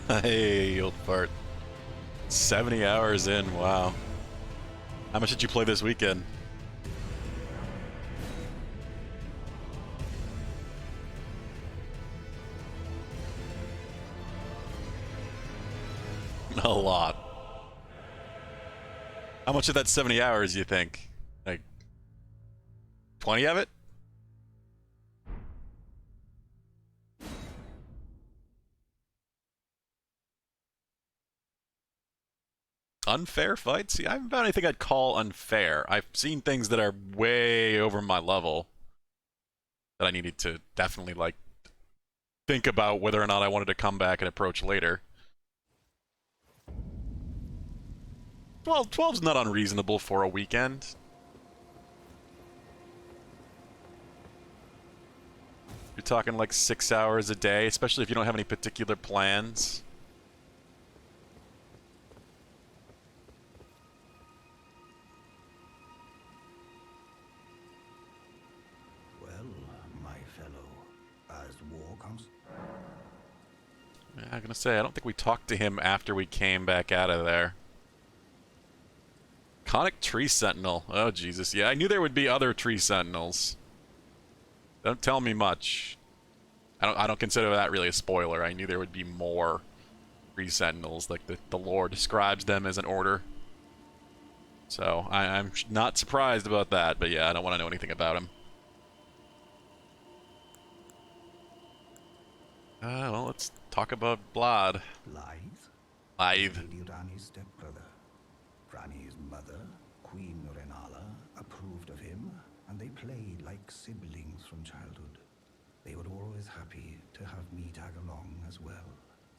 Hey, old fart. 70 hours in, wow. How much did you play this weekend? A lot. How much of that 70 hours you think? Like 20 of it? Unfair fights? See, I haven't found anything I'd call unfair. I've seen things that are way over my level that I needed to definitely like think about whether or not I wanted to come back and approach later. 12's not unreasonable for a weekend. You're talking like 6 hours a day, especially if you don't have any particular plans. Well, my fellow, as war comes, Yeah, I'm gonna say, I don't think we talked to him after we came back out of there. Conic Tree Sentinel. Oh, Jesus. Yeah, I knew there would be other Tree Sentinels. Don't tell me much. I don't consider that really a spoiler. I knew there would be more Tree Sentinels. Like, the lore describes them as an order. So, I'm not surprised about that, but yeah, I don't want to know anything about him. Well, let's talk about Blood. Blythe, Live. Lady Rani's stepbrother. Rani's mother, Queen Renala, approved of him, and they played like siblings from childhood. They were always happy to have me tag along as well.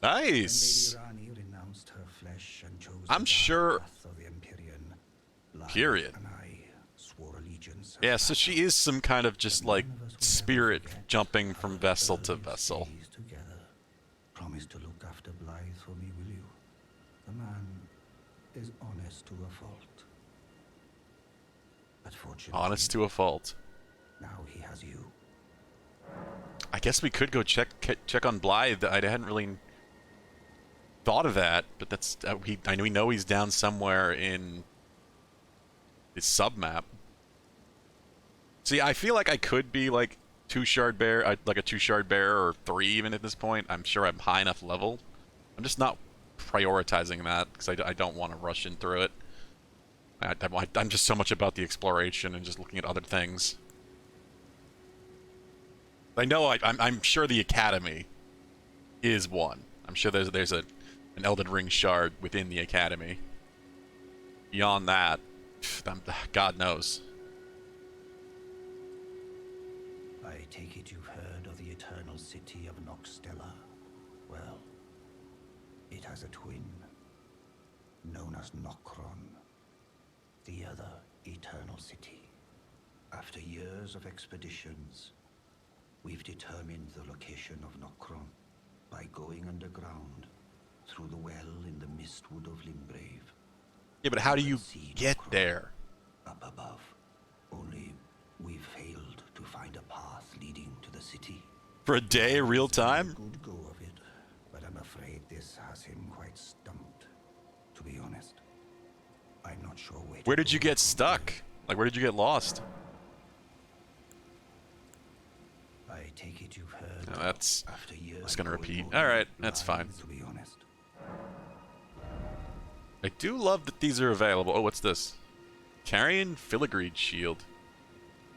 When Lady Nice! Rani renounced her flesh and chose I'm the dark sure... path of the Empyrean, Blythe Period. and I swore allegiance. Yeah, so she is some kind of just, like, None of us will ever spirit forget jumping our from vessel to earliest vessel. days together. Promise to look after Blythe for me, will you? The man is honest to a fault. But fortunately, Honest to a fault. now he has you. I guess we could go check on Blythe. I hadn't really thought of that, but that's we know he's down somewhere in his submap. See, I feel like I could be like like a two shard bear or three even at this point. I'm sure I'm high enough level. I'm just not prioritizing that because I don't want to rush in through it. I'm just so much about the exploration and just looking at other things. I know I'm sure the Academy is one. I'm sure there's an Elden Ring shard within the Academy. Beyond that, God knows. I take it you've heard of the eternal city of Noxtella. Well, it has a twin, known as Nokron, the other eternal city. After years of expeditions, we've determined the location of Nokron by going underground through the well in the mistwood of Limbrave. Yeah, but how do can you see get Nokron there? up above. Only we've failed to find a path leading to the city. For a day, real He's made a time? good go of it, but I'm afraid this has him quite stumped. To be honest, I'm not sure Where did you get stuck? Like, where did you get lost? I take it you've heard. No, that's after years just gonna going repeat. over All right, that's fine. lies, to be honest. I do love that these are available. Oh, what's this? Carrion Filigreed Shield.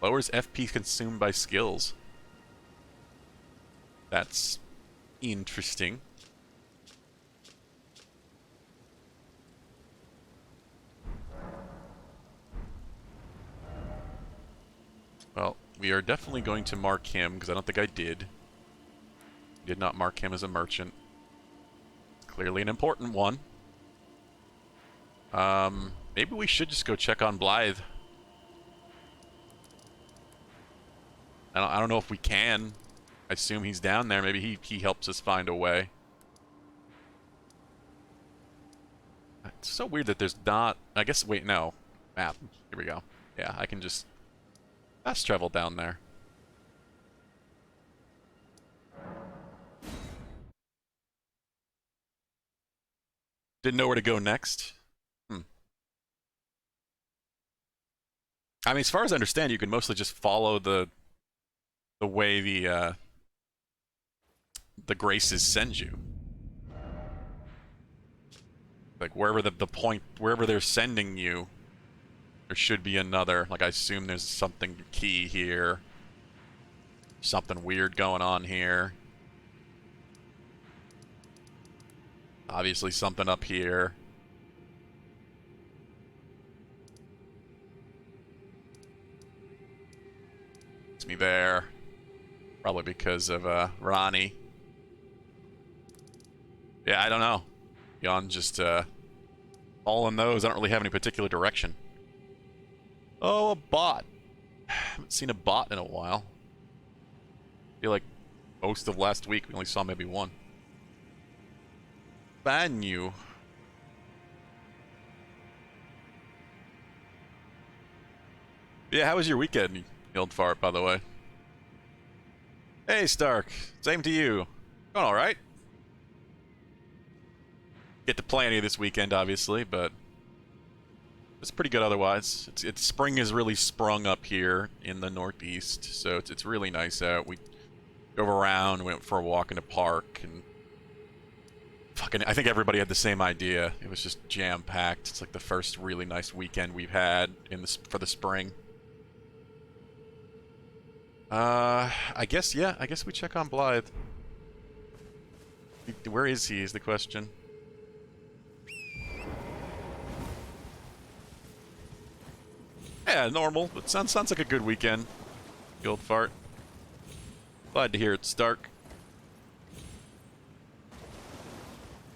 Lowers FP consumed by skills. That's interesting. Well, we are definitely going to mark him, because I don't think I did. Did not mark him as a merchant. Clearly an important one. Maybe we should just go check on Blythe. I don't know if we can. I assume he's down there. Maybe he helps us find a way. It's so weird that there's not... I guess... Wait, no. Map. Here we go. Yeah, I can just fast travel down there. Didn't know where to go next. Hmm. I mean, as far as I understand, you can mostly just follow the way the graces send you. Like wherever the point, wherever they're sending you, there should be another. Like I assume there's something key here, something weird going on here. Obviously something up here. It's me there. Probably because of Ronnie. Yeah, I don't know. Beyond just following those, I don't really have any particular direction. Oh, a bot. Haven't seen a bot in a while. I feel like most of last week we only saw maybe one. Banyu. Yeah, how was your weekend, Guild Fart, by the way? Hey, Stark. Same to you. Going alright. Get to play any this weekend, obviously, but it's pretty good otherwise. It's spring has really sprung up here in the northeast, so it's really nice out. We drove around, went for a walk in the park, and fucking, I think everybody had the same idea. It was just jam-packed. It's like the first really nice weekend we've had for the spring. I guess, yeah, I guess we check on Blythe. Where is he, is the question. Yeah, normal, but sounds like a good weekend. Guild Fart. Glad to hear it, Stark.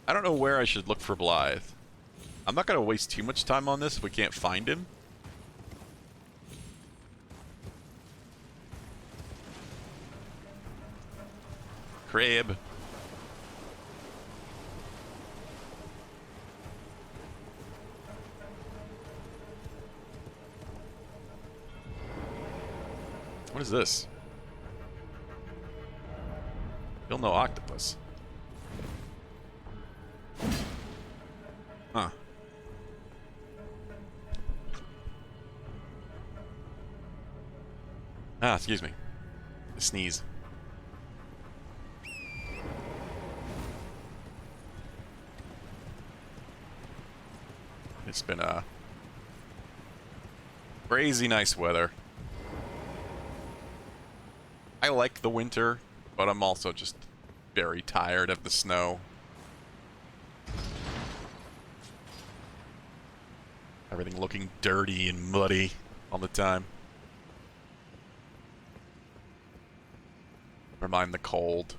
I don't know where I should look for Blythe. I'm not gonna waste too much time on this if we can't find him. Crab. What is this? Still no octopus. Huh. Ah, excuse me. I sneeze. It's been crazy nice weather. I like the winter, but I'm also just very tired of the snow. Everything looking dirty and muddy all the time. Never mind the cold.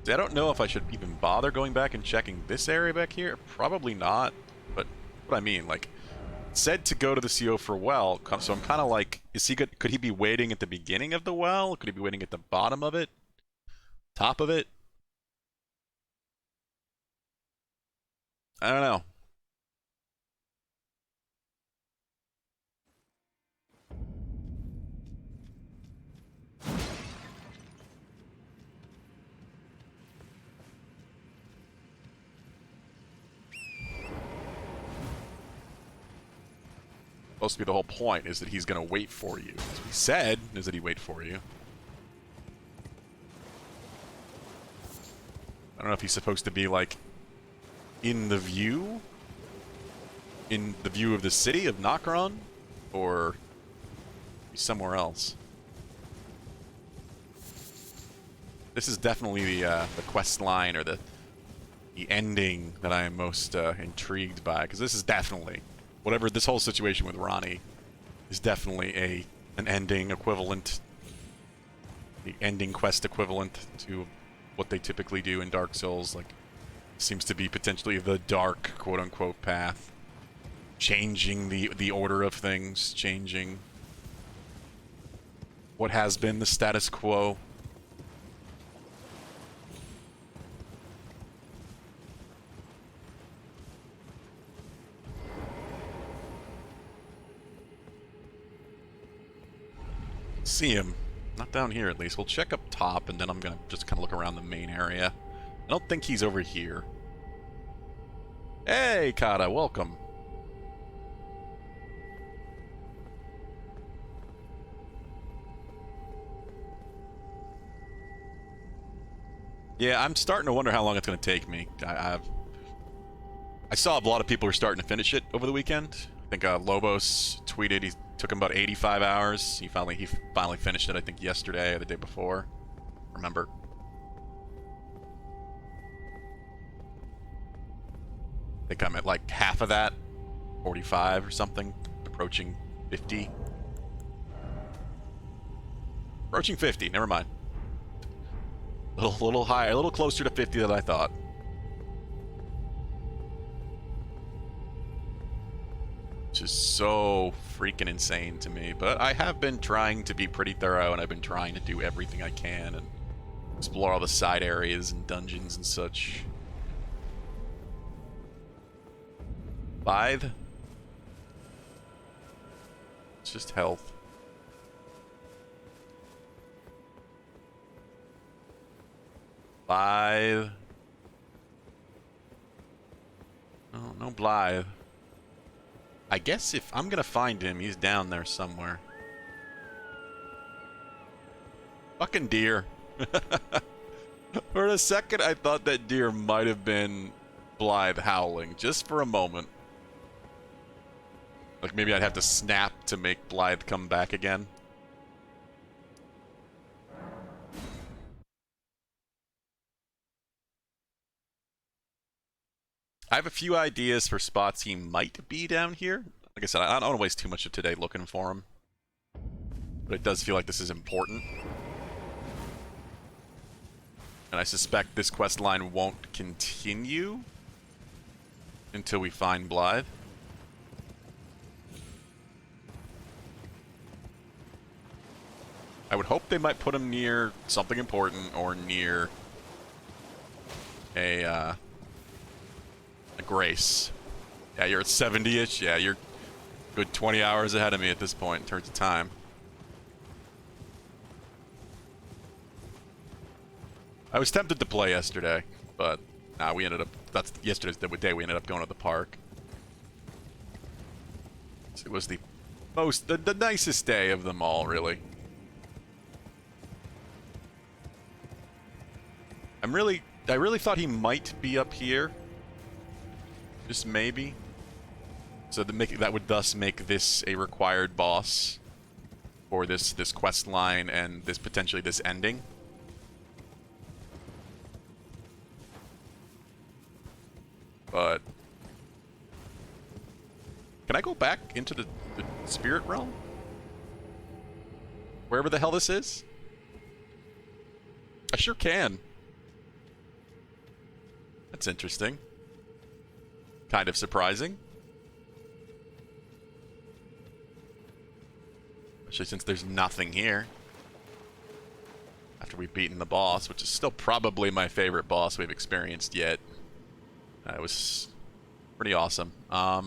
See, I don't know if I should even bother going back and checking this area back here. Probably not, but what I mean, like, it said to go to the CO for well, so I'm kind of like, is he good? Could he be waiting at the beginning of the well? Could he be waiting at the bottom of it? Top of it? I don't know. Supposed to be the whole point, is that he's going to wait for you. That's what he said, is that he wait for you. I don't know if he's supposed to be, like, in the view? In the view of the city of Nokron? Or somewhere else? This is definitely the quest line, or the ending that I am most intrigued by, because this is definitely, whatever this whole situation with Ronnie is definitely an ending equivalent, the ending quest equivalent to what they typically do in Dark Souls. Like, seems to be potentially the dark, quote-unquote, path, changing the order of things, changing what has been the status quo. See him. Not down here, at least. We'll check up top, and then I'm gonna just kind of look around the main area. I don't think he's over here. Hey, Kata, welcome. Yeah, I'm starting to wonder how long it's going to take me. I saw a lot of people were starting to finish it over the weekend. I think Lobos tweeted he took him about 85 hours. He finally finished it, I think, yesterday or the day before. Remember? I think I'm at like half of that, 45 or something, approaching 50. Approaching 50, never mind. A little higher, a little closer to 50 than I thought. Which is so freaking insane to me. But I have been trying to be pretty thorough, and I've been trying to do everything I can and explore all the side areas and dungeons and such. Lithe? It's just health. Blythe. Oh, no Blythe. I guess if I'm gonna find him, he's down there somewhere. Fucking deer. For a second, I thought that deer might have been Blythe howling, just for a moment. Like maybe I'd have to snap to make Blythe come back again. I have a few ideas for spots he might be down here. Like I said, I don't want to waste too much of today looking for him. But it does feel like this is important. And I suspect this quest line won't continue until we find Blythe. I would hope they might put him near something important or near a Grace. Yeah, you're at 70-ish. Yeah, you're good 20 hours ahead of me at this point in terms of time. I was tempted to play yesterday, but nah, we ended up... That's yesterday's the day we ended up going to the park. It was the nicest day of them all, really. I really thought he might be up here. Just maybe. So that would thus make this a required boss for this quest line and potentially this ending. But can I go back into the spirit realm? Wherever the hell this is? I sure can. That's interesting. Kind of surprising. Especially since there's nothing here. After we've beaten the boss, which is still probably my favorite boss we've experienced yet. It was pretty awesome. How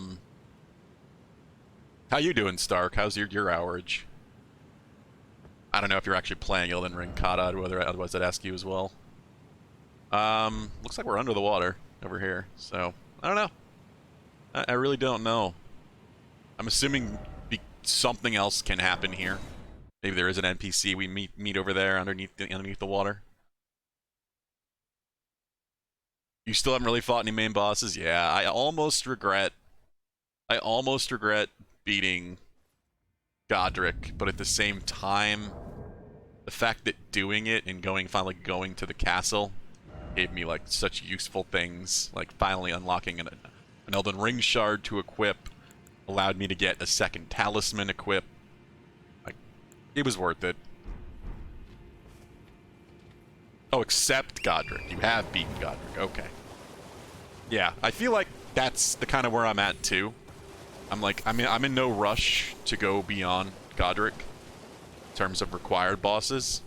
you doing, Stark? How's your hourage? I don't know if you're actually playing Elden Ring Kata, otherwise I'd ask you as well. Looks like we're under the water over here, so I don't know. I really don't know. I'm assuming something else can happen here. Maybe there is an NPC we meet over there underneath the water. You still haven't really fought any main bosses? Yeah, I almost regret beating Godric, but at the same time, the fact that doing it and finally going to the castle gave me like such useful things, like finally unlocking an Elden Ring shard to equip, allowed me to get a second talisman equip. Like, it was worth it. Oh, except Godric. You have beaten Godric. Okay. Yeah, I feel like that's the kind of where I'm at too. I'm in no rush to go beyond Godric in terms of required bosses.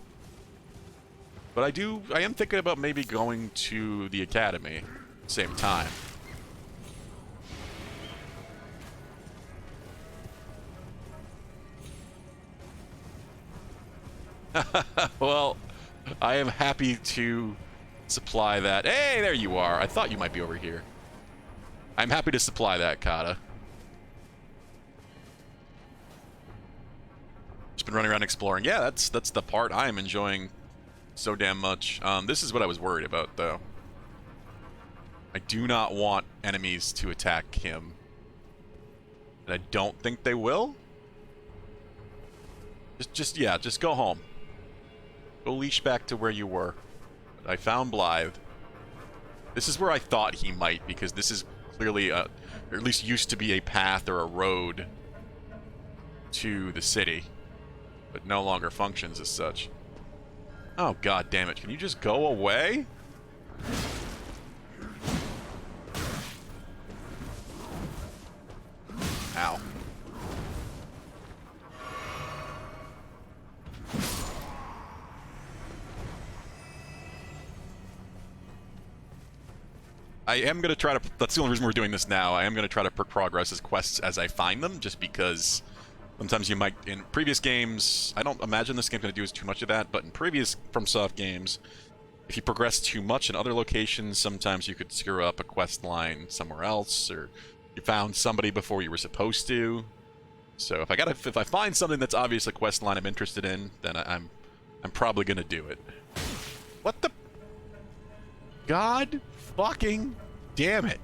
But I am thinking about maybe going to the academy at the same time. Well, I am happy to supply that. Hey, there you are. I thought you might be over here. I'm happy to supply that, Kata. Just been running around exploring. Yeah, that's the part I am enjoying so damn much. This is what I was worried about, though. I do not want enemies to attack him. And I don't think they will. Yeah, just go home. Go leash back to where you were. I found Blythe. This is where I thought he might, because this is clearly or at least used to be a path or a road to the city, but no longer functions as such. Oh, god damn it. Can you just go away? Ow. I am going to try to... That's the only reason we're doing this now. I am going to try to progress as quests as I find them, just because sometimes you might... In previous games, I don't imagine this game's going to do too much of that, but in previous FromSoft games, if you progress too much in other locations, sometimes you could screw up a quest line somewhere else, or you found somebody before you were supposed to. So if I find something that's obviously a quest line I'm interested in, then I'm probably going to do it. What the... God fucking damn it.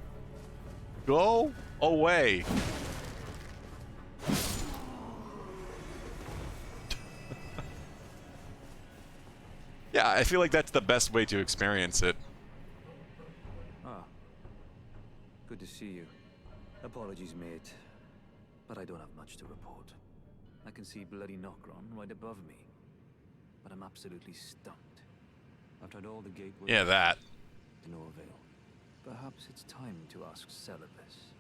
Go away. Yeah, I feel like that's the best way to experience it. Ah, good to see you. Apologies, mate, but I don't have much to report. I can see bloody Nokron right above me, but I'm absolutely stumped. I've tried all the gateways. Yeah, that. To no avail. Perhaps it's time to ask Celibus.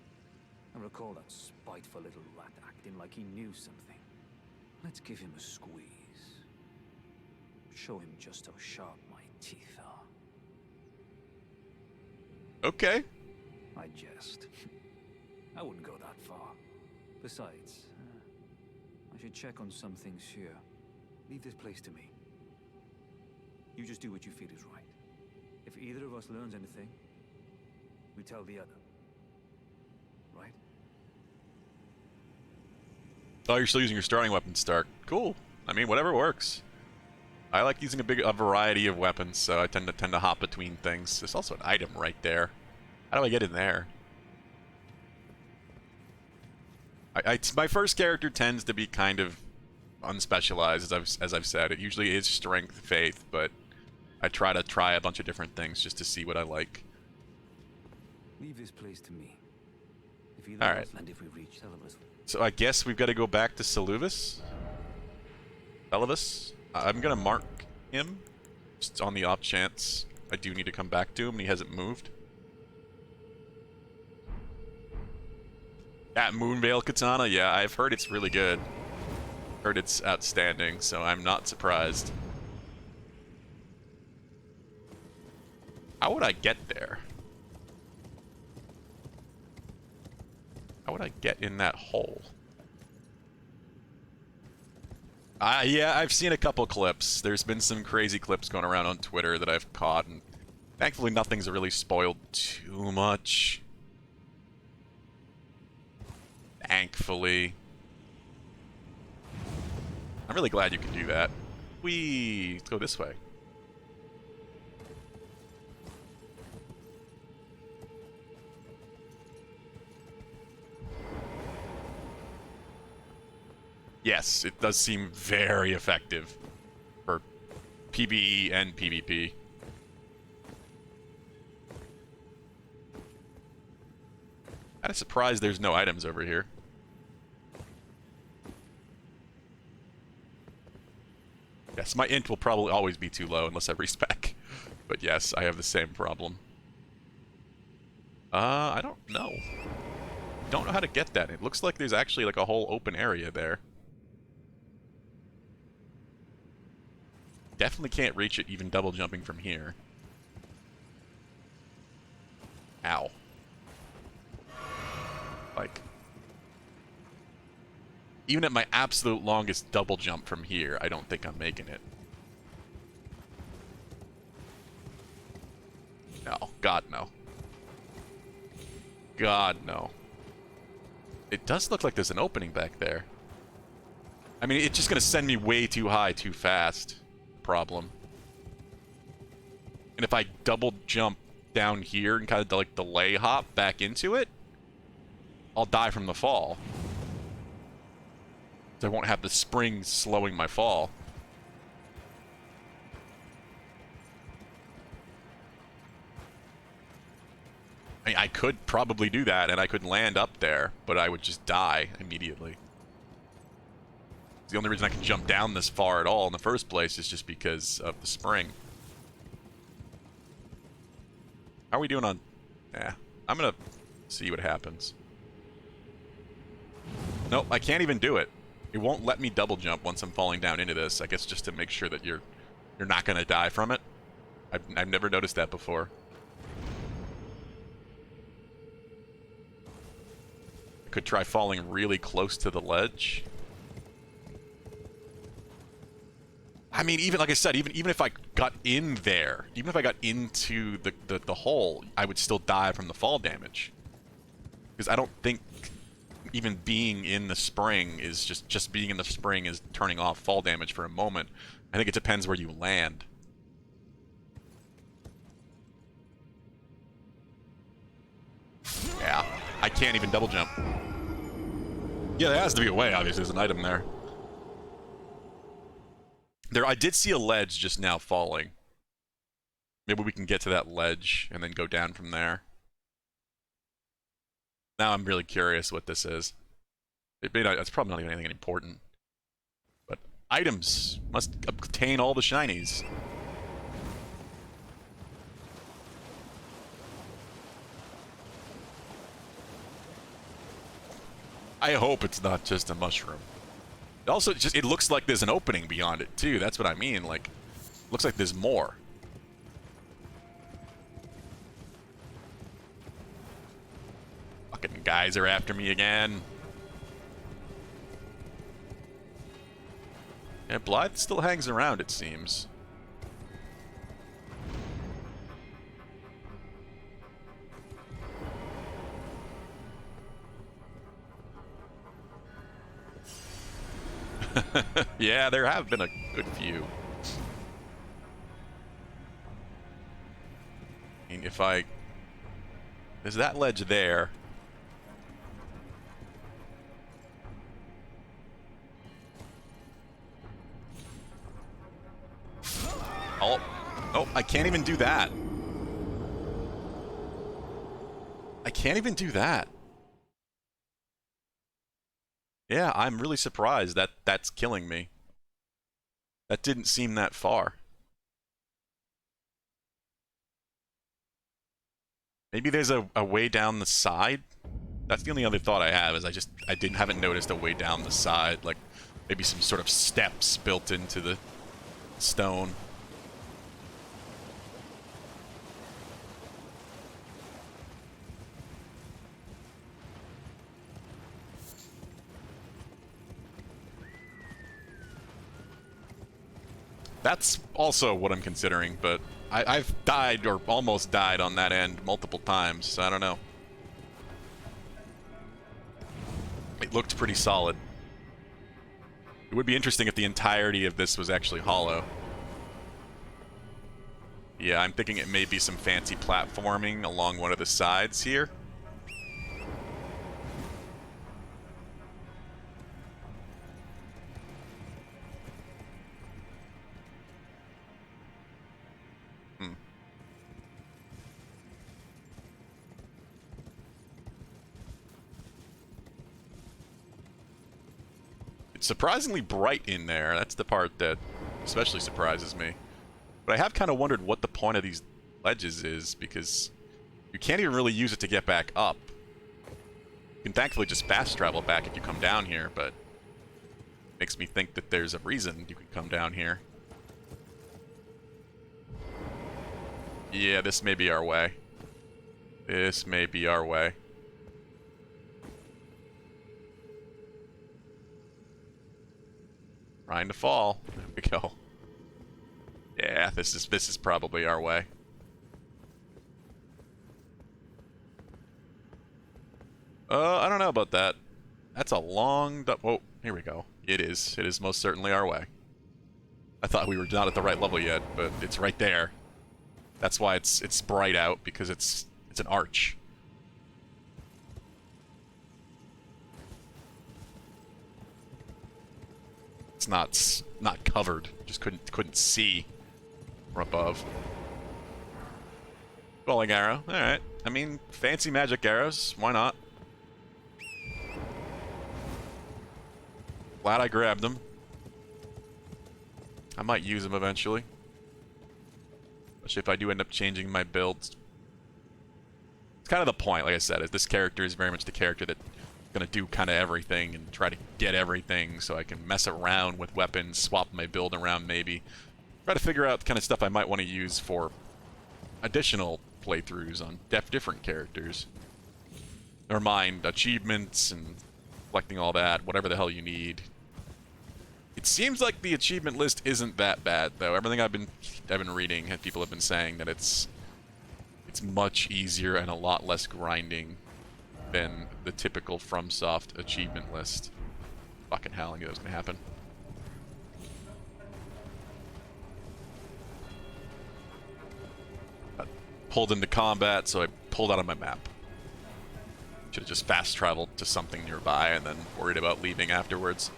I recall that spiteful little rat acting like he knew something. Let's give him a squeeze. Show him just how sharp my teeth are. Okay. I jest. I wouldn't go that far. Besides, I should check on some things here. Leave this place to me. You just do what you feel is right. If either of us learns anything, we tell the other. Right? Oh, you're still using your starting weapon, Stark. Cool. I mean, whatever works. I like using a variety of weapons, so I tend to hop between things. There's also an item right there. How do I get in there? My first character tends to be kind of unspecialized, as I've said. It usually is strength, faith, but I try a bunch of different things just to see what I like. Leave this place to me. If either All of right. us and if we reach Celibus. So I guess we've got to go back to Celibus. I'm gonna mark him, just on the off chance I do need to come back to him and he hasn't moved. That Moonveil Katana, yeah, I've heard it's really good. Heard it's outstanding, so I'm not surprised. How would I get there? How would I get in that hole? Yeah, I've seen a couple clips. There's been some crazy clips going around on Twitter that I've caught, and thankfully nothing's really spoiled too much. Thankfully. I'm really glad you can do that. Let's go this way. Yes, it does seem very effective for PvE and PvP. Kinda surprised there's no items over here. Yes, my int will probably always be too low unless I respec. But yes, I have the same problem. I don't know. Don't know how to get that. It looks like there's actually like a whole open area there. Definitely can't reach it even double jumping from here. Ow. Like, even at my absolute longest double jump from here, I don't think I'm making it. No. God, no. God, no. It does look like there's an opening back there. I mean, it's just gonna send me way too high too fast. Problem. And if I double jump down here and kind of like delay hop back into it, I'll die from the fall. So I won't have the spring slowing my fall. I mean, I could probably do that, and I could land up there, but I would just die immediately. The only reason I can jump down this far at all in the first place is just because of the spring. How are we doing on... Yeah, I'm gonna see what happens. Nope, I can't even do it. It won't let me double jump once I'm falling down into this. I guess just to make sure that you're not gonna die from it. I've never noticed that before. I could try falling really close to the ledge. I mean, even like I said, even if I got in there, even if I got into the hole, I would still die from the fall damage. Because I don't think even being in the spring is just being in the spring is turning off fall damage for a moment. I think it depends where you land. Yeah, I can't even double jump. Yeah, there has to be a way, obviously. There's an item there. I did see a ledge just now falling. Maybe we can get to that ledge and then go down from there. Now I'm really curious what this is. It's probably not even anything important. But items must obtain all the shinies. I hope it's not just a mushroom. Also, it looks like there's an opening beyond it, too. That's what I mean. Like, looks like there's more. Fucking guys are after me again. Yeah, Blythe still hangs around, it seems. Yeah, there have been a good few. I mean, if I... There's that ledge there. Oh. Oh, I can't even do that. I can't even do that. Yeah, I'm really surprised that that's killing me. That didn't seem that far. Maybe there's a way down the side? That's the only other thought I have, is haven't noticed a way down the side, like maybe some sort of steps built into the stone. That's also what I'm considering, but I've died or almost died on that end multiple times, so I don't know. It looked pretty solid. It would be interesting if the entirety of this was actually hollow. Yeah, I'm thinking it may be some fancy platforming along one of the sides here. It's surprisingly bright in there. That's the part that especially surprises me. But I have kind of wondered what the point of these ledges is, because you can't even really use it to get back up. You can thankfully just fast travel back if you come down here, but it makes me think that there's a reason you can come down here. Yeah, this may be our way. This may be our way. Trying to fall. There we go. Yeah, this is probably our way. don't know about that. That's a long... Oh, here we go. It is. It is most certainly our way. I thought we were not at the right level yet, but it's right there. That's why it's bright out, because it's an arch. It's not covered. Just couldn't see from above. Bowling arrow. All right. I mean, fancy magic arrows. Why not? Glad I grabbed them. I might use them eventually. Especially if I do end up changing my builds. It's kind of the point, like I said, is this character is very much the character that's going to do kind of everything and try to get everything so I can mess around with weapons, swap my build around maybe. Try to figure out the kind of stuff I might want to use for additional playthroughs on different characters. Never mind achievements and collecting all that, whatever the hell you need. It seems like the achievement list isn't that bad, though. Everything I've been reading, and people have been saying that it's much easier and a lot less grinding than the typical FromSoft achievement list. Fucking hell, I knew that was gonna happen. Got pulled into combat, so I pulled out of my map. Should have just fast traveled to something nearby and then worried about leaving afterwards.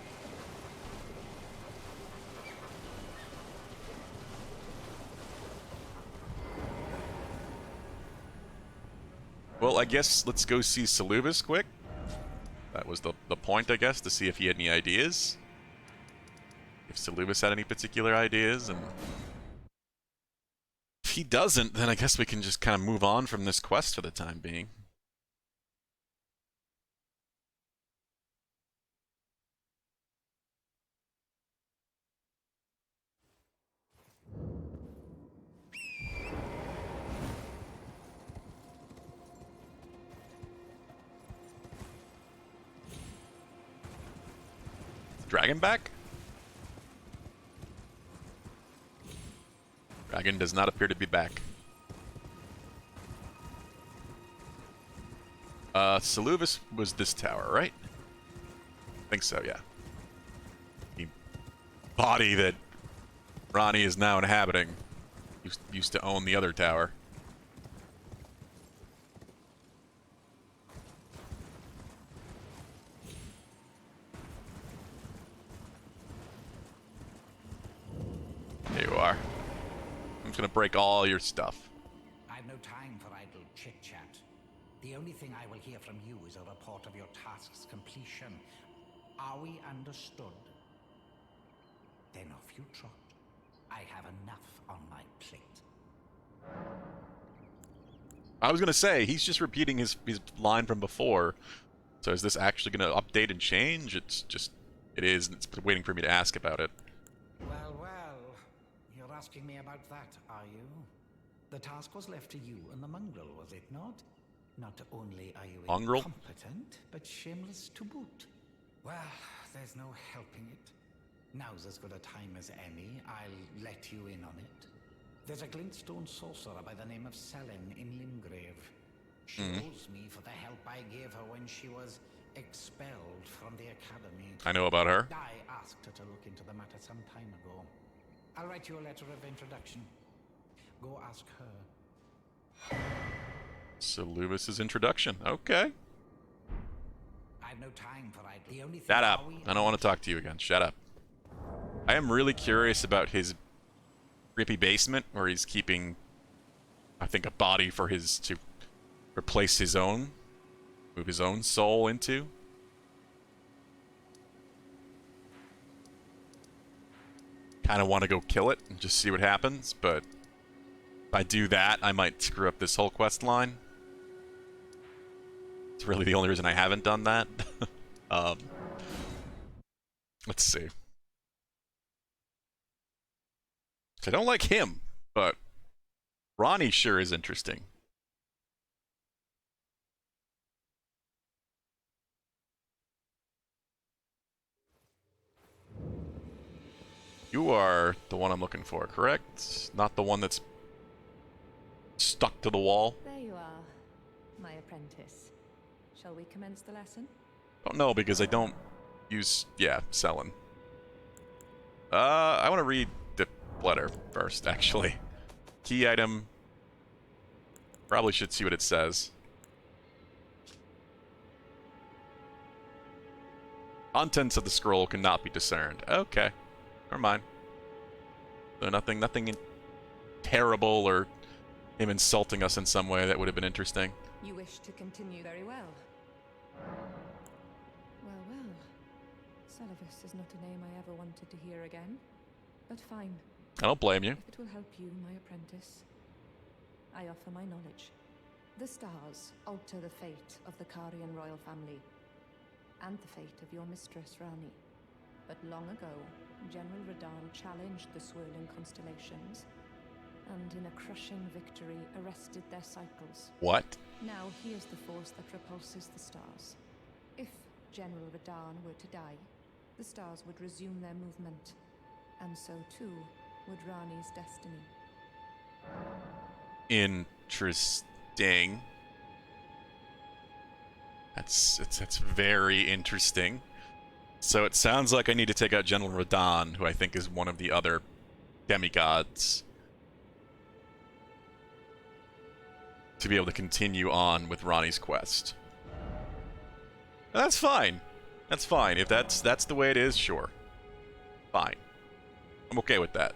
Well, I guess let's go see Salubis quick. That was the point, I guess, to see if he had any ideas. If Salubis had any particular ideas, and if he doesn't, then I guess we can just kind of move on from this quest for the time being. Dragon back? Dragon does not appear to be back. Salubis was this tower, right? I think so, yeah. The body that Ronnie is now inhabiting used to own the other tower. There you are. I'm just gonna break all your stuff. I've no time for idle chit-chat. The only thing I will hear from you is a report of your task's completion. Are we understood? Then off you trot. I have enough on my plate. I was gonna say, he's just repeating his line from before. So is this actually gonna update and change? It's just, it is, and it's been waiting for me to ask about it. Well, well. You're asking me about that, are you? The task was left to you and the mongrel, was it not? Not only are you Mongrel? incompetent, but shameless to boot. Well, there's no helping it. Now's as good a time as any. I'll let you in on it. There's a glintstone sorcerer by the name of Selin in Limgrave. She owes me for the help I gave her when she was expelled from the academy. I know about her. I asked her to look into the matter some time ago. I'll write you a letter of introduction. Go ask her. Salubis' introduction. Okay. I've no time for idle. The only thing Shut up. I don't want to talk to you again. Shut up. I am really curious about his creepy basement, where he's keeping, I think, a body for his, to replace his own, move his own soul into. Kind of want to go kill it and just see what happens, but if I do that, I might screw up this whole quest line. It's really the only reason I haven't done that. Let's see. I don't like him, but Ronnie sure is interesting. You are the one I'm looking for, correct? Not the one that's stuck to the wall? There you are, my apprentice. Shall we commence the lesson? Don't know because I don't use, yeah, selling. I want to read the letter first, actually. Key item. Probably should see what it says. Contents of the scroll cannot be discerned. Okay. Never mind. So nothing terrible or him insulting us in some way that would have been interesting. You wish to continue very well. Well, well. Celavus is not a name I ever wanted to hear again. But fine. I don't blame you. If it will help you, my apprentice, I offer my knowledge. The stars alter the fate of the Karian royal family, and the fate of your mistress, Rani. But long ago, General Radahn challenged the swirling constellations, and in a crushing victory arrested their cycles. What? Now here's the force that repulses the stars. If General Radahn were to die, the stars would resume their movement, and so too would Rani's destiny. Interesting. That's very interesting. So it sounds like I need to take out General Radahn, who I think is one of the other demigods, to be able to continue on with Rani's quest. That's fine. That's fine. If that's the way it is, sure. Fine. I'm okay with that.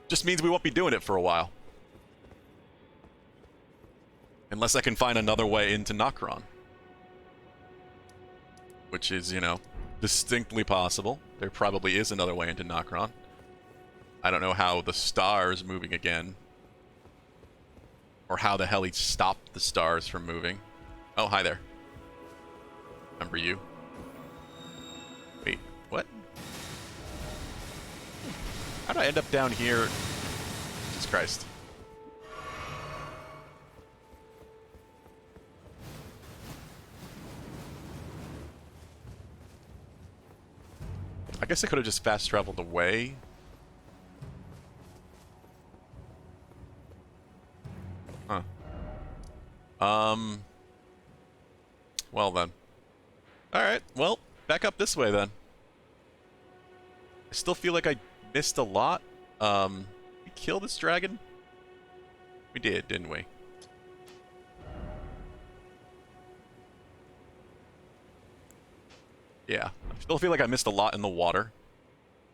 Just means we won't be doing it for a while. Unless I can find another way into Nokron. Which is, you know, distinctly possible. There probably is another way into Nokron. I don't know how the stars moving again. Or how the hell he stopped the stars from moving. Oh, hi there. Remember you. Wait, what? How did I end up down here? Jesus Christ. I guess I could have just fast traveled away. Huh. Well then. Alright, well, back up this way then. I still feel like I missed a lot. We killed this dragon? We did, didn't we? Yeah, I still feel like I missed a lot in the water.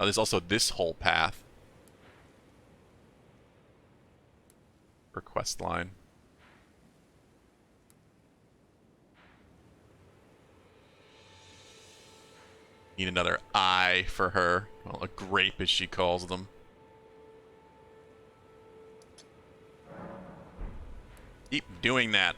There's also this whole path. For quest line. Need another eye for her. Well, a grape as she calls them. Keep doing that.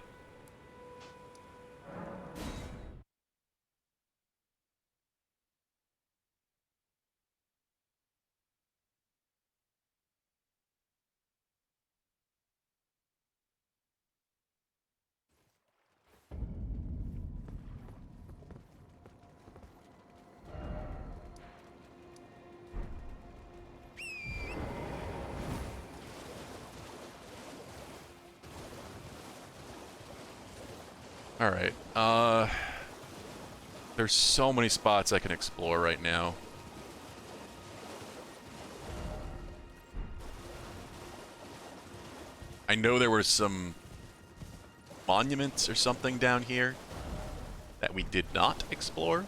Alright, there's so many spots I can explore right now. I know there were some monuments or something down here that we did not explore.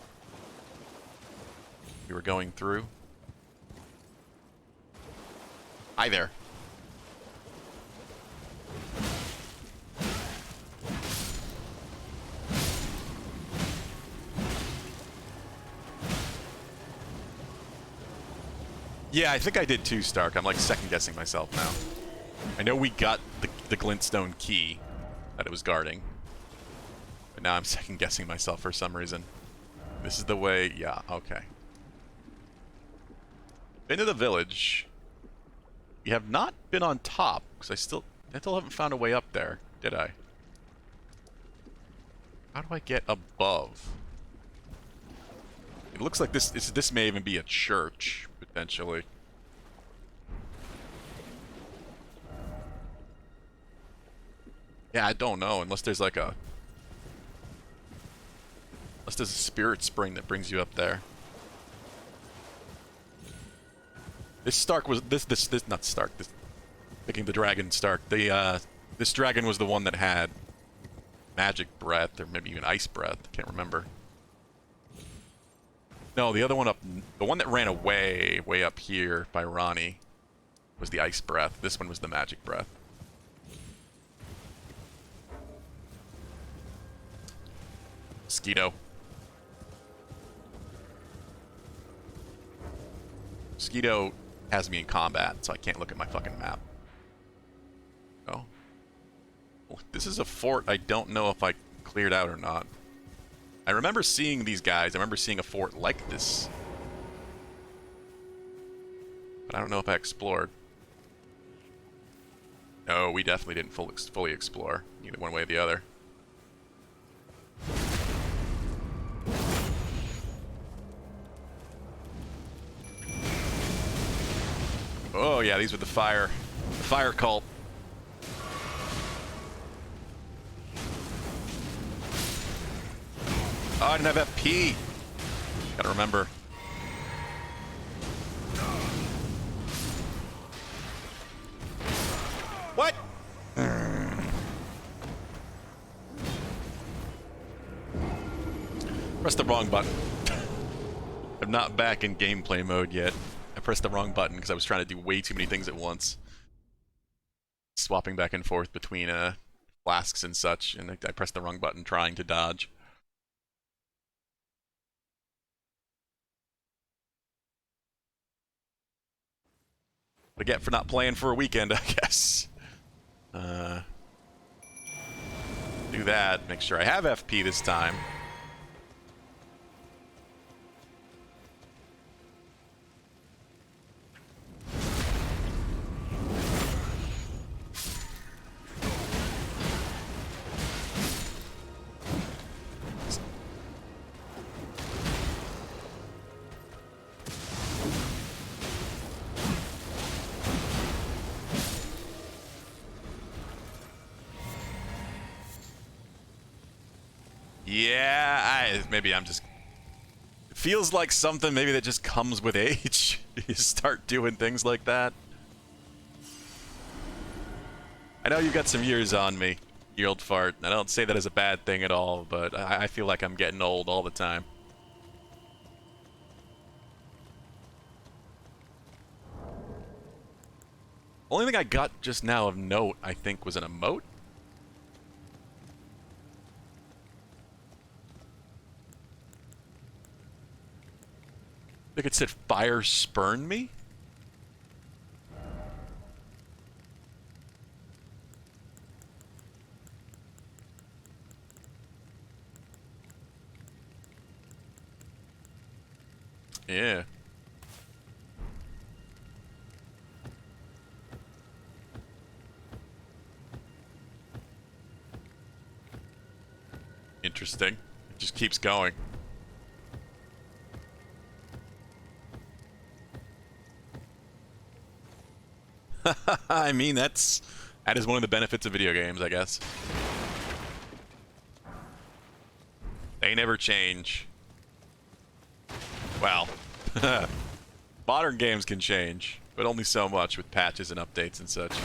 We were going through. Hi there. Yeah, I think I did too, Stark. I'm like second-guessing myself now. I know we got the glintstone key that it was guarding. But now I'm second-guessing myself for some reason. This is the way... Yeah, okay. Been to the village. We have not been on top, because I still haven't found a way up there, did I? How do I get above? It looks like this may even be a church, potentially. Yeah, I don't know, unless there's like a quest is a spirit spring that brings you up there. This Stark was this not Stark. This picking the dragon Stark. The this dragon was the one that had magic breath or maybe even ice breath. I can't remember. No, the other one up, the one that ran away way up here by Ronnie was the ice breath. This one was the magic breath. Mosquito. Mosquito has me in combat, so I can't look at my fucking map. Oh. Well, this is a fort I don't know if I cleared out or not. I remember seeing these guys. I remember seeing a fort like this. But I don't know if I explored. No, we definitely didn't fully explore. Either one way or the other. Oh yeah, these were the fire cult. Oh, I didn't have FP. Gotta remember. What? Press the wrong button. I'm not back in gameplay mode yet. I pressed the wrong button because I was trying to do way too many things at once. Swapping back and forth between flasks and such, and I pressed the wrong button trying to dodge. What I get for not playing for a weekend, I guess. Do that. Make sure I have FP this time. Yeah, maybe I'm just... It feels like something maybe that just comes with age. You start doing things like that. I know you've got some years on me, you old fart. I don't say that as a bad thing at all, but I feel like I'm getting old all the time. Only thing I got just now of note, I think, was an emote. I think it said fire spurn me? Yeah. Interesting. It just keeps going. I mean, that is one of the benefits of video games, I guess. They never change. Well, modern games can change, but only so much with patches and updates and such.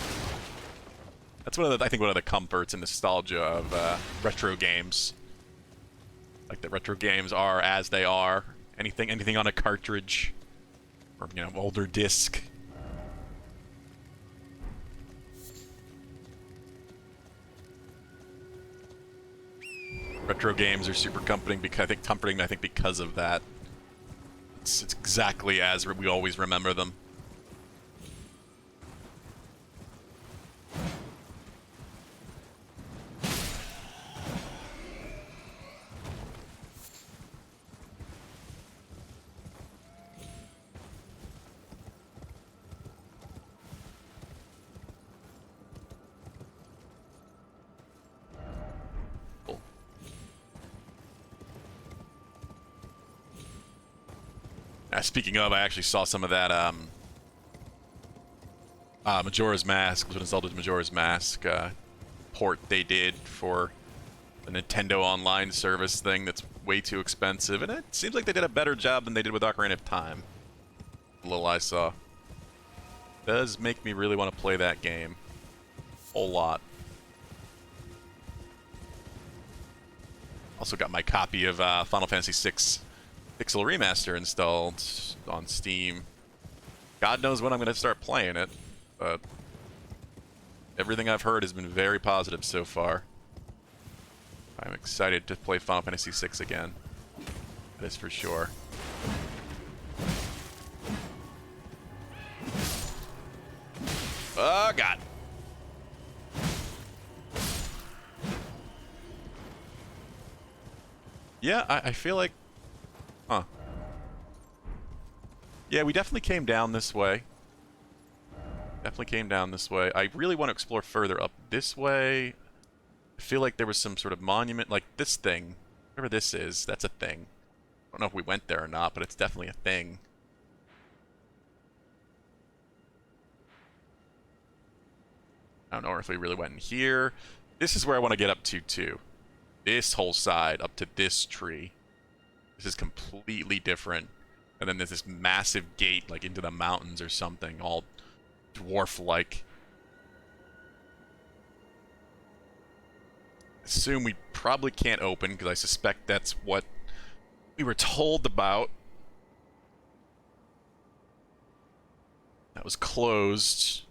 That's one of the, I think, one of the comforts and nostalgia of retro games. Like that retro games are as they are. Anything on a cartridge or, you know, older disc. Retro games are super comforting because I think because of that. It's exactly as we always remember them. Speaking of, I actually saw some of that Majora's Mask, Legend of Zelda's Majora's Mask port they did for the Nintendo Online service thing that's way too expensive, and it seems like they did a better job than they did with Ocarina of Time. The little I saw. Does make me really want to play that game. A whole lot. Also got my copy of Final Fantasy VI Pixel Remaster installed on Steam. God knows when I'm going to start playing it, but everything I've heard has been very positive so far. I'm excited to play Final Fantasy VI again. That is for sure. Oh, God. Yeah, I feel like... Huh. Yeah, we definitely came down this way. Definitely came down this way. I really want to explore further up this way. I feel like there was some sort of monument, like this thing. Whatever this is, that's a thing. I don't know if we went there or not, but it's definitely a thing. I don't know if we really went in here. This is where I want to get up to, too. This whole side up to this tree. This is completely different. And then there's this massive gate, like, into the mountains or something, all dwarf-like. Assume we probably can't open, because I suspect that's what we were told about. That was closed.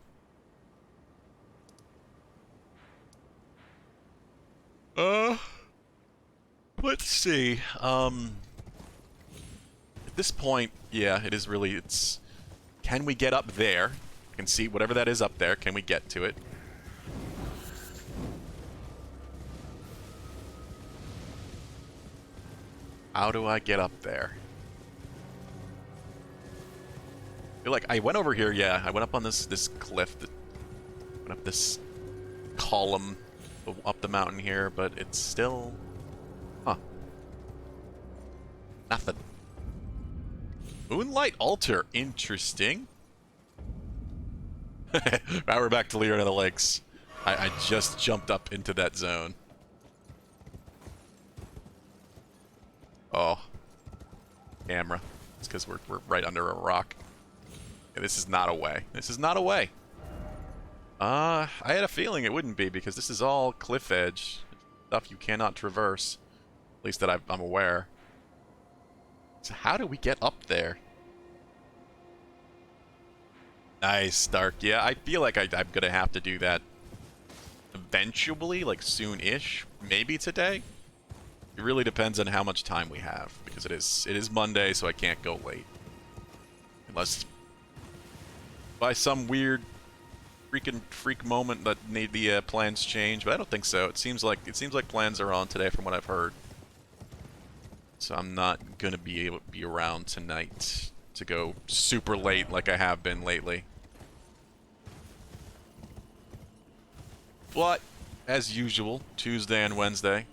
Let's see. At this point, yeah, it is really, it's... Can we get up there? I can see whatever that is up there. Can we get to it? How do I get up there? I feel like I went over here, yeah. I went up on this cliff. Went up this column up the mountain here, but it's still... Huh. Nothing. Moonlight Altar. Interesting. Now we're back to Leon of the Lakes. I just jumped up into that zone. Oh. Camera. It's because we're right under a rock. Yeah, this is not a way. This is not a way. I had a feeling it wouldn't be, because this is all cliff edge. Stuff you cannot traverse. At least that I'm aware. So how do we get up there? Nice, Dark. Yeah, I feel like I'm gonna have to do that eventually, like soon-ish. Maybe today. It really depends on how much time we have, because it is Monday, so I can't go late. Unless by some weird freak moment that made the plans change, but I don't think so. It seems like plans are on today from what I've heard. So I'm not gonna be able to be around tonight to go super late like I have been lately. But as usual, Tuesday and Wednesday,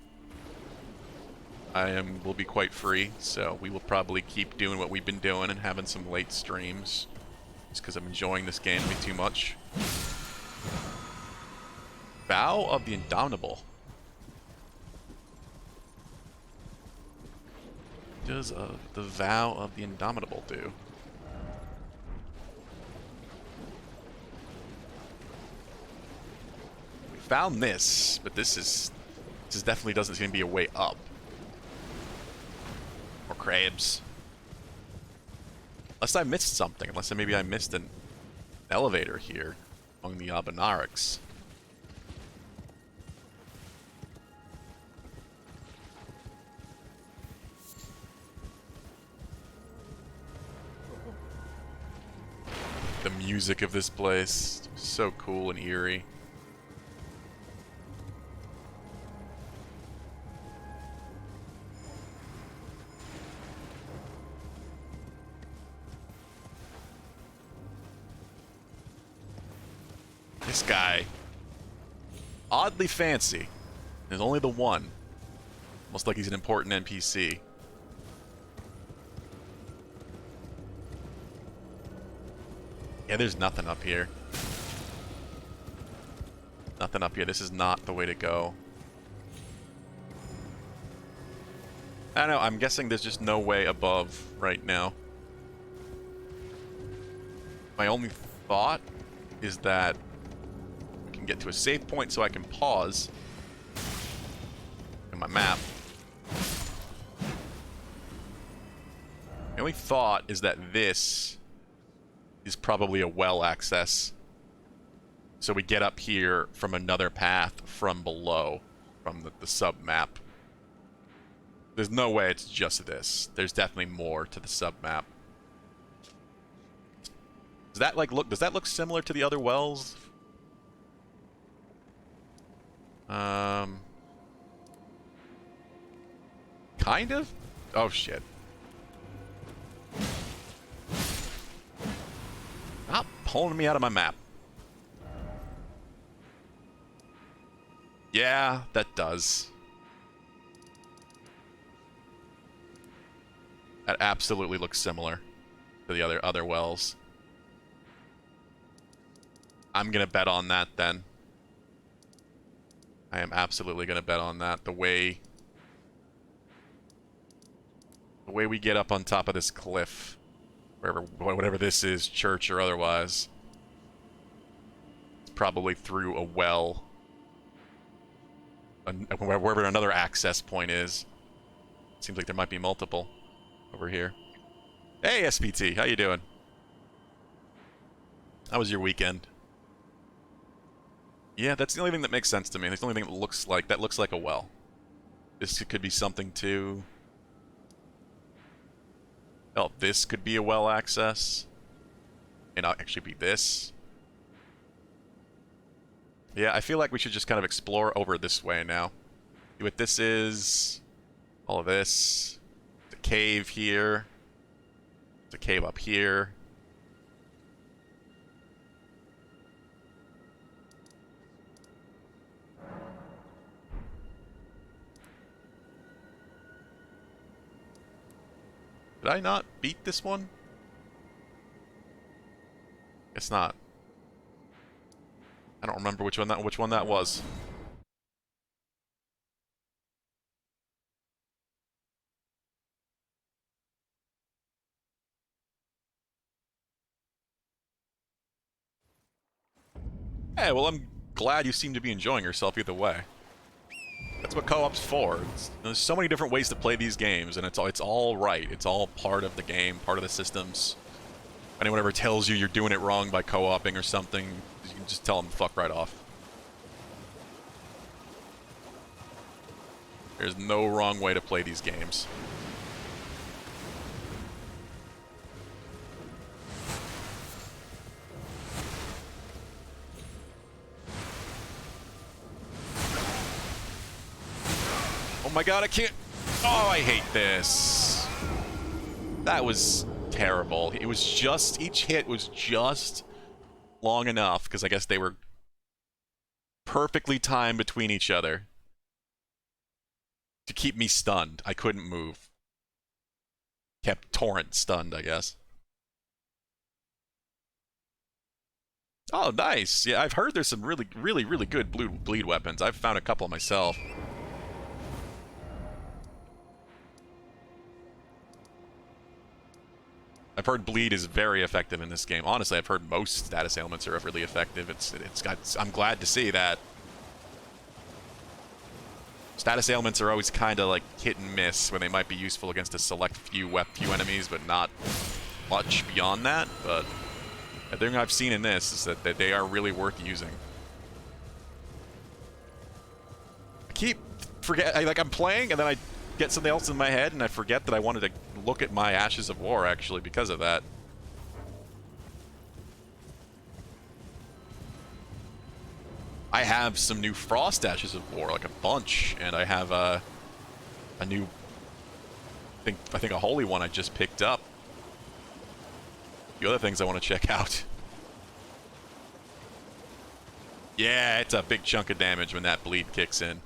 will be quite free, so we will probably keep doing what we've been doing and having some late streams. Just because I'm enjoying this game way too much. Vow of the Indomitable. What does the Vow of the Indomitable do? We found this, but this definitely doesn't seem to be a way up. More crabs. Unless I missed something. Unless maybe I missed an elevator here among the Abanarics. The music of this place is so cool and eerie. This guy, oddly fancy. There's only the one. Almost like he's an important NPC. Yeah, there's nothing up here. Nothing up here. This is not the way to go. I don't know, I'm guessing there's just no way above right now. My only thought is that we can get to a safe point so I can pause in my map. My only thought is that this is probably a well access. So we get up here from another path from below, from the sub map. There's no way it's just this. There's definitely more to the sub map. Does that does that look similar to the other wells? Kind of? Oh shit. Stop pulling me out of my map. Yeah, that does. That absolutely looks similar to the other wells. I'm gonna bet on that then. I am absolutely gonna bet on that. The way we get up on top of this cliff, whatever this is, church or otherwise, it's probably through a well. Wherever another access point is. Seems like there might be multiple over here. Hey, SPT, how you doing? How was your weekend? Yeah, that's the only thing that makes sense to me. That's the only thing that looks like a well. This could be something too. Oh, this could be a well access. And I'll actually be this. Yeah, I feel like we should just kind of explore over this way now. See what this is. All of this. It's a cave here. It's a cave up here. Did I not beat this one? Guess not. I don't remember which one that was. Hey, well, I'm glad you seem to be enjoying yourself either way. That's what co-op's for. There's so many different ways to play these games, and it's all right. It's all part of the game, part of the systems. If anyone ever tells you you're doing it wrong by co-oping or something, you can just tell them to fuck right off. There's no wrong way to play these games. Oh my god, I can't... Oh, I hate this. That was terrible. It was just... Each hit was just long enough, because I guess they were perfectly timed between each other to keep me stunned. I couldn't move. Kept Torrent stunned, I guess. Oh, nice. Yeah, I've heard there's some really good bleed weapons. I've found a couple myself. I've heard bleed is very effective in this game. Honestly, I've heard most status ailments are really effective. I'm glad to see that. Status ailments are always kind of like hit and miss when they might be useful against a select few enemies, but not much beyond that. But everything I've seen in this is that they are really worth using. I keep I'm playing and then I get something else in my head and I forget that I wanted to look at my Ashes of War actually because of that. I have some new Frost Ashes of War, like a bunch, and I have a new, I think a holy one I just picked up. A few other things I want to check out. Yeah, it's a big chunk of damage when that bleed kicks in.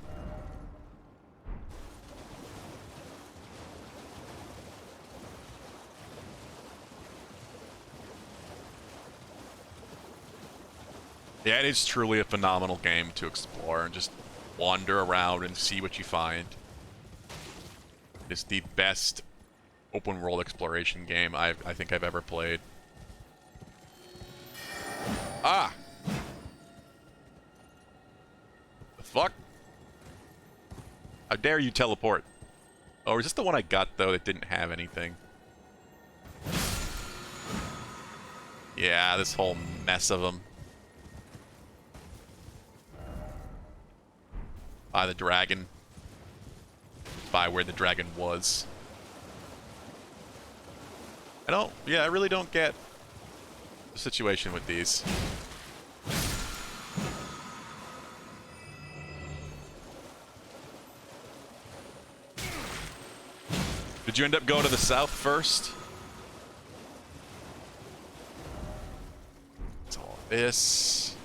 Yeah, it is truly a phenomenal game to explore and just wander around and see what you find. It's the best open world exploration game I think I've ever played. Ah! The fuck? How dare you teleport? Oh, is this the one I got, though, that didn't have anything? Yeah, this whole mess of them. By the dragon. By where the dragon was. I really don't get the situation with these. Did you end up going to the south first? It's all this.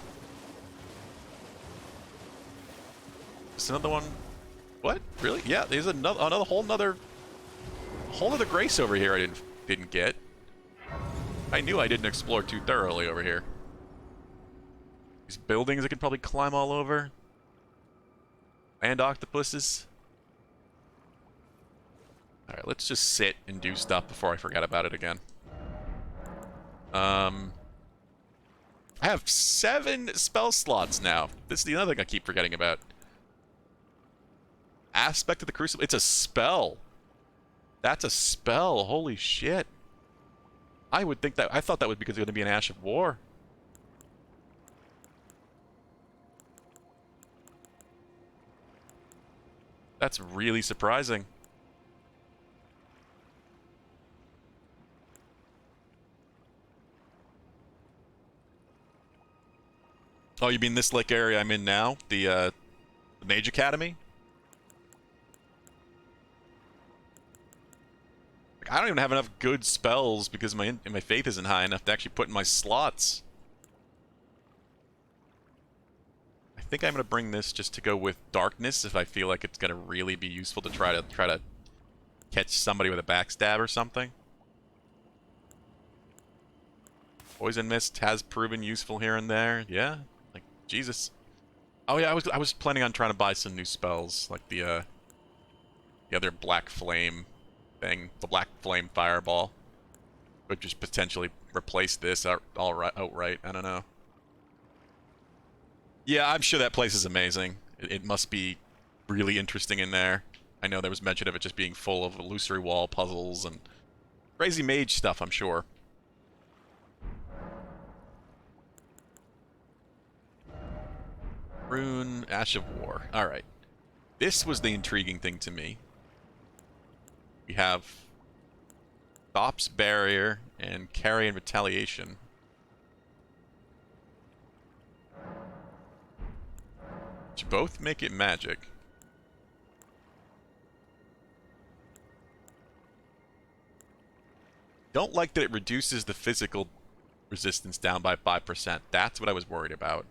Is another one? What? Really? Yeah, there's another whole nother grace over here I didn't get. I knew I didn't explore too thoroughly over here. These buildings I could probably climb all over. And octopuses. Alright, let's just sit and do stuff before I forget about it again. I have 7 spell slots now. This is the other thing I keep forgetting about. Aspect of the Crucible. It's a spell. That's a spell. Holy shit. I thought that was because it was going to be an Ash of War. That's really surprising. Oh, you mean this lake area I'm in now? The Mage Academy? Like, I don't even have enough good spells because my faith isn't high enough to actually put in my slots. I think I'm gonna bring this just to go with darkness if I feel like it's gonna really be useful to try to catch somebody with a backstab or something. Poison Mist has proven useful here and there. Yeah. Jesus. Oh yeah, I was planning on trying to buy some new spells, like the other Black Flame thing, the Black Flame Fireball. Would just potentially replace this outright. I don't know. Yeah, I'm sure that place is amazing. It must be really interesting in there. I know there was mention of it just being full of illusory wall puzzles and crazy mage stuff, I'm sure. Rune, Ash of War. Alright. This was the intriguing thing to me. We have Thop's Barrier and Carrion Retaliation. Which both make it magic. Don't like that it reduces the physical resistance down by 5%. That's what I was worried about.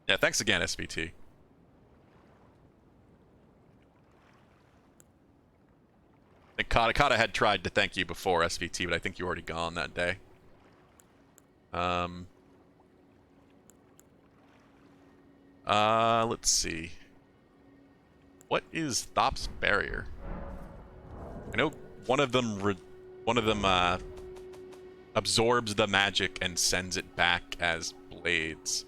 Yeah, thanks again, SVT. I think Kata had tried to thank you before, SVT, but I think you were already gone that day. Let's see. What is Thop's Barrier? I know one of them absorbs the magic and sends it back as blades.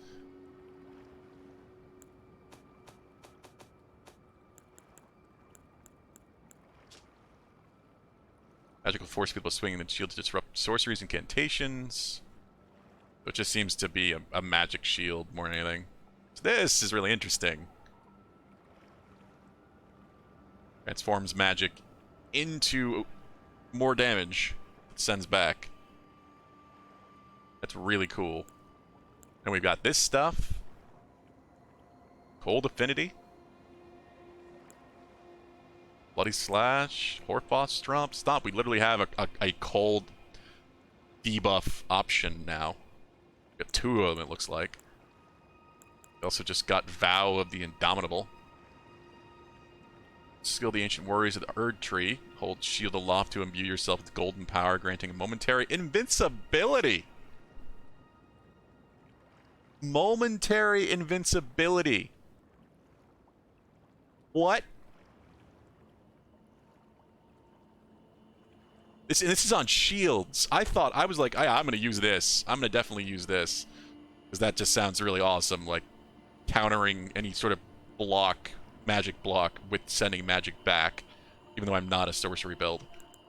Magical force people swinging the shield to disrupt sorceries and incantations. So it just seems to be a magic shield more than anything. So this is really interesting. Transforms magic into more damage it sends back. That's really cool. And we've got this stuff. Cold Affinity. Bloody Slash, Horfos Stomp. We literally have a cold debuff option now. We got 2 of them, it looks like. We also just got Vow of the Indomitable. Skill the Ancient Warriors of the Erd Tree. Hold Shield aloft to imbue yourself with golden power, granting a momentary invincibility. Momentary invincibility. What? This is on shields. I was like, I'm gonna use this. I'm gonna definitely use this. Because that just sounds really awesome, like countering any sort of block, magic block, with sending magic back. Even though I'm not a sorcery build.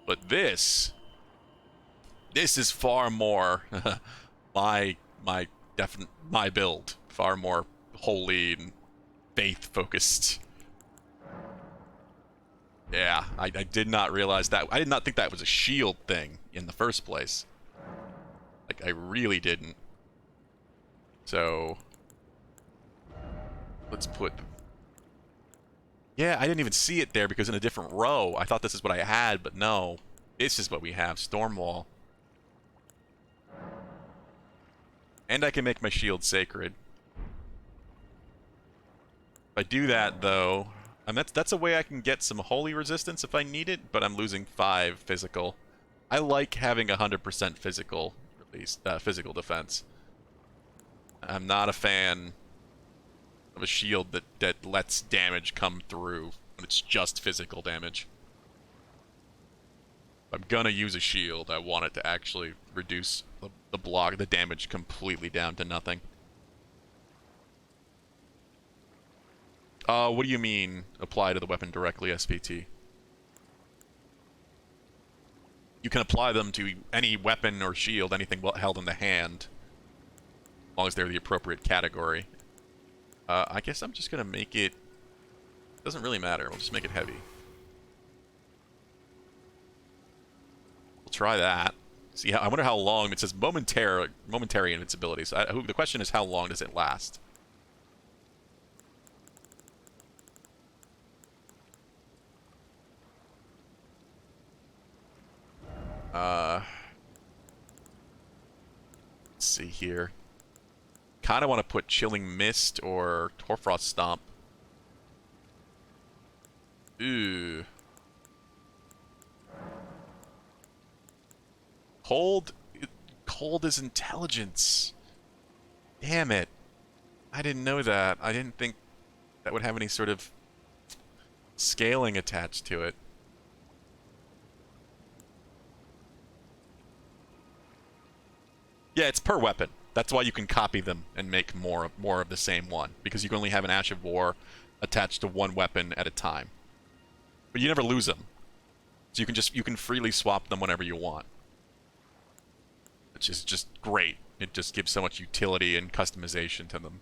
But this is far more my build. Far more holy and faith focused. Yeah, I did not realize that. I did not think that was a shield thing in the first place. Like, I really didn't. So, let's put... Yeah, I didn't even see it there because in a different row. I thought this is what I had, but no. This is what we have, Stormwall. And I can make my shield sacred. If I do that, though... And that's a way I can get some holy resistance if I need it, but I'm losing 5 physical. I like having 100% physical, at least, physical defense. I'm not a fan of a shield that lets damage come through when it's just physical damage. If I'm gonna use a shield, I want it to actually reduce the damage completely down to nothing. What do you mean, apply to the weapon directly, SPT? You can apply them to any weapon or shield, anything held in the hand, as long as they're the appropriate category. I guess I'm just gonna make it... Doesn't really matter, we'll just make it heavy. We'll try that. See, I wonder how long... It says momentary invincibility, so the question is how long does it last? Let's see here. Kind of want to put Chilling Mist or Hoarfrost Stomp. Ooh. Cold is intelligence. Damn it. I didn't know that. I didn't think that would have any sort of scaling attached to it. Yeah, it's per weapon. That's why you can copy them and make more of the same one, because you can only have an Ash of War attached to one weapon at a time. But you never lose them. So you can freely swap them whenever you want. Which is just great. It just gives so much utility and customization to them.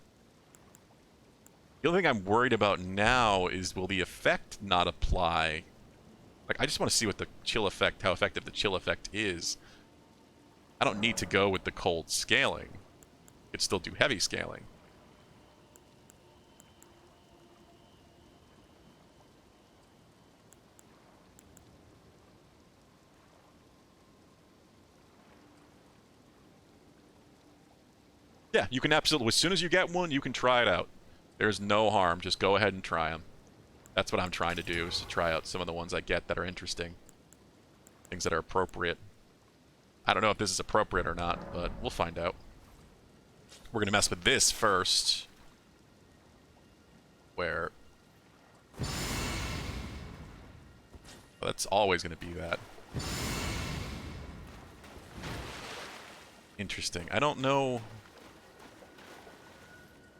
The only thing I'm worried about now is, will the effect not apply? Like, I just want to see what the chill effect, how effective the chill effect is. I don't need to go with the cold scaling. I could still do heavy scaling. Yeah, you can absolutely, as soon as you get one, you can try it out. There's no harm, just go ahead and try them. That's what I'm trying to do, is to try out some of the ones I get that are interesting. Things that are appropriate. I don't know if this is appropriate or not, but we'll find out. We're going to mess with this first. Where... Well, that's always going to be that. Interesting. I don't know...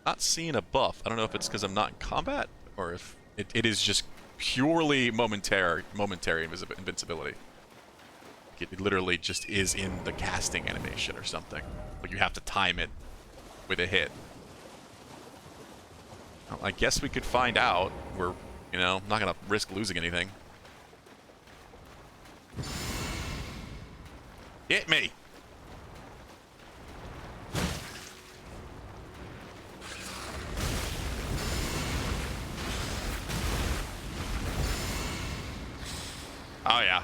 Not seeing a buff. I don't know if it's because I'm not in combat, or if it is just purely momentary invincibility. It literally just is in the casting animation or something. Like, you have to time it with a hit. Well, I guess we could find out. We're, you know, not gonna risk losing anything. Hit me! Oh, yeah.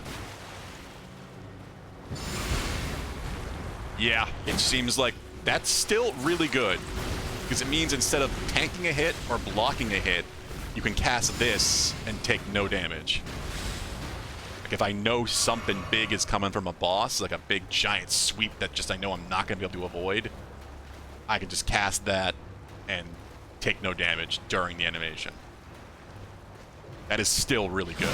Yeah, it seems like that's still really good. Because it means instead of tanking a hit or blocking a hit, you can cast this and take no damage. Like, if I know something big is coming from a boss, like a big giant sweep that just I know I'm not going to be able to avoid, I can just cast that and take no damage during the animation. That is still really good.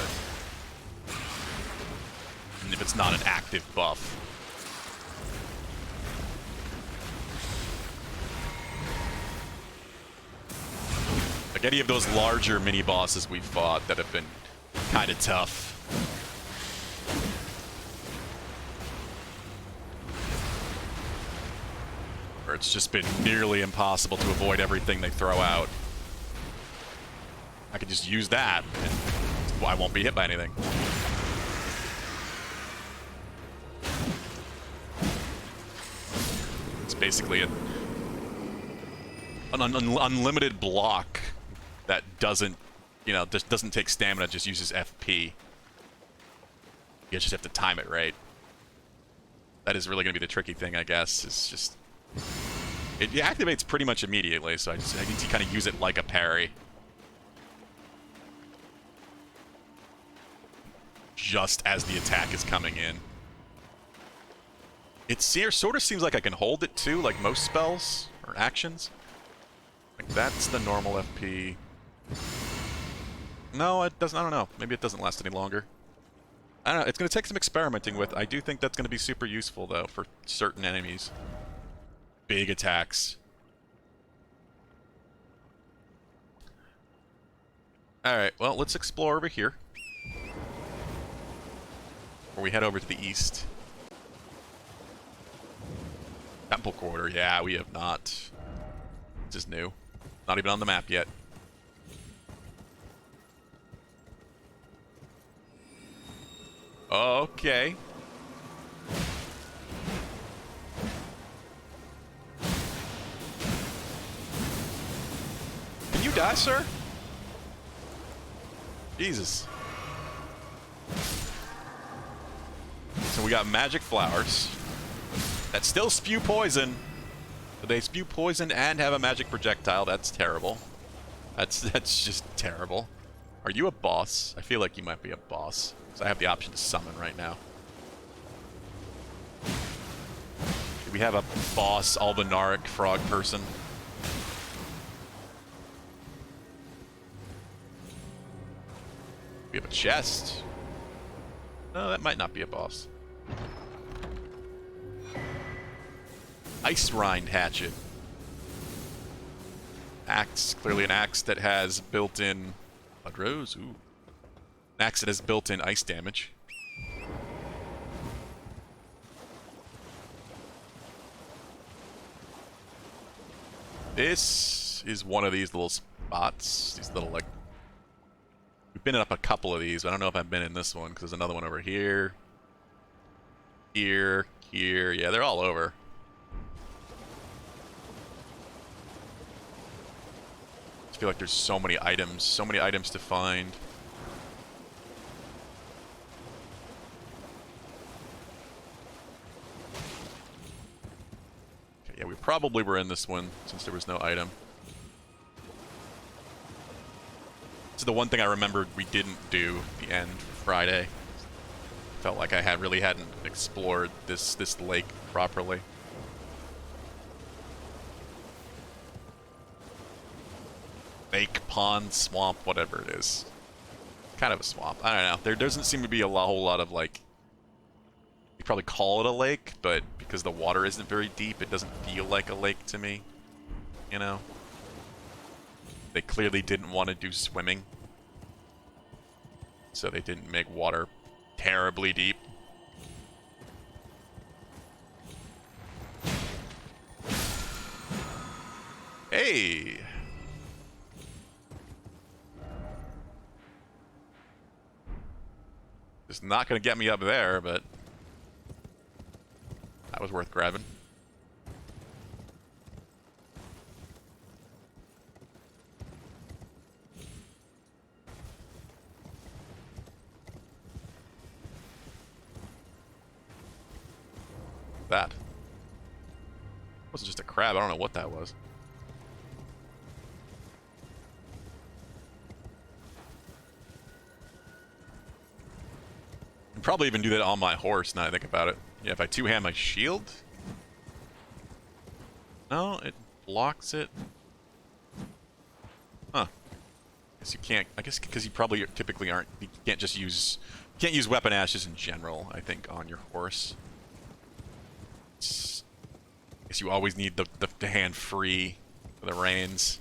And if it's not an active buff. Like any of those larger mini bosses we fought that have been kind of tough. Where it's just been nearly impossible to avoid everything they throw out. I can just use that, and I won't be hit by anything. It's basically an unlimited block that doesn't, you know, just doesn't take stamina, just uses FP. You just have to time it right. That is really going to be the tricky thing, I guess. It's just... It activates pretty much immediately, so I need to kind of use it like a parry. Just as the attack is coming in. It sort of seems like I can hold it too, like most spells or actions. Like that's the normal FP. No, it doesn't. I don't know. Maybe it doesn't last any longer. I don't know. It's going to take some experimenting with. I do think that's going to be super useful though for certain enemies. Big attacks. Alright, well, let's explore over here. Or we head over to the east. Temple Quarter, yeah, we have not. This is new. Not even on the map yet. Okay. Can you die, sir? Jesus. So we got magic flowers that still spew poison. But they spew poison and have a magic projectile. That's terrible. That's just terrible. Are you a boss? I feel like you might be a boss. So I have the option to summon right now. Do we have a boss Albinaric frog person? We have a chest. No, that might not be a boss. Ice Rind Hatchet. Axe. Clearly an axe that has built-in... Blood Rose? Ooh. An axe that has built-in ice damage. This is one of these little spots. These little, like... We've been up a couple of these, but I don't know if I've been in this one, because there's another one over here. Here. Here. Yeah, they're all over. I feel like there's so many items to find. Okay, yeah, we probably were in this one since there was no item. This is the one thing I remembered we didn't do at the end Friday. Felt like I really hadn't explored this lake properly. Lake, pond, swamp, whatever it is. Kind of a swamp. I don't know. There doesn't seem to be a whole lot of, like... You probably call it a lake, but because the water isn't very deep, it doesn't feel like a lake to me. You know? They clearly didn't want to do swimming. So they didn't make water terribly deep. Hey! It's not going to get me up there, but that was worth grabbing. That wasn't just a crab. I don't know what that was. I'd probably even do that on my horse now I think about it. Yeah, if I two-hand my shield? No, blocks it. Huh. Guess you can't. I guess because you probably typically aren't. You can't just use. You can't use weapon ashes in general. I think on your horse. I guess you always need the hand free for the reins.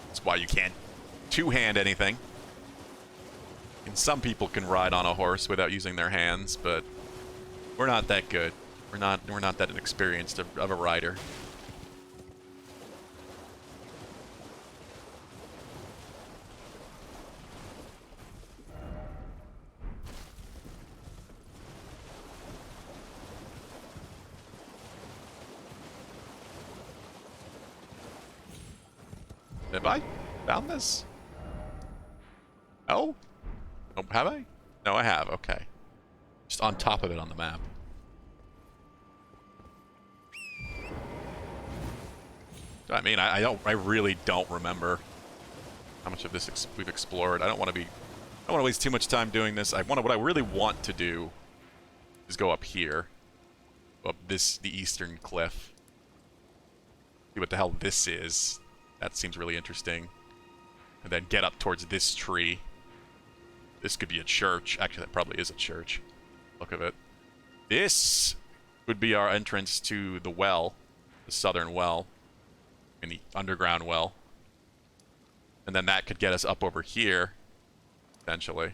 That's why you can't two-hand anything. And some people can ride on a horse without using their hands, but we're not that good. We're not that experienced of a rider. Have I found this? Oh? Oh, have I? No, I have. Okay. Just on top of it on the map. I mean, I really don't remember how much of this we've explored. I don't want to waste too much time doing this. What I really want to do is go up here. Go up the eastern cliff. See what the hell this is. That seems really interesting. And then get up towards this tree. This could be a church. Actually, that probably is a church. Look of it. This would be our entrance to the well. The southern well. And the underground well. And then that could get us up over here. Potentially.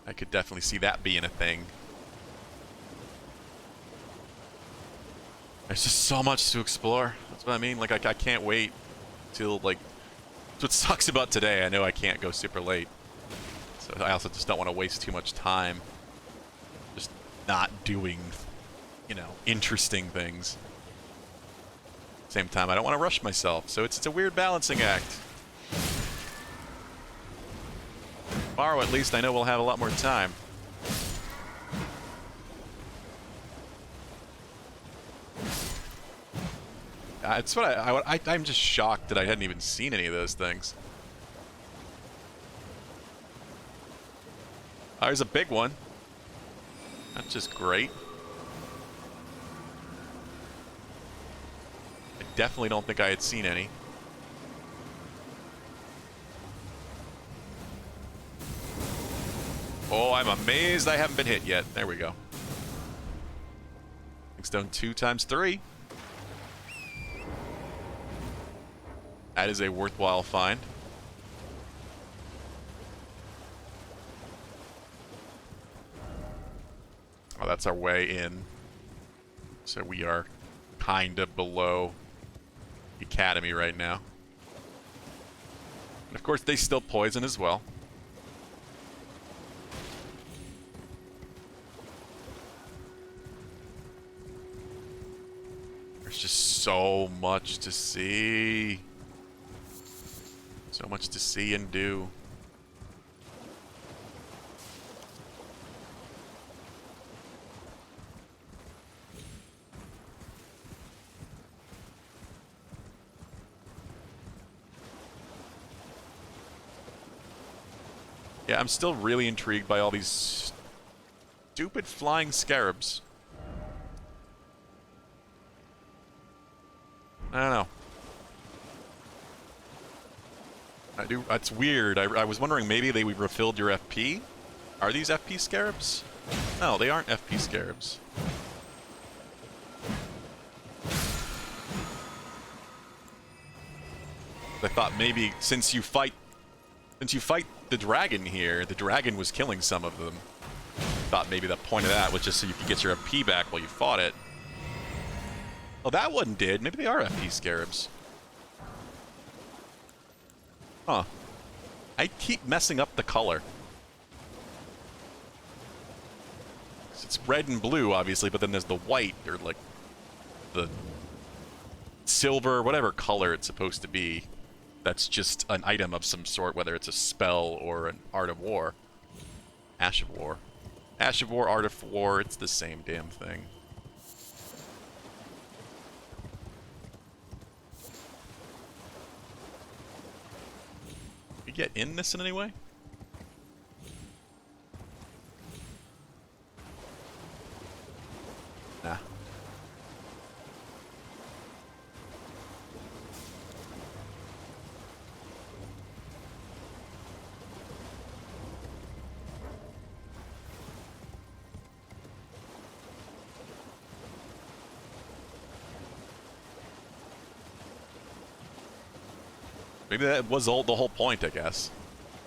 I could definitely see that being a thing. There's just so much to explore. That's what I mean. Like, I can't wait till, like... That's what sucks about today. I know I can't go super late. So I also just don't want to waste too much time just not doing, you know, interesting things. Same time, I don't want to rush myself. So it's a weird balancing act. Tomorrow, at least, I know we'll have a lot more time. It's what I'm just shocked that I hadn't even seen any of those things. Oh, there's a big one. That's just great. I definitely don't think I had seen any. Oh, I'm amazed I haven't been hit yet. There we go. Stone 2 times 3. That is a worthwhile find. Oh, that's our way in. So we are kind of below the academy right now. And of course, they still poison as well. There's just so much to see. So much to see and do. Yeah, I'm still really intrigued by all these stupid flying scarabs. I don't know. That's weird. I was wondering maybe they refilled your FP? Are these FP scarabs? No, they aren't FP scarabs. I thought maybe since you fight the dragon here, the dragon was killing some of them. I thought maybe the point of that was just so you could get your FP back while you fought it. Oh, that one did. Maybe they are FP scarabs. Huh. I keep messing up the color. It's red and blue, obviously, but then there's the white, or like the silver, whatever color it's supposed to be. That's just an item of some sort, whether it's a spell or an art of war. Ash of War. Ash of War, Art of War, it's the same damn thing. get in this in any way? Nah. Maybe that was the whole point, I guess.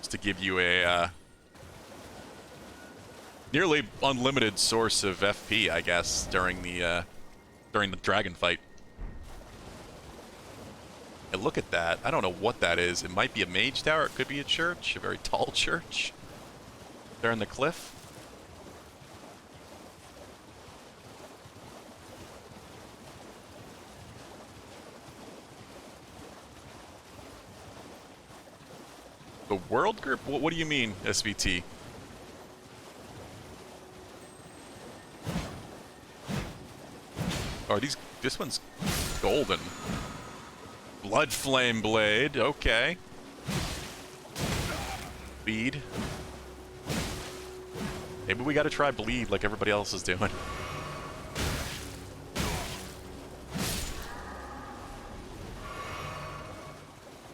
Is to give you a nearly unlimited source of FP, I guess, during the dragon fight. And look at that. I don't know what that is. It might be a mage tower. It could be a church. A very tall church. There in the cliff. The world group? What do you mean, SVT? Oh, this one's golden. Blood Flame Blade, okay. Bleed. Maybe we gotta try bleed like everybody else is doing.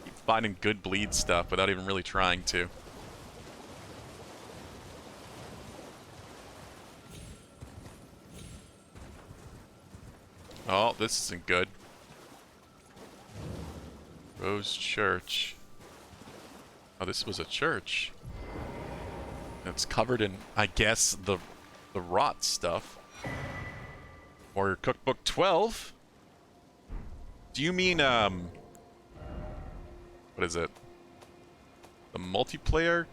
Keep finding good bleed stuff without even really trying to. Oh, this isn't good. Rose Church. Oh, this was a church. It's covered in, I guess, the rot stuff. Or Cookbook 12? Do you mean, what is it? The multiplayer?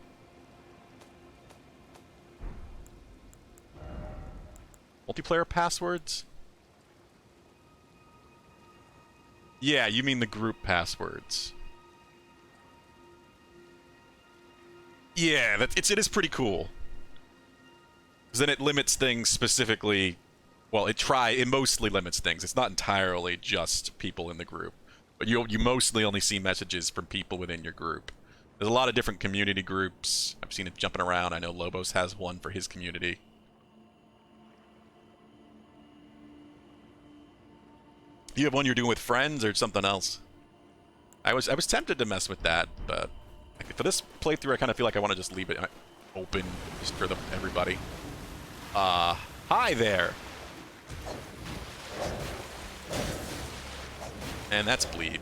Multiplayer passwords? Yeah, you mean the group passwords. Yeah, it is pretty cool. Because then it limits things specifically. Well, it mostly limits things. It's not entirely just people in the group. But you mostly only see messages from people within your group. There's a lot of different community groups. I've seen it jumping around. I know Lobos has one for his community. You have one you're doing with friends or something else? I was tempted to mess with that, but for this playthrough, I kind of feel like I want to just leave it open just for everybody. Hi there. And that's bleed.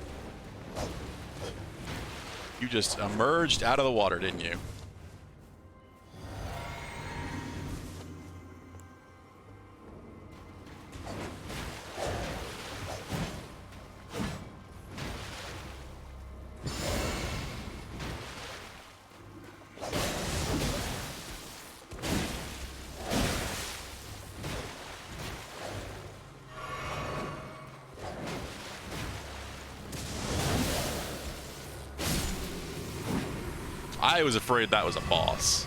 You just emerged out of the water, didn't you? I was afraid that was a boss.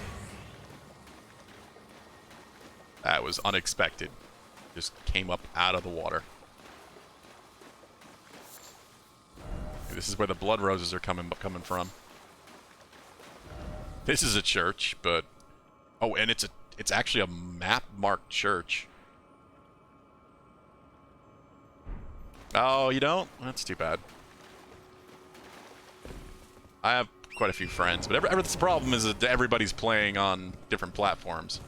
That was unexpected. Just came up out of the water. This is where the blood roses are coming from. This is a church, but oh, and it's actually a map-marked church. Oh, you don't? That's too bad. I have quite a few friends, but the problem is that everybody's playing on different platforms,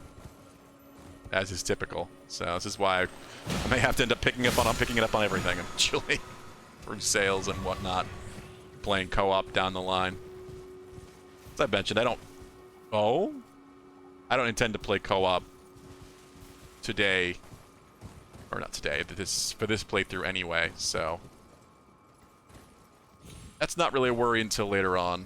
as is typical. So this is why I may have to end up picking it up on everything eventually, through sales and whatnot, playing co-op down the line. As I mentioned, I don't intend to play co-op today, or not today, for this playthrough anyway. So that's not really a worry until later on.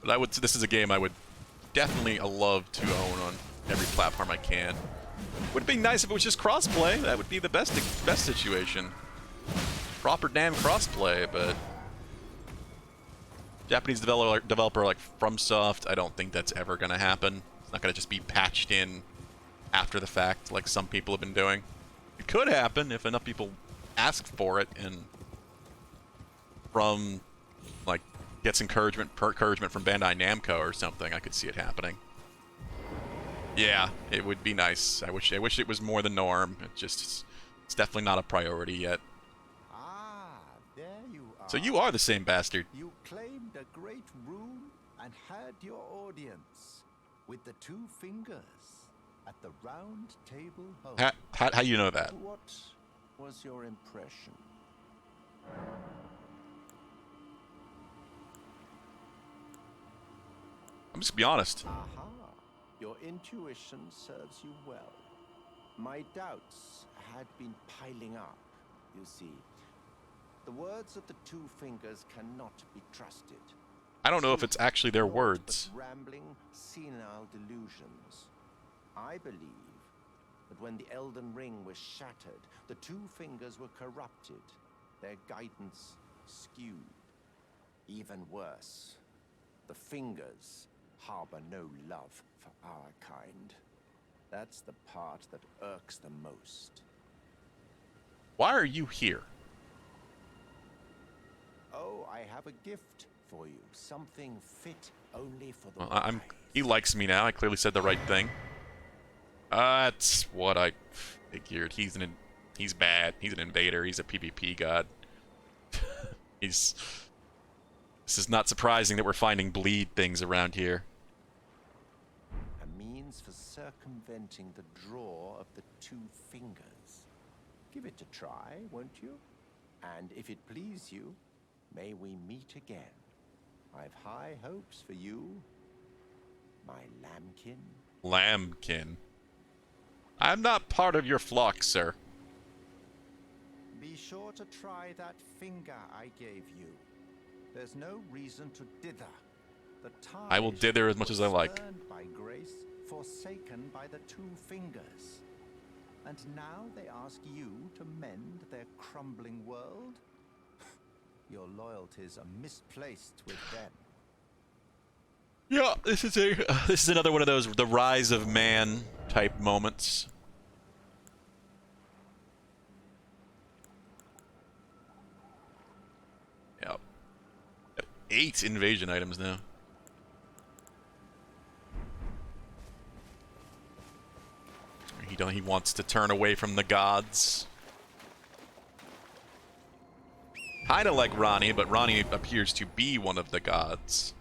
But this is a game I would definitely love to own on every platform I can. Would be nice if it was just crossplay. That would be the best situation. Proper damn crossplay, but Japanese developer like FromSoft, I don't think that's ever gonna happen. It's not gonna just be patched in after the fact like some people have been doing. It could happen if enough people ask for it and from like gets encouragement from Bandai Namco or something, I could see it happening. Yeah, it would be nice. I wish it was more the norm. It's definitely not a priority yet. Ah, there you are. So you are the same bastard. You claimed a great room and had your audience with the two fingers at the round table home. How you know that? What was your impression? I'm just gonna be honest. Aha, your intuition serves you well. My doubts had been piling up, you see. The words of the two fingers cannot be trusted. I don't know if it's actually their Naught words. but rambling, senile delusions. I believe that when the Elden Ring was shattered, the two fingers were corrupted, their guidance skewed. Even worse, the fingers harbor no love for our kind. That's the part that irks the most. Why are you here? Oh, I have a gift for you. Something fit only for the Well, wise. he likes me now. I clearly said the right thing. That's what I figured. He's bad. He's an invader. He's a PvP god. This is not surprising that we're finding bleed things around here. A means for circumventing the draw of the two fingers. Give it a try, won't you? And if it please you, may we meet again. I've high hopes for you, my lambkin. Lambkin. I'm not part of your flock, sir. Be sure to try that finger I gave you. There's no reason to dither. The I will dither as much as I like. Spurned by grace, forsaken by the two fingers. And now they ask you to mend their crumbling world? Your loyalties are misplaced with them. Yeah, this is another one of those the rise of man type moments. Yep. 8 invasion items now. He wants to turn away from the gods. Kinda like Ronnie, but Ronnie appears to be one of the gods.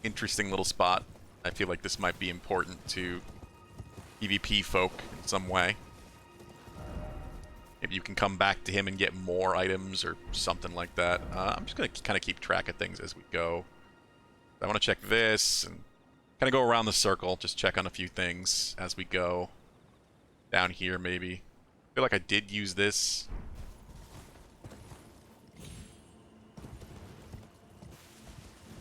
Interesting little spot. I feel like this might be important to PvP folk in some way. Maybe you can come back to him and get more items or something like that. I'm just going to kind of keep track of things as we go. I want to check this and kind of go around the circle, just check on a few things as we go. Down here, maybe. I feel like I did use this.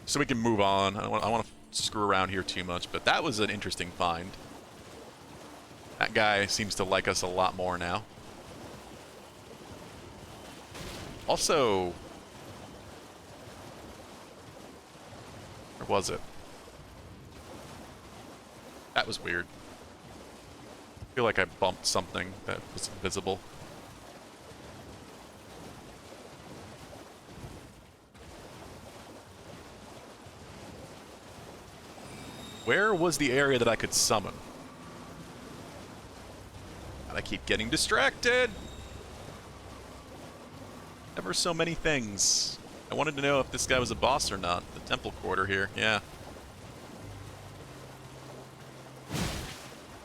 So we can move on. I don't want to screw around here too much, but that was an interesting find. That guy seems to like us a lot more now. Also... Where was it? That was weird. I feel like I bumped something that was invisible. Where was the area that I could summon? And I keep getting distracted! Ever so many things. I wanted to know if this guy was a boss or not. The temple quarter here, yeah.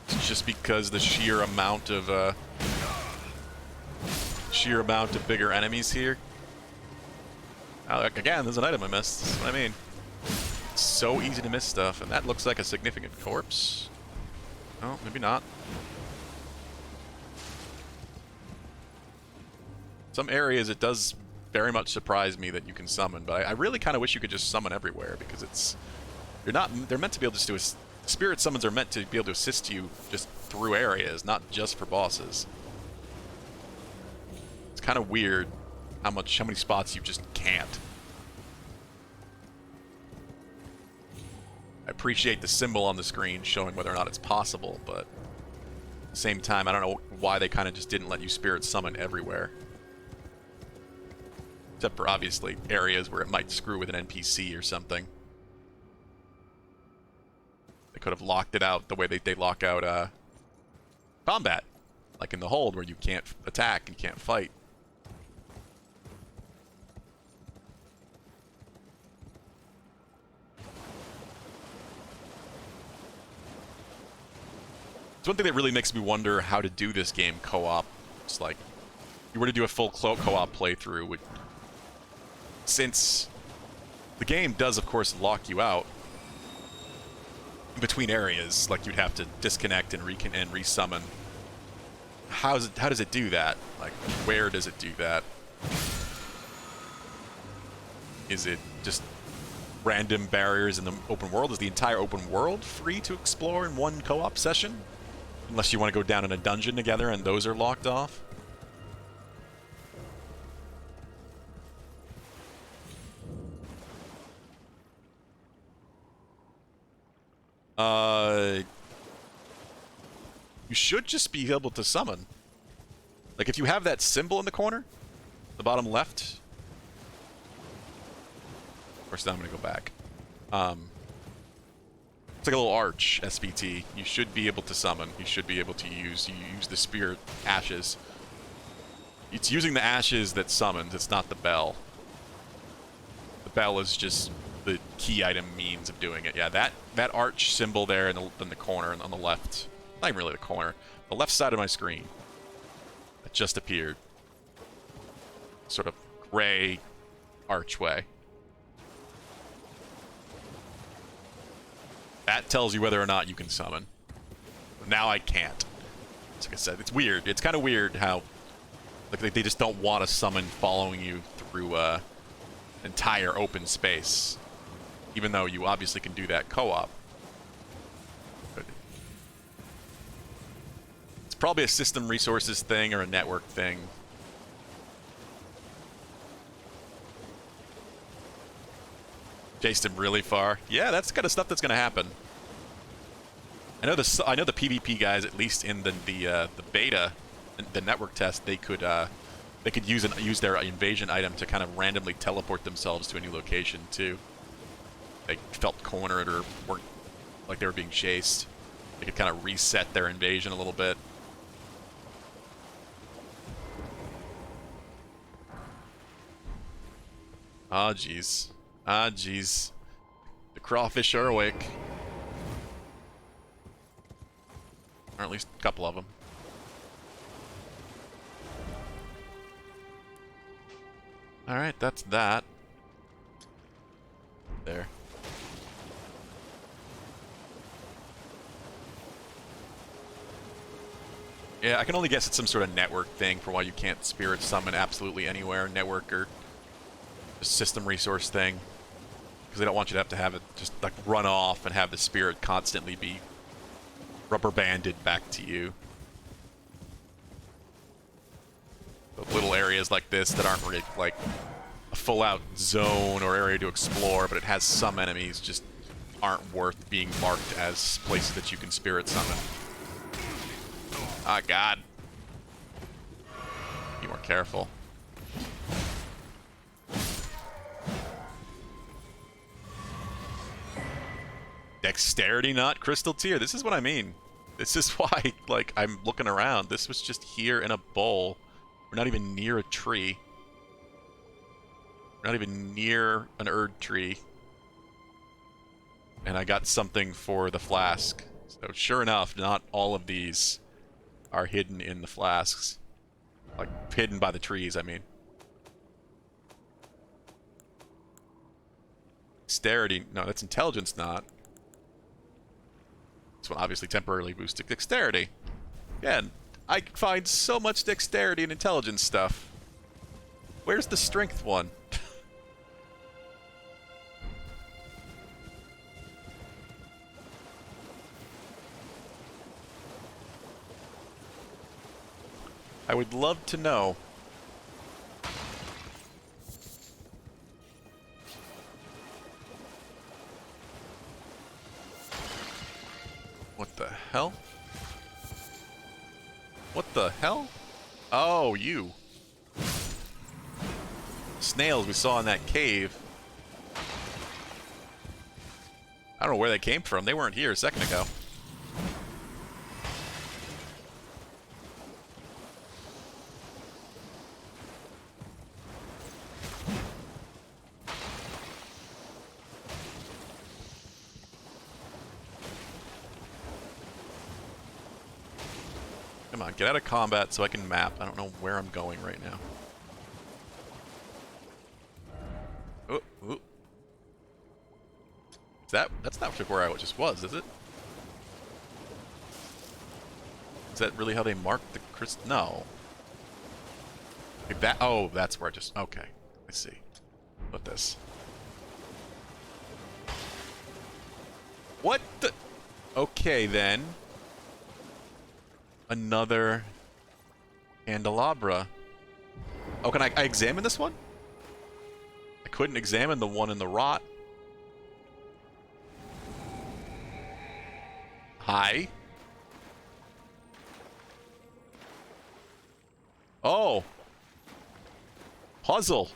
It's just because the sheer amount of bigger enemies here. Again, there's an item I missed. That's what I mean. It's so easy to miss stuff, and that looks like a significant corpse. Oh, maybe not. Some areas it does very much surprise me that you can summon, but I really kind of wish you could just summon everywhere, because they're meant to be able to spirit summons are meant to be able to assist you just through areas, not just for bosses. It's kind of weird how many spots you just can't. I appreciate the symbol on the screen showing whether or not it's possible, but at the same time, I don't know why they kind of just didn't let you spirit summon everywhere. Except for, obviously, areas where it might screw with an NPC or something. They could have locked it out the way they lock out combat. Like in the hold, where you can't attack and can't fight. It's one thing that really makes me wonder how to do this game co-op. It's like, if you were to do a full co-op playthrough, since the game does, of course, lock you out in between areas, like you'd have to disconnect and resummon. How does it do that? Like, where does it do that? Is it just random barriers in the open world? Is the entire open world free to explore in one co-op session? Unless you want to go down in a dungeon together and those are locked off? You should just be able to summon. Like, if you have that symbol in the corner, the bottom left. Of course, now I'm going to go back. It's like a little arch, SVT. You should be able to summon. You should be able to use the spirit ashes. It's using the ashes that summons. It's not the bell. The bell is just the key item means of doing it. Yeah, that arch symbol there in the corner and on the left. Not even really the corner. The left side of my screen. That just appeared. Sort of gray archway. That tells you whether or not you can summon. Now I can't. Like I said, it's weird. It's kind of weird how like they just don't want to summon following you through entire open space. Even though you obviously can do that co-op. It's probably a system resources thing or a network thing. Chased him really far. Yeah, that's the kind of stuff that's going to happen. I know the PvP guys, at least in the beta, the network test, they could use their invasion item to kind of randomly teleport themselves to a new location too. They felt cornered or weren't like they were being chased. They could kind of reset their invasion a little bit. Ah, jeez. Ah, jeez. The crawfish are awake. Or at least a couple of them. Alright, that's that. There. Yeah, I can only guess it's some sort of network thing for why you can't spirit summon absolutely anywhere. Network or a system resource thing. Because they don't want you to have it just like run off and have the spirit constantly be rubber banded back to you. But little areas like this that aren't really like a full out zone or area to explore, but it has some enemies just aren't worth being marked as places that you can spirit summon. Ah, God. Be more careful. Dexterity, not crystal tier. This is what I mean. This is why, like, I'm looking around. This was just here in a bowl. We're not even near a tree. We're not even near an Erd tree. And I got something for the flask. So sure enough, not all of these are hidden in the flasks. Like, hidden by the trees, I mean. Dexterity. No, that's intelligence, not. This one obviously temporarily boosted dexterity. Again, I can find so much dexterity and intelligence stuff. Where's the strength one? I would love to know. What the hell? Oh, you. Snails we saw in that cave. I don't know where they came from. They weren't here a second ago. Come on, get out of combat so I can map. I don't know where I'm going right now. Oh, oh. That's not where I just was, is it? Is that really how they mark the crystal? No. Okay, oh, that's where I just... Okay, I see. What this? What the... Okay, then. Another candelabra. Oh, can I examine this one? I couldn't examine the one in the rot. Hi. Oh. Puzzle.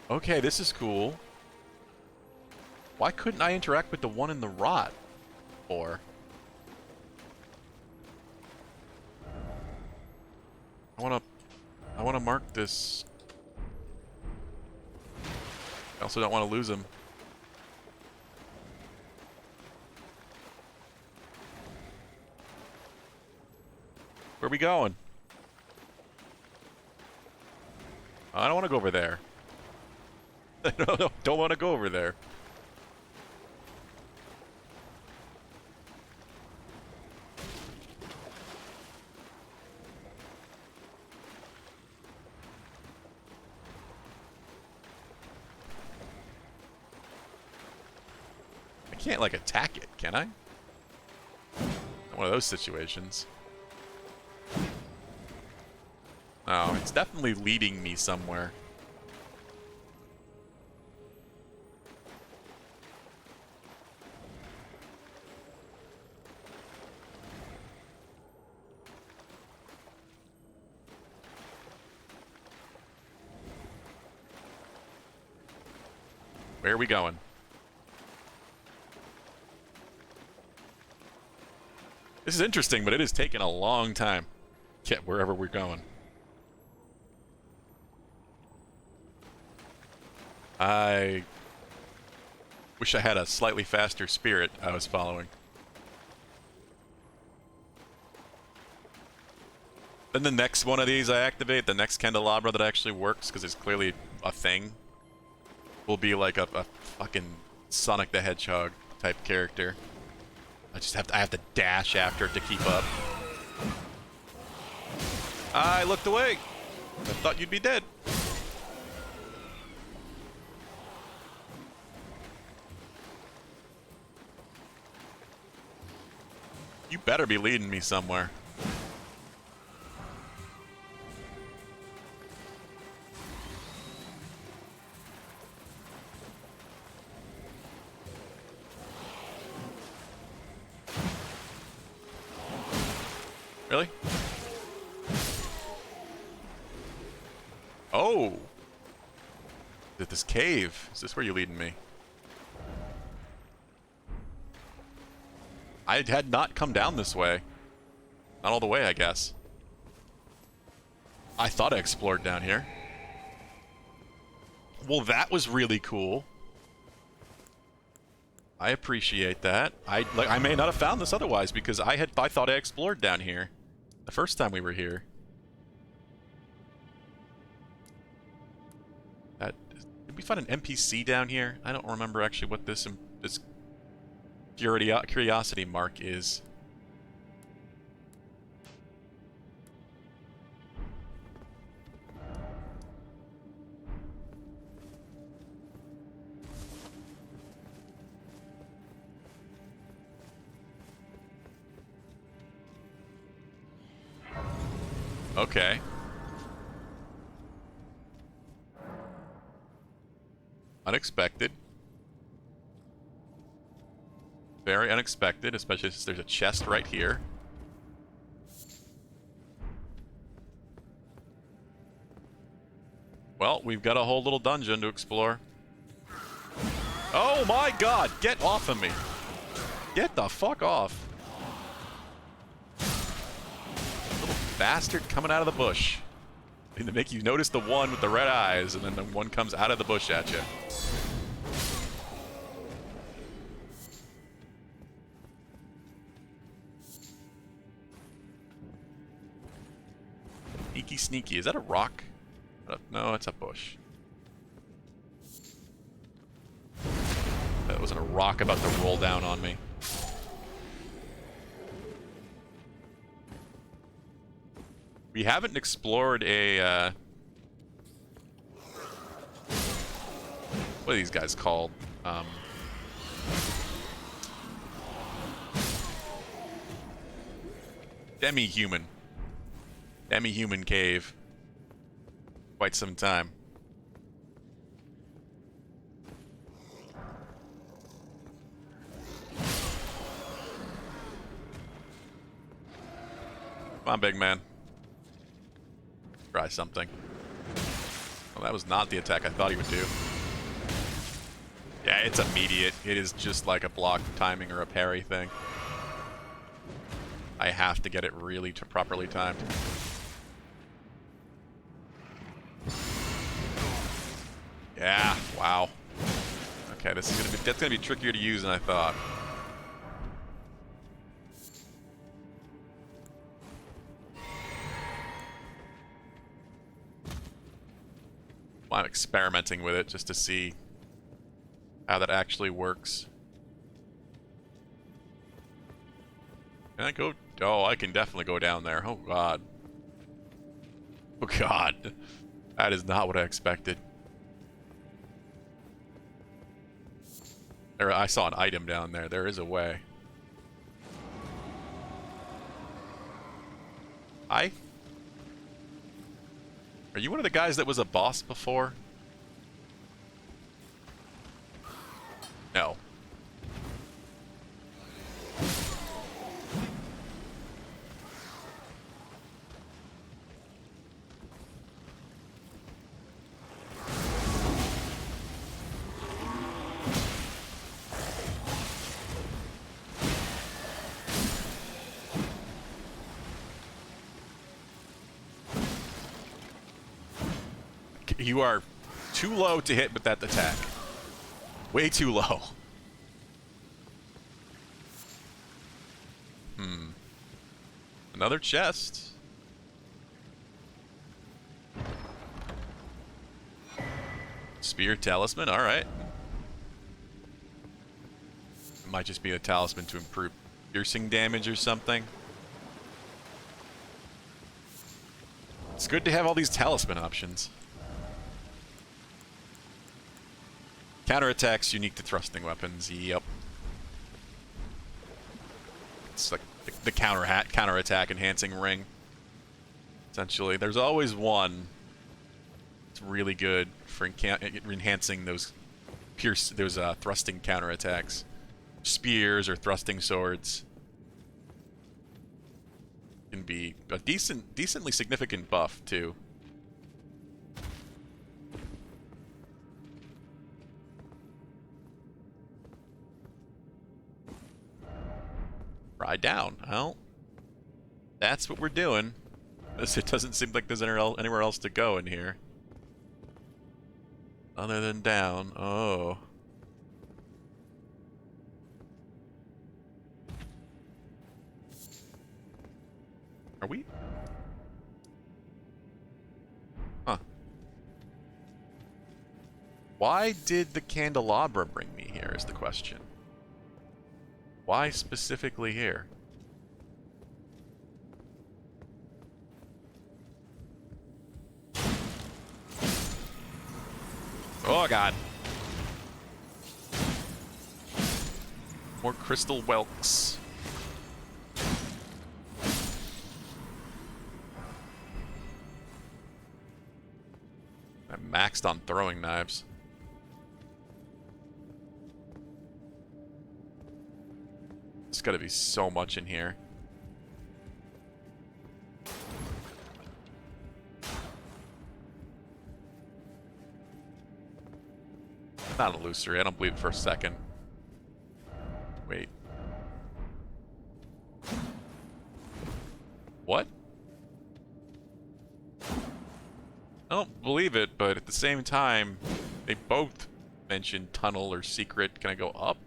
Okay, this is cool. Why couldn't I interact with the one in the rot? Or I wanna mark this. I also don't want to lose him. Where are we going? I don't want to go over there. Don't want to go over there. I can't, like, attack it, can I? One of those situations. Oh, it's definitely leading me somewhere. Where are we going? This is interesting, but it is taking a long time to get wherever we're going. I wish I had a slightly faster spirit I was following. Then the next one of these I activate, the next candelabra that actually works, because it's clearly a thing, will be like a fucking Sonic the Hedgehog type character. I have to dash after it to keep up. I looked away. I thought you'd be dead. You better be leading me somewhere. Really? Oh! Is it this cave? Is this where you're leading me? I had not come down this way. Not all the way, I guess. I thought I explored down here. Well, that was really cool. I appreciate that. I may not have found this otherwise because I thought I explored down here the first time we were here. Did we find an NPC down here? I don't remember actually what this curiosity mark is. Okay. Unexpected. very unexpected, especially since there's a chest right here. Well, we've got a whole little dungeon to explore. Oh my god! Get off of me! Get the fuck off! Little bastard coming out of the bush. Need to make you notice the one with the red eyes, and then the one comes out of the bush at you. Sneaky, sneaky. Is that a rock? No, it's a bush. That wasn't a rock about to roll down on me. We haven't explored a, what are these guys called? Demi-human. Demi-human cave. Quite some time. Come on, big man. Try something. Well, that was not the attack I thought he would do. Yeah, it's immediate. It is just like a block timing or a parry thing. I have to get it really properly timed. Yeah, wow. Okay, this is that's gonna be trickier to use than I thought. I'm experimenting with it just to see how that actually works. Can I go? Oh, I can definitely go down there. Oh, God. Oh, God. That is not what I expected. There, I saw an item down there. There is a way. Hi? Are you one of the guys that was a boss before? No. You are too low to hit with that attack. Way too low. Another chest. Spear talisman, alright. It might just be a talisman to improve piercing damage or something. It's good to have all these talisman options. Counterattacks unique to thrusting weapons, yep. It's like the counterattack enhancing ring. Essentially, there's always one. It's really good for enhancing those thrusting counterattacks, spears or thrusting swords. Can be a decently significant buff too. Ride down. Well, that's what we're doing. It doesn't seem like there's anywhere else to go in here. Other than down. Oh. Are we? Huh. Why did the candelabra bring me here is the question. Why specifically here? Oh, God. More crystal whelks. I'm maxed on throwing knives. There's got to be so much in here. Not an illusory. I don't believe it for a second. Wait. What? I don't believe it, but at the same time, they both mentioned tunnel or secret. Can I go up?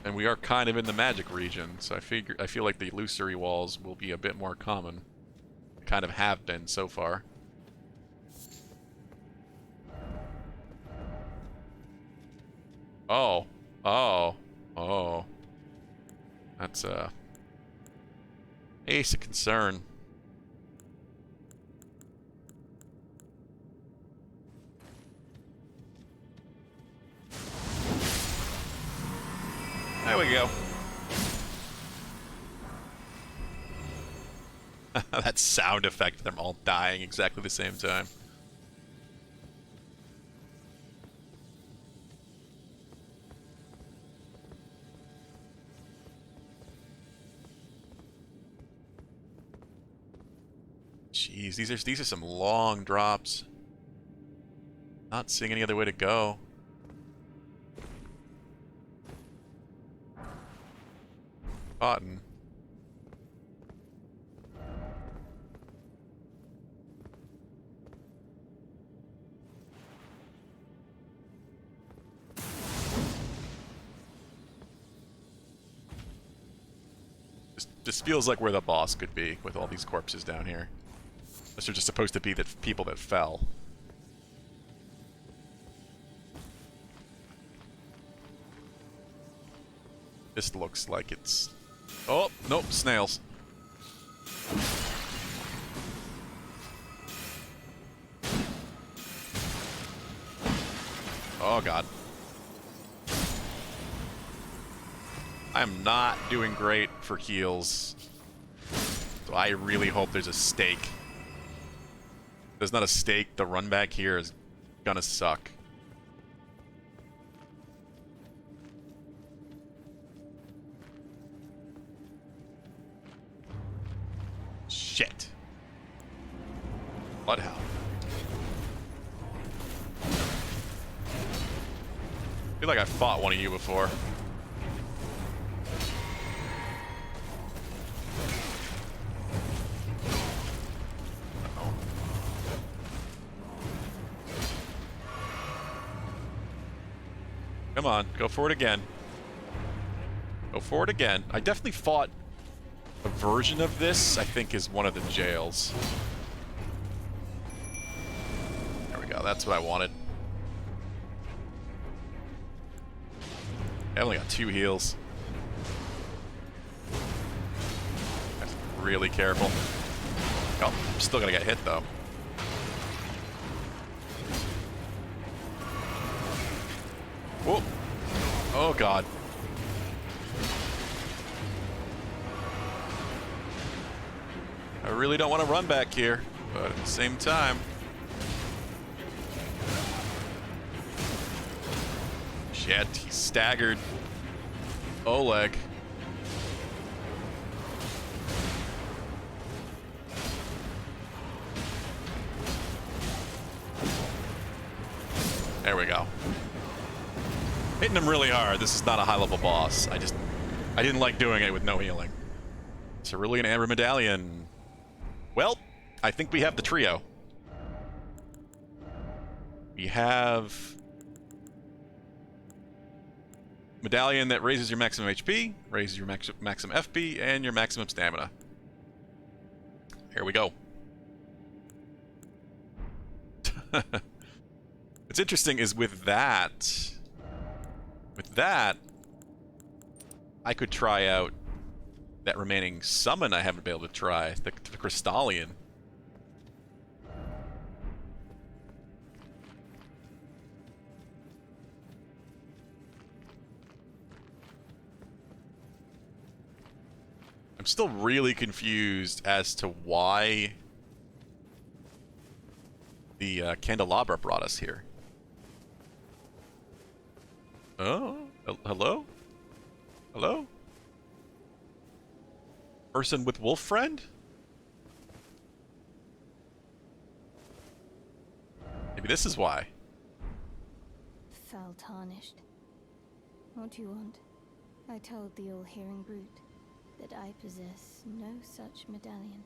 And we are kind of in the magic region, so I feel like the illusory walls will be a bit more common. They kind of have been so far. Oh. Oh. Oh. That's ace of concern. There we go. That sound effect of them all dying exactly the same time. Jeez, these are some long drops. Not seeing any other way to go. Cotton. This feels like where the boss could be with all these corpses down here. Unless they're just supposed to be the people that fell. This looks like it's... Oh, nope, snails. Oh, God. I am not doing great for heals. So I really hope there's a stake. If there's not a stake, the run back here is gonna suck. Shit. Bloodhound. I feel like I fought one of you before. Uh-oh. Come on, go for it again. Go for it again. I definitely fought a version of this, I think, is one of the jails. There we go, that's what I wanted. I only got 2 heals. Have to be really careful. Oh, I'm still gonna get hit though. Whoa! Oh God. I really don't want to run back here, but at the same time... Shit, he's staggered. Oleg. There we go. Hitting him really hard. This is not a high-level boss. I didn't like doing it with no healing. Cerulean Amber Medallion. Well, I think we have the trio. We have... Medallion that raises your maximum HP, raises your maximum FP, and your maximum stamina. Here we go. What's interesting is with that, I could try out that remaining summon I haven't been able to try, the Crystallian. I'm still really confused as to why the candelabra brought us here. Oh, hello? Hello? Person with wolf friend? Maybe this is why. Foul tarnished. What do you want? I told the all-hearing brute that I possess no such medallion.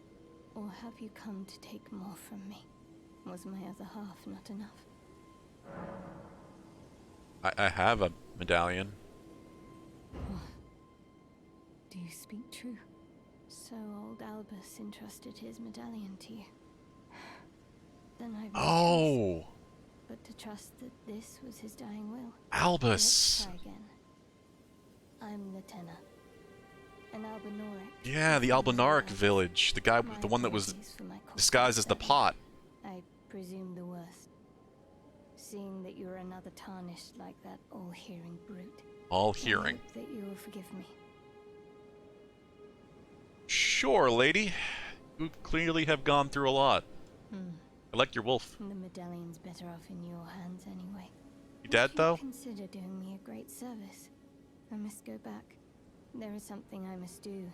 Or have you come to take more from me? Was my other half not enough? I have a medallion. Do you speak true? So old Albus entrusted his medallion to you. Then I've no choice Oh, but to trust that this was his dying will. Albus. Let's try again. I'm the tenor. An Albinoric. Yeah, the Albinaric village. The guy, the one that was disguised as the pot. I presume the worst. Seeing that you're another tarnished like that all-hearing brute. All hearing. I hope that you will forgive me. Sure, lady. You clearly have gone through a lot. I like your wolf. The medallion's better off in your hands anyway. You dead, Would though? you consider doing me a great service? I must go back. There is something I must do.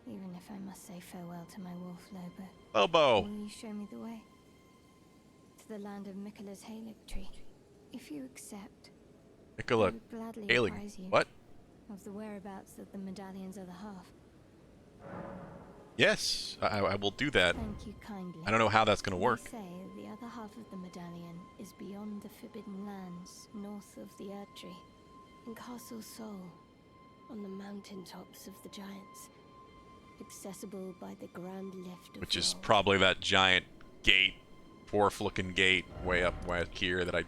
Even if I must say farewell to my wolf, Lobo. Lobo. Will you show me the way? To the land of Miquella's Halig tree. If you accept, I Nicola would gladly Ailing. apprise you What? of the whereabouts of the medallion's other half. Yes, I will do that. Thank you kindly. I don't know how that's going to work. They say the other half of the medallion is beyond the Forbidden Lands, north of the Erdtree, in Castle Sol, on the mountaintops of the Giants, accessible by the Grand Lift of Which is Roll. probably that giant gate, dwarf-looking gate way up here that I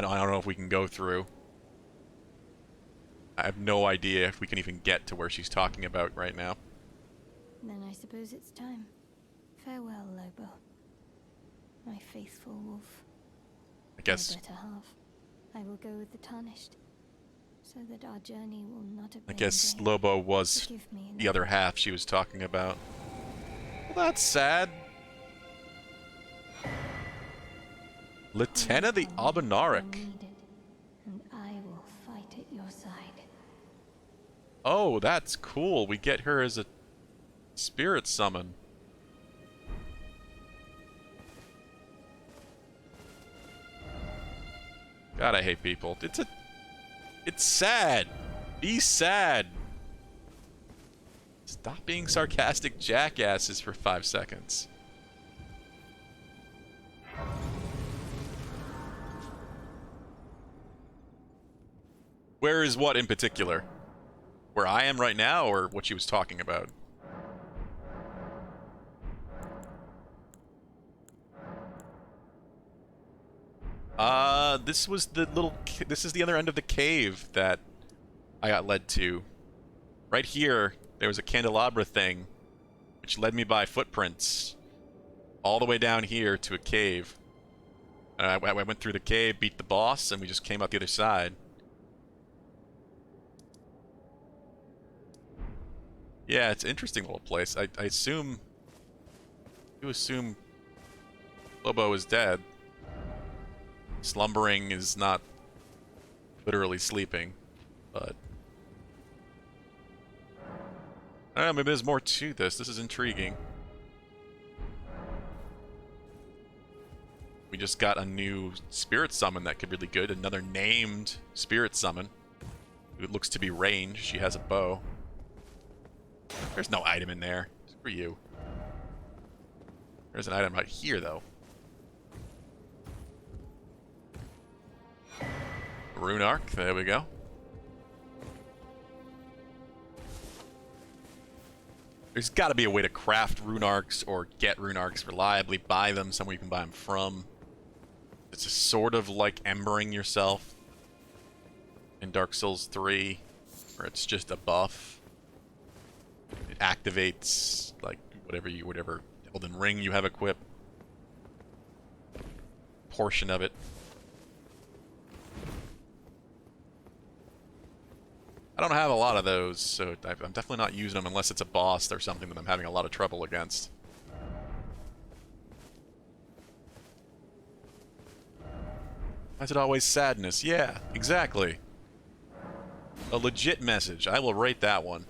don't know if we can go through. I have no idea if we can even get to where she's talking about right now. Then I suppose it's time. Farewell, Lobo. My faithful wolf. I guess. My better half. I will go with the Tarnished, so that our journey will not have I been guess in vain. Lobo was Forgive me, the other half she was talking about. Well, that's sad. Lieutenant the Albinaric. And I will fight at your side. Oh, that's cool. We get her as a spirit summon. God, I hate people. It's sad. Be sad. Stop being sarcastic jackasses for 5 seconds. Where is what in particular? Where I am right now, or what she was talking about? This was the little... This is the other end of the cave that I got led to. Right here, there was a candelabra thing, which led me by footprints all the way down here to a cave. I went through the cave, beat the boss, and we just came out the other side. Yeah, it's an interesting little place. I assume... You assume Lobo is dead. Slumbering is not literally sleeping, but... I don't know, maybe there's more to this. This is intriguing. We just got a new spirit summon that could be really good. Another named spirit summon. It looks to be ranged. She has a bow. There's no item in there. Screw you. There's an item right here, though. Rune Arc, there we go. There's got to be a way to craft Rune Arcs or get Rune Arcs reliably, buy them somewhere you can buy them from. It's a sort of like embering yourself in Dark Souls 3, where it's just a buff. It activates like whatever Elden Ring you have equipped. Portion of it. I don't have a lot of those, so I'm definitely not using them unless it's a boss or something that I'm having a lot of trouble against. Why is it always sadness? Yeah, exactly. A legit message. I will rate that one.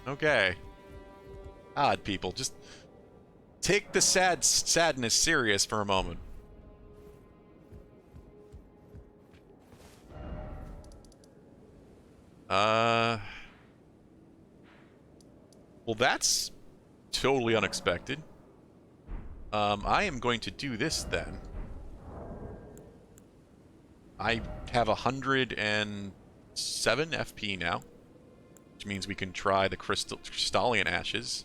Okay. Odd people. Just take the sadness serious for a moment. Well, that's totally unexpected. I am going to do this then. I have 107 FP now, which means we can try the Crystallian Ashes.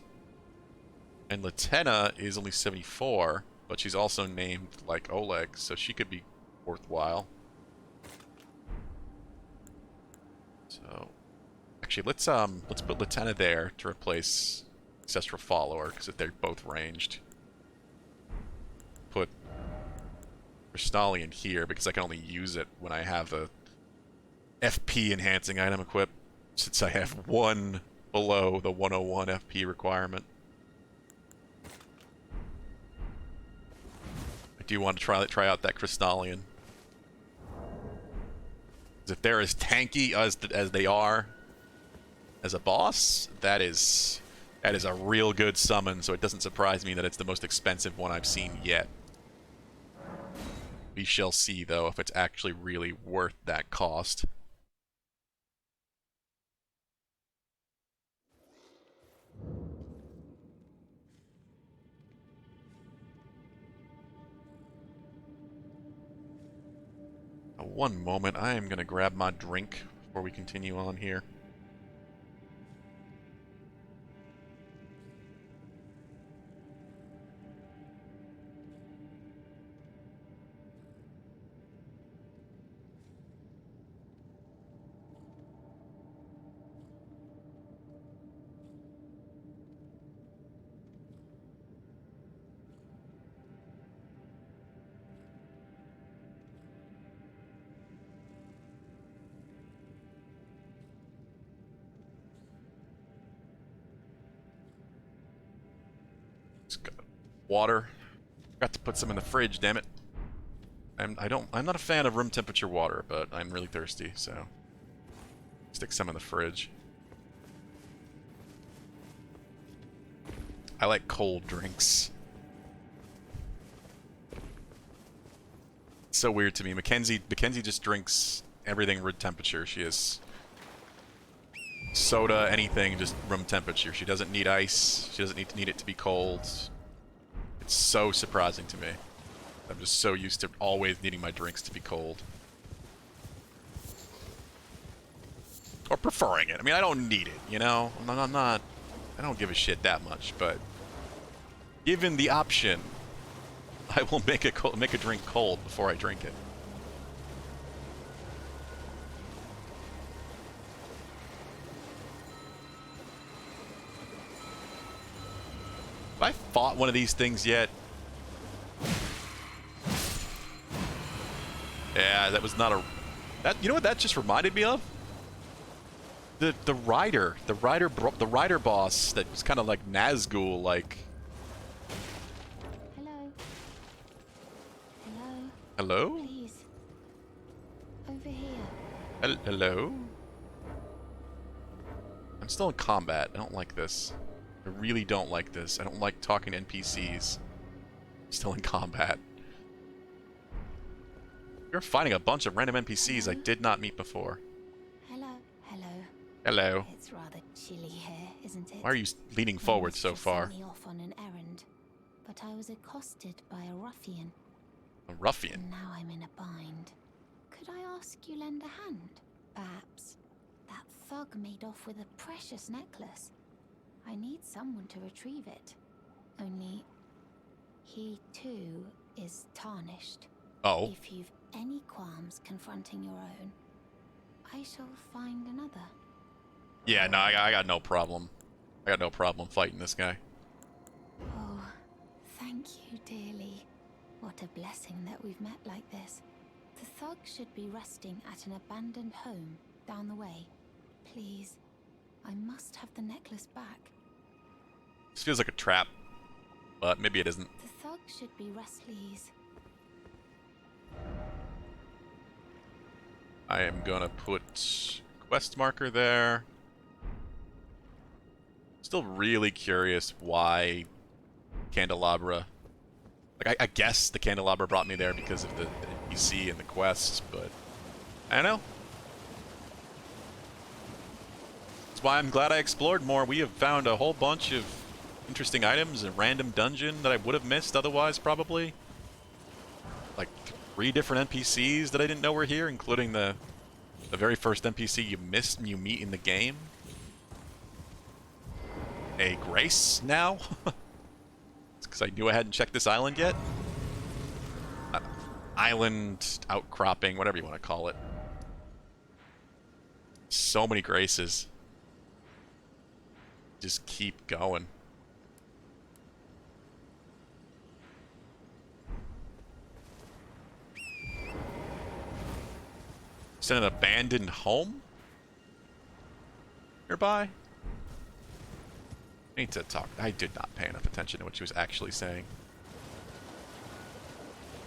And Latenna is only 74, but she's also named like Oleg, so she could be worthwhile. So, actually, let's put Latenna there to replace Ancestral Follower, because if they're both ranged. Put Crystallian here, because I can only use it when I have a FP enhancing item equipped, since I have one below the 101 FP requirement. I do want to try out that Crystallian. If they're as tanky as they are as a boss, that is a real good summon, so it doesn't surprise me that it's the most expensive one I've seen yet. We shall see, though, if it's actually really worth that cost. One moment, I am going to grab my drink before we continue on here. Water. Got to put some in the fridge, damn it. I'm not a fan of room temperature water, but I'm really thirsty, so stick some in the fridge. I like cold drinks. It's so weird to me. Mackenzie just drinks everything room temperature. She is soda, anything, just room temperature. She doesn't need ice. She doesn't need it to be cold. It's so surprising to me. I'm just so used to always needing my drinks to be cold. Or preferring it. I mean, I don't need it, you know? I don't give a shit that much, but given the option, I will make a drink cold before I drink it. Have I fought one of these things yet? Yeah, that was not a... you know what that just reminded me of? The rider boss that was kind of like Nazgul, like... Hello? Hello? Hello? Please. Over here. Hello? I'm still in combat. I don't like this. I really don't like this. I don't like talking to NPCs. I'm still in combat. You're fighting a bunch of random NPCs I did not meet before. Hello? Hello? Hello. It's rather chilly here, isn't it? Why are you leaning forward so far? Sent me off on an errand, but I was accosted by a ruffian. A ruffian? And now I'm in a bind. Could I ask you lend a hand? Perhaps. That thug made off with a precious necklace. I need someone to retrieve it. Only, he too is tarnished. Oh. If you've any qualms confronting your own, I shall find another. Yeah, no, I got no problem. I got no problem fighting this guy. Oh, thank you dearly. What a blessing that we've met like this. The thug should be resting at an abandoned home down the way. Please, I must have the necklace back. This feels like a trap, but maybe it isn't. The thug should be please. I am gonna put quest marker there. Still really curious why Candelabra. Like, I guess the Candelabra brought me there because of the NPC and the quests, but I don't know. That's why I'm glad I explored more. We have found a whole bunch of interesting items, a random dungeon that I would have missed otherwise, probably. Like 3 different NPCs that I didn't know were here, including the very first NPC you meet in the game. A Grace now? It's because I knew I hadn't checked this island yet. Island outcropping, whatever you want to call it. So many Graces. Just keep going. Is it an abandoned home nearby? I need to talk. I did not pay enough attention to what she was actually saying.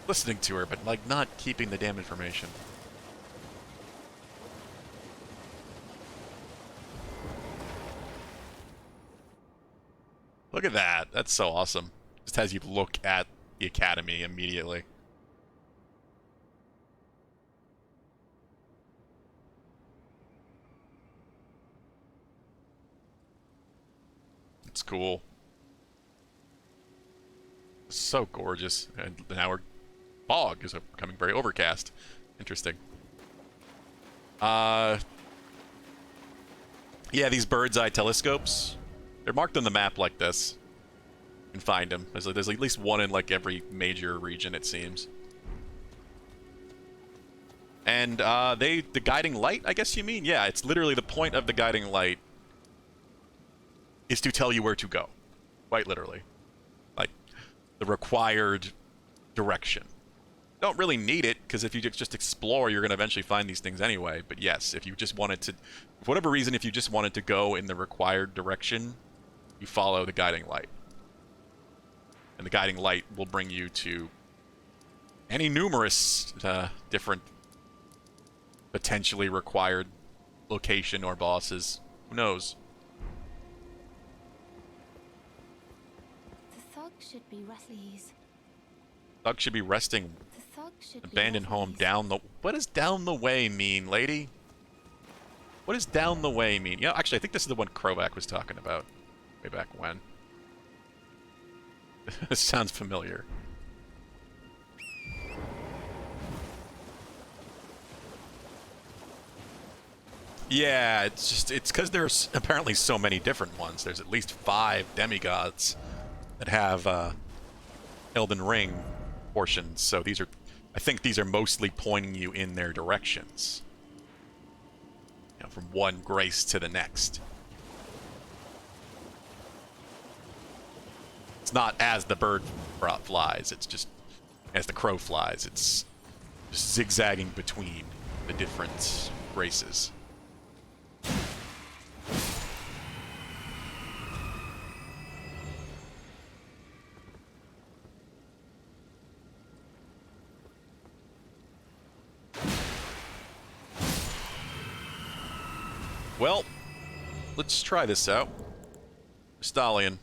Listening to her, but like not keeping the damn information. Look at that. That's so awesome. Just has you look at the academy immediately. It's cool. It's so gorgeous. And now our fog is becoming very overcast. Interesting. Yeah, these bird's eye telescopes. They're marked on the map like this. You can find them. There's at least one in like every major region, it seems. And the guiding light, I guess you mean? Yeah, it's literally the point of the guiding light is to tell you where to go. Quite literally. Like, the required direction. Don't really need it, because if you just explore, you're going to eventually find these things anyway. But yes, if you just wanted to, for whatever reason, if you just wanted to go in the required direction, you follow the guiding light. And the guiding light will bring you to any numerous different potentially required location or bosses. Who knows? The thug should be Rethley's. Thug should be resting. The thug should Abandoned be home Rethley's. down the... What does down the way mean, lady? What does down the way mean? You know, actually, I think this is the one Krovak was talking about. Way back when. This sounds familiar. Yeah, it's because there's apparently so many different ones. There's at least 5 demigods that have Elden Ring portions. So these are, I think these are mostly pointing you in their directions. You know, from one grace to the next. It's not as the bird flies, it's just as the crow flies. It's just zigzagging between the different graces. Well, let's try this out. Stallion.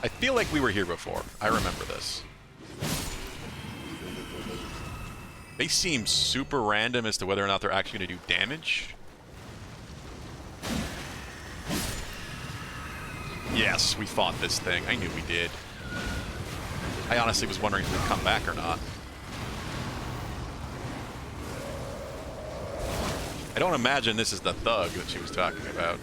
I feel like we were here before. I remember this. They seem super random as to whether or not they're actually going to do damage. Yes, we fought this thing. I knew we did. I honestly was wondering if we'd come back or not. I don't imagine this is the thug that she was talking about.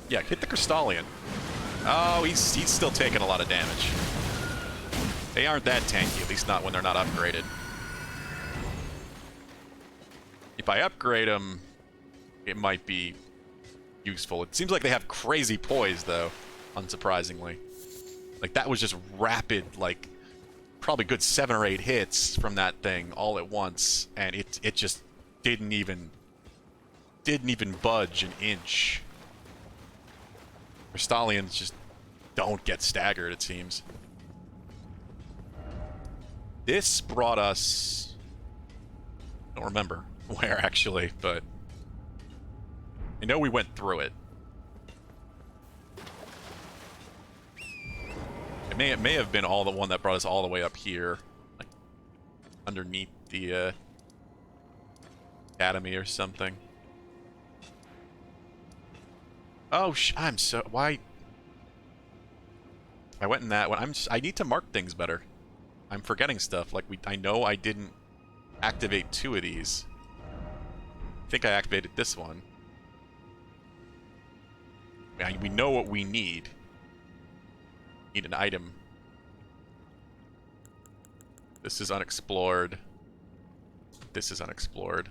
Yeah, hit the Crystallian. Oh, he's still taking a lot of damage. They aren't that tanky, at least not when they're not upgraded. If I upgrade them, it might be useful. It seems like they have crazy poise, though, unsurprisingly. Like, that was just rapid, like, probably good 7 or 8 hits from that thing all at once, and it just didn't even didn't even budge an inch. Crystallians just don't get staggered, it seems. This brought us... I don't remember where, actually, but... I know we went through it. It may have been all the one that brought us all the way up here. Like, underneath the, academy or something. Oh, I'm so... Why... I went in that one. I need to mark things better. I'm forgetting stuff. Like, I know I didn't activate 2 of these. I think I activated this one. We know what we need. Need an item. This is unexplored. This is unexplored.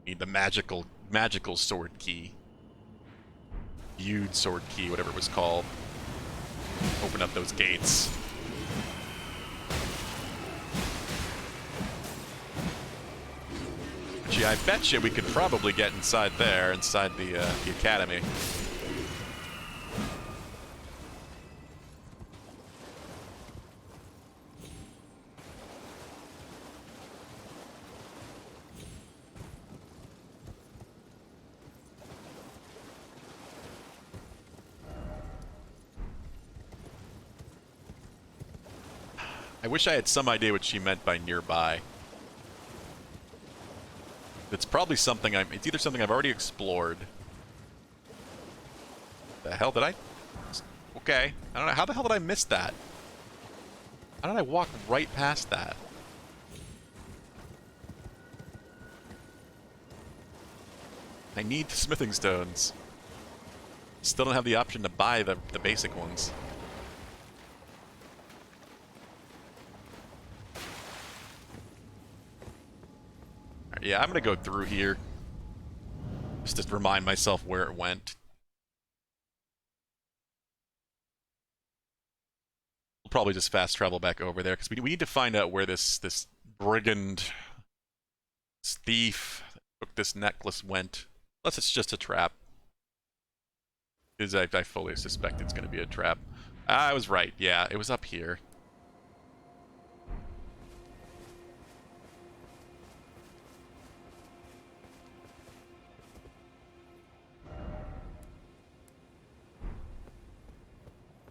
Need the magical sword key. Viewed sword key, whatever it was called. Open up those gates. Gee, I bet you we could probably get inside there, inside the academy. I wish I had some idea what she meant by nearby. It's probably something it's either something I've already explored. The hell did I? Okay. I don't know. How the hell did I miss that? How did I walk right past that? I need smithing stones. Still don't have the option to buy the basic ones. Yeah, I'm gonna go through here. Just to remind myself where it went. We'll probably just fast travel back over there, because we need to find out where this brigand, this thief, that took this necklace went. Unless it's just a trap. Because I fully suspect it's gonna be a trap. I was right, yeah, it was up here.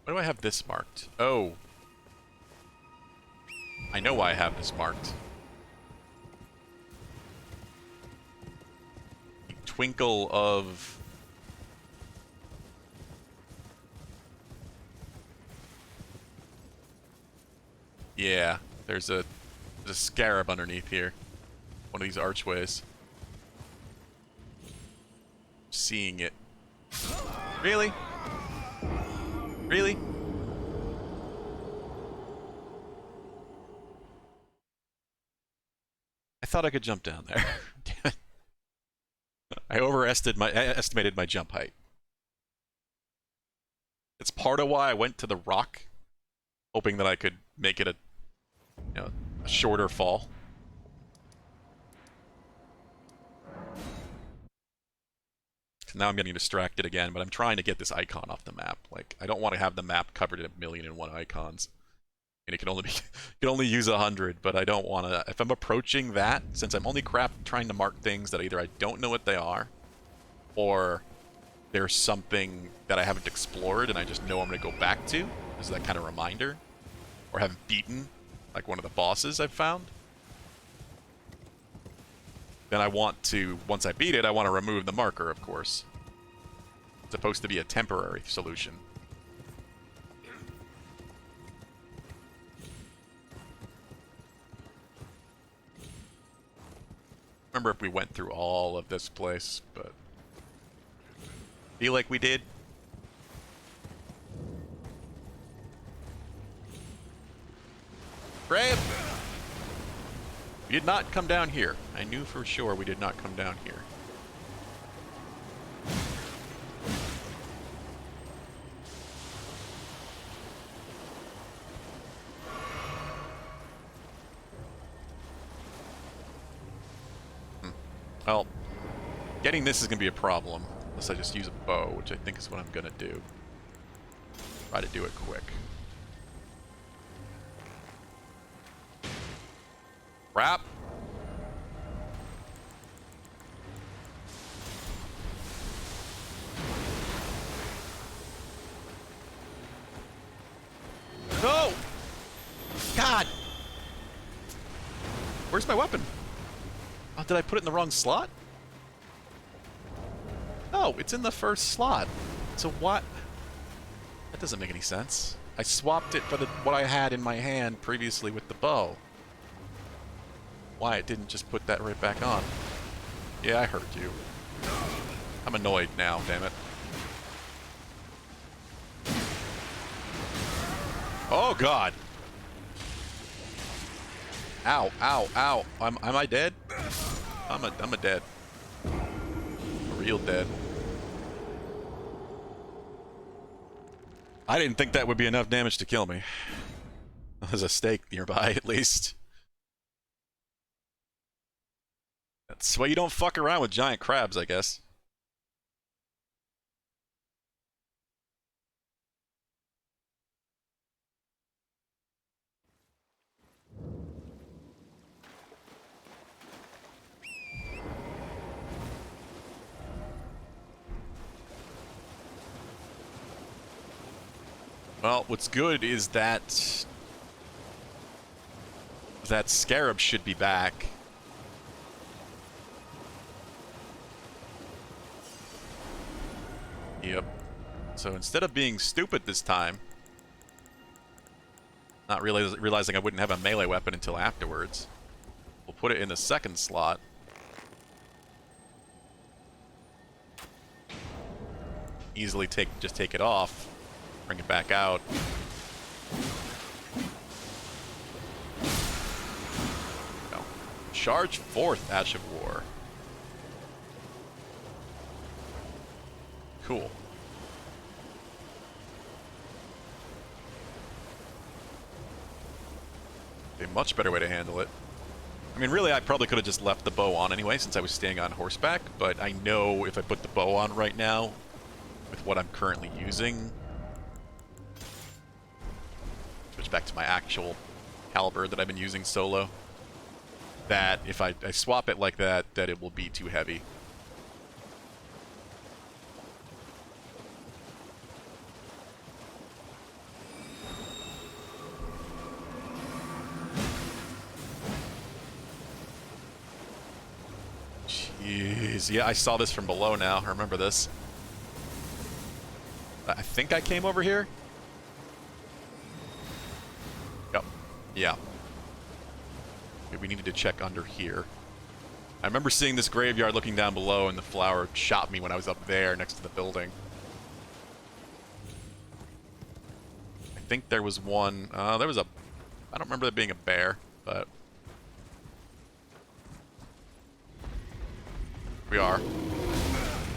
Why do I have this marked? Oh. I know why I have this marked. The twinkle of... Yeah, there's a scarab underneath here. One of these archways. Seeing it. Really? Really? I thought I could jump down there. Damn it. I estimated my jump height. It's part of why I went to the rock, hoping that I could make it a shorter fall. Now I'm getting distracted again, but I'm trying to get this icon off the map. Like, I don't want to have the map covered in 1,000,001 icons. And it can only be, you can only use 100, but I don't want to. If I'm approaching that, since I'm only trying to mark things that either I don't know what they are, or there's something that I haven't explored and I just know I'm going to go back to, as that kind of reminder, or haven't beaten, like one of the bosses I've found, then I want to, once I beat it, I want to remove the marker, of course. It's supposed to be a temporary solution. Remember if we went through all of this place, but feel like we did. Grab! We did not come down here. I knew for sure we did not come down here. Well, getting this is going to be a problem. Unless I just use a bow, which I think is what I'm going to do. Try to do it quick. Wrap. No! God! Where's my weapon? Oh, did I put it in the wrong slot? No, it's in the first slot. So what? That doesn't make any sense. I swapped it for what I had in my hand previously with the bow. Why it didn't just put that right back on? Yeah, I heard you. I'm annoyed now, damn it. Oh god! Ow, ow, ow. Am I dead? I'm a dead. Real dead. I didn't think that would be enough damage to kill me. There's a stake nearby, at least. That's why you don't fuck around with giant crabs, I guess. Well, what's good is that scarab should be back. Yep. So instead of being stupid this time, not realizing I wouldn't have a melee weapon until afterwards, we'll put it in the second slot. Easily just take it off, bring it back out. No. Charge forth, Ash of War. Cool. A much better way to handle it. I mean, really, I probably could have just left the bow on anyway, since I was staying on horseback, but I know if I put the bow on right now, with what I'm currently using, switch back to my actual caliber that I've been using solo, that if I swap it like that, that it will be too heavy. Jeez, yeah, I saw this from below now. I remember this. I think I came over here. Yep. Yeah. Okay, we needed to check under here. I remember seeing this graveyard looking down below, and the flower shot me when I was up there next to the building. I think there was one. There was a. I don't remember there being a bear, but. We are.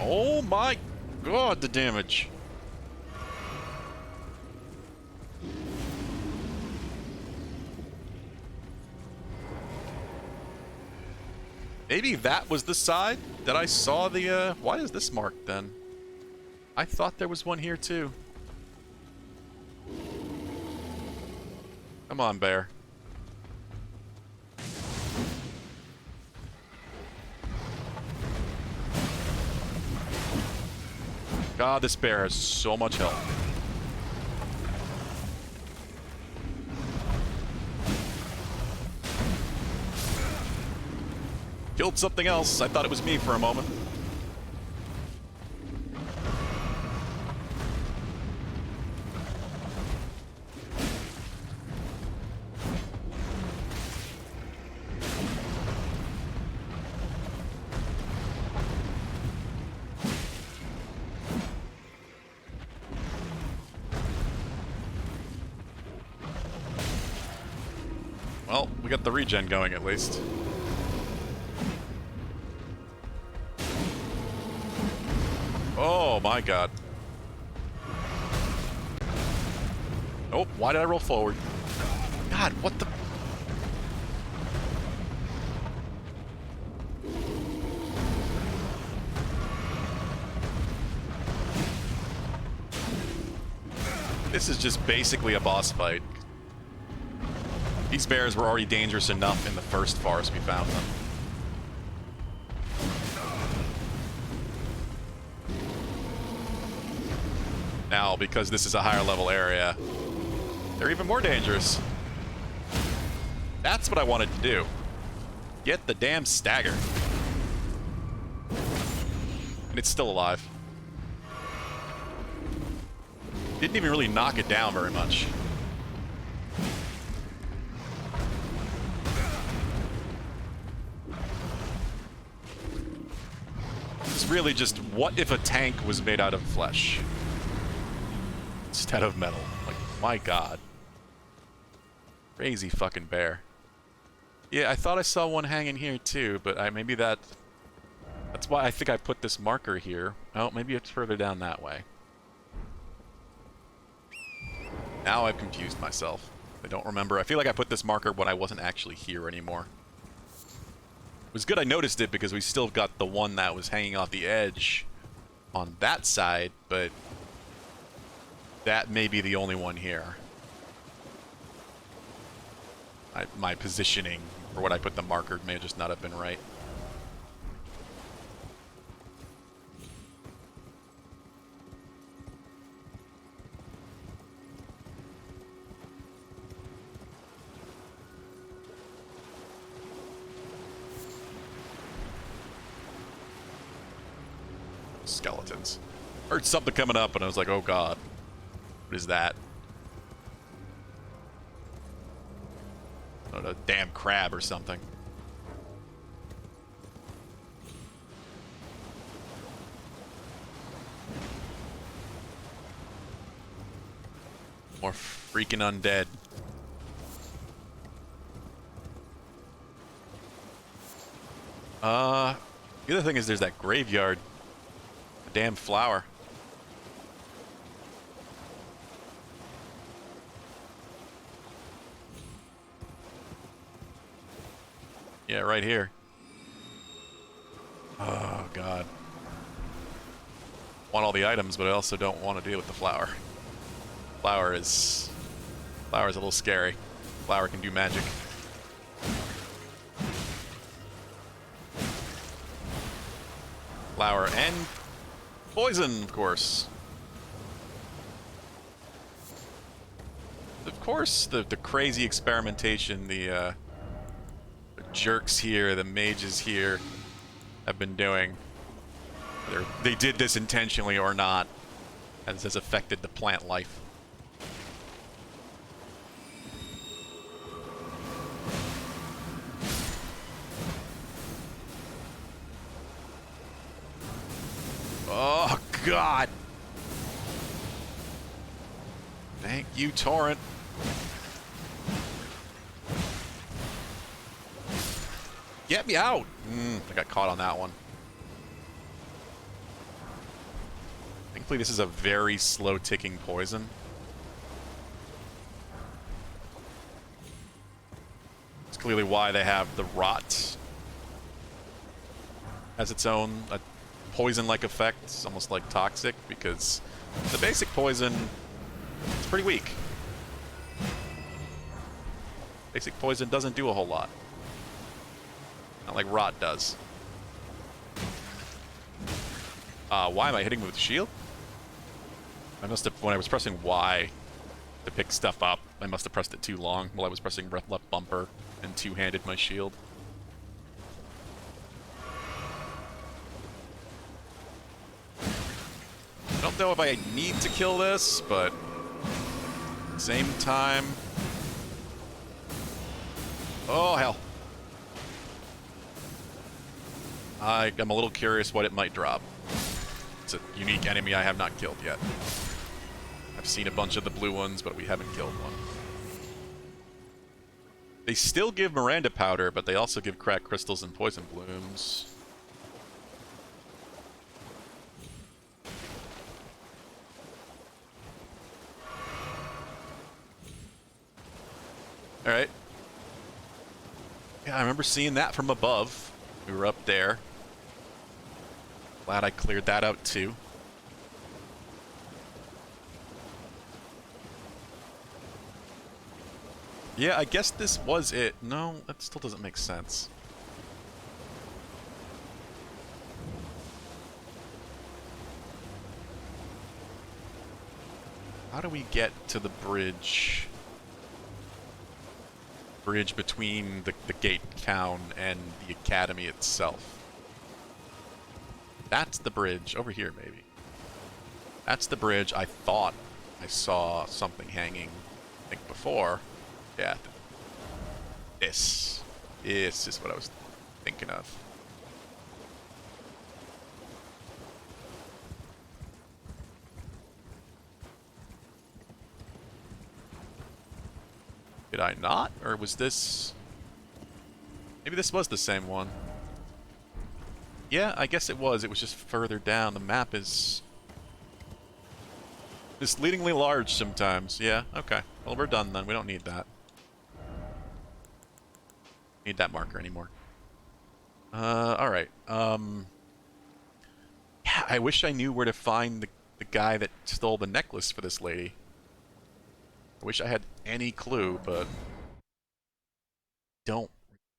Oh my god, the damage. Maybe that was the side that I saw the, why is this marked then? I thought there was one here too. Come on, bear. God, this bear has so much health. Killed something else. I thought it was me for a moment. Well, we got the regen going at least. Oh my god. Oh, why did I roll forward? God, what the... This is just basically a boss fight. These bears were already dangerous enough in the first forest we found them. Now, because this is a higher level area, they're even more dangerous. That's what I wanted to do. Get the damn stagger. And it's still alive. Didn't even really knock it down very much. It's really just, what if a tank was made out of flesh instead of metal? Like, my god. Crazy fucking bear. Yeah, I thought I saw one hanging here too, but maybe that's why I think I put this marker here. Oh, maybe it's further down that way. Now I've confused myself. I don't remember. I feel like I put this marker when I wasn't actually here anymore. It was good I noticed it because we still got the one that was hanging off the edge on that side, but that may be the only one here. My positioning for what I put the marker may just not have been right. Skeletons. Heard something coming up and I was like, oh god. What is that? A damn crab or something. More freaking undead. The other thing is there's that graveyard. A damn flower. Yeah, right here. Oh, God. Want all the items, but I also don't want to deal with the flower. Flower is a little scary. Flower can do magic. Flower and poison, of course. Of course, the crazy experimentation, the jerks here, the mages here have been doing. Whether they did this intentionally or not, as has affected the plant life. Oh, God. Thank you, Torrent. Get me out! I got caught on that one. Thankfully, this is a very slow ticking poison. It's clearly why they have the rot as its own poison-like effect. It's almost like toxic, because the basic poison is pretty weak. Basic poison doesn't do a whole lot. Not like rot does. Why am I hitting with the shield? I must have, when I was pressing Y to pick stuff up, I must have pressed it too long while I was pressing left bumper and two-handed my shield. I don't know if I need to kill this, but at the same time... Oh, hell. I'm a little curious what it might drop. It's a unique enemy I have not killed yet. I've seen a bunch of the blue ones, but we haven't killed one. They still give Miranda powder, but they also give cracked crystals and poison blooms. Alright. Yeah, I remember seeing that from above. We were up there. Glad I cleared that out too. Yeah, I guess this was it. No, that still doesn't make sense. How do we get to the bridge? Bridge between the gate town and the academy itself. That's the bridge. Over here, maybe. That's the bridge. I thought I saw something hanging, I think, before. Yeah. This is what I was thinking of. Did I not? Or was this... Maybe this was the same one. Yeah, I guess it was. It was just further down. The map is... misleadingly large sometimes. Yeah, okay. Well, we're done then. We don't need that. Need that marker anymore. Alright. Yeah, I wish I knew where to find the guy that stole the necklace for this lady. I wish I had any clue, but... Don't.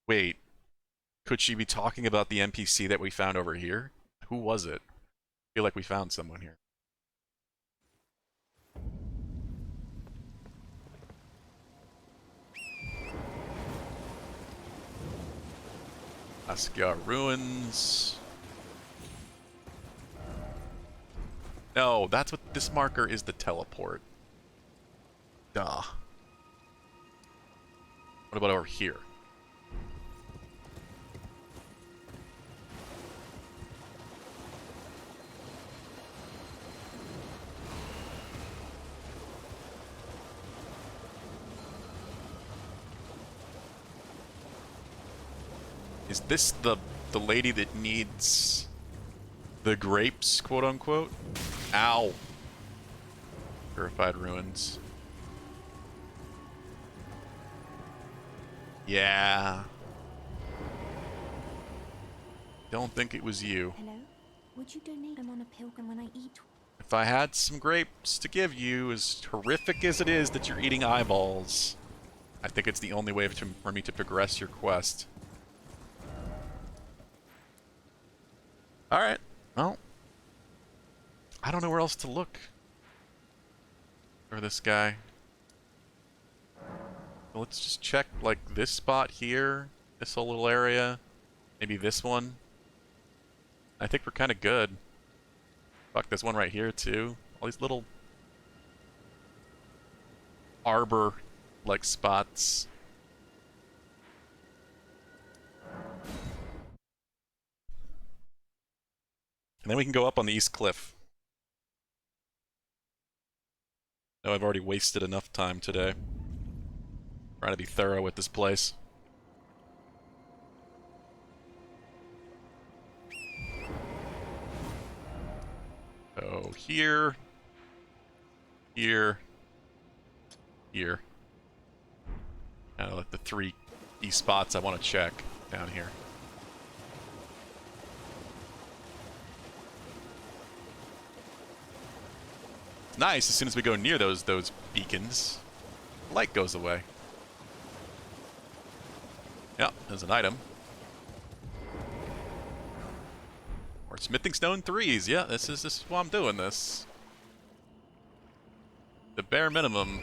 Wait. Could she be talking about the NPC that we found over here? Who was it? I feel like we found someone here. Askia Ruins. No, that's what this marker is, the teleport. Duh. What about over here? Is this the lady that needs the grapes, quote unquote? Ow. Purified ruins. Yeah. Don't think it was you. Hello? Would you donate them on a pilgrim when I eat? If I had some grapes to give you, as horrific as it is that you're eating eyeballs, I think it's the only way for me to progress your quest. Alright, well, I don't know where else to look for this guy. So let's just check, like, this spot here, this whole little area, maybe this one. I think we're kind of good. Fuck, this one right here, too. All these little arbor-like spots. And then we can go up on the east cliff. No, I've already wasted enough time today. Trying to be thorough with this place. So here, here, here. Kind of like the three key spots I want to check down here. Nice, as soon as we go near those beacons, the light goes away. Yeah, there's an item. Or smithing stone 3s. Yeah, this is why I'm doing this. The bare minimum,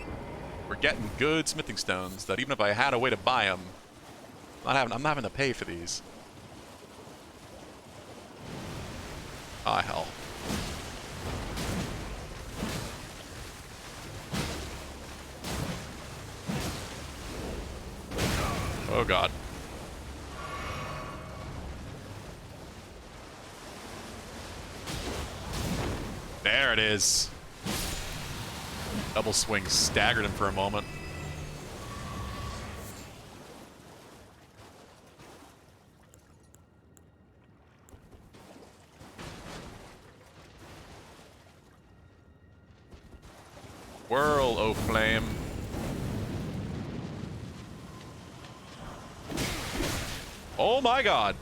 we're getting good smithing stones that even if I had a way to buy them, I'm not having to pay for these. Ah, hell. Oh god. There it is. Double swing staggered him for a moment. Whirl, oh flame. Oh my god.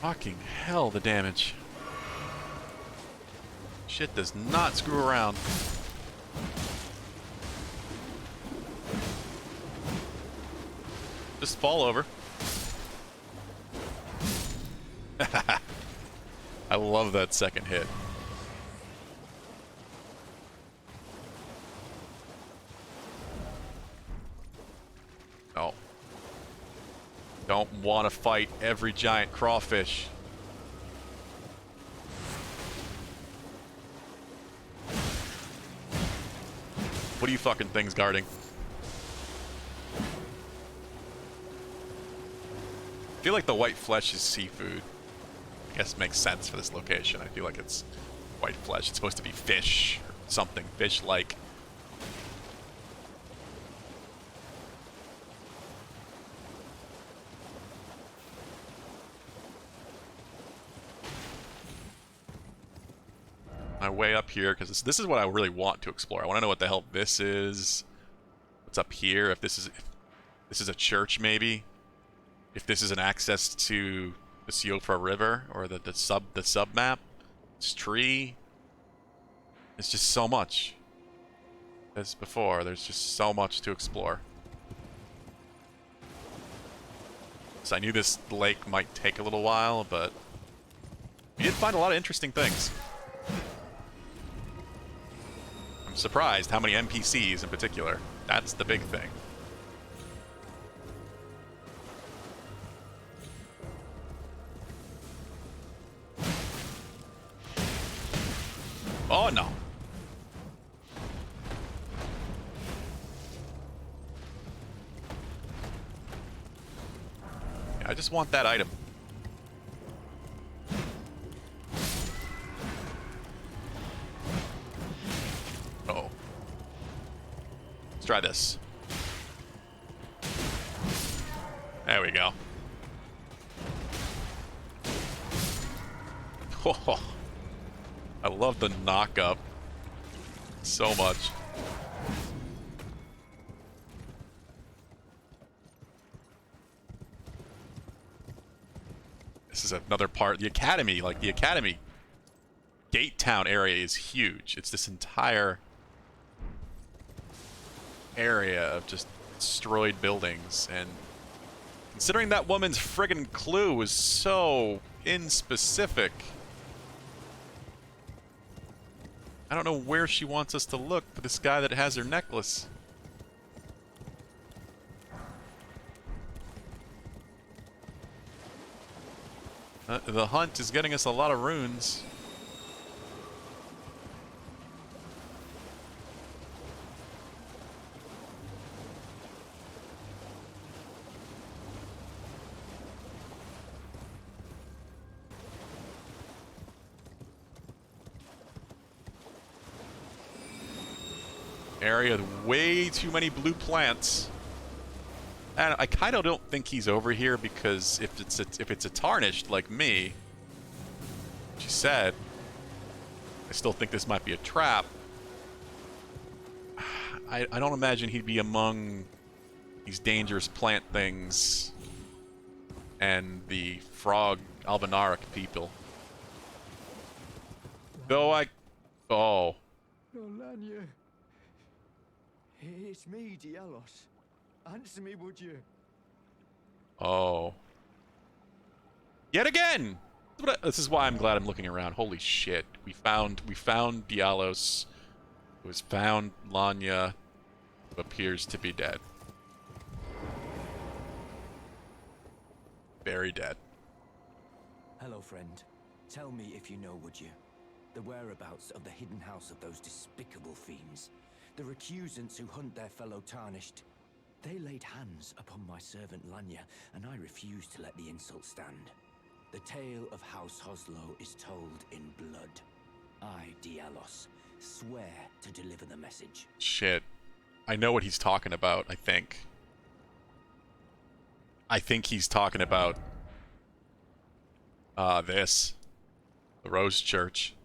Fucking hell, the damage. Shit does not screw around. Just fall over. I love that second hit. No. Don't want to fight every giant crawfish. What are you fucking things guarding? I feel like the white flesh is seafood. I guess it makes sense for this location. I feel like it's white flesh. It's supposed to be fish or something fish-like. My way up here, because this is what I really want to explore. I want to know what the hell this is. What's up here? If this is a church, maybe. If this is an access to the Siofra River or the sub map. This tree. It's just so much. As before, there's just so much to explore. So I knew this lake might take a little while, but we did find a lot of interesting things. I'm surprised how many NPCs in particular. That's the big thing. Oh no. I just want that item. Uh-oh. Let's try this. There we go. Oh, I love the knock-up so much. This is another part. The Academy, like the Academy Gate Town area is huge. It's this entire area of just destroyed buildings, and considering that woman's friggin' clue was so inspecific, I don't know where she wants us to look for this guy that has her necklace. The hunt is getting us a lot of runes. Area with way too many blue plants. And I kind of don't think he's over here because if it's a tarnished like me, she said, I still think this might be a trap. I don't imagine he'd be among these dangerous plant things and the frog Albinauric people. Though oh. Lanya. It's me, Dialos. Answer me, would you? Oh. Yet again! This is why I'm glad I'm looking around. Holy shit. We found Dialos. It was found Lanya, who appears to be dead. Very dead. Hello, friend. Tell me if you know, would you? The whereabouts of the hidden house of those despicable fiends. The recusants who hunt their fellow tarnished. They laid hands upon my servant Lanya, and I refused to let the insult stand. The tale of House Hoslow is told in blood. I, Dialos, swear to deliver the message. Shit. I know what he's talking about, I think. I think he's talking about this. The Rose Church.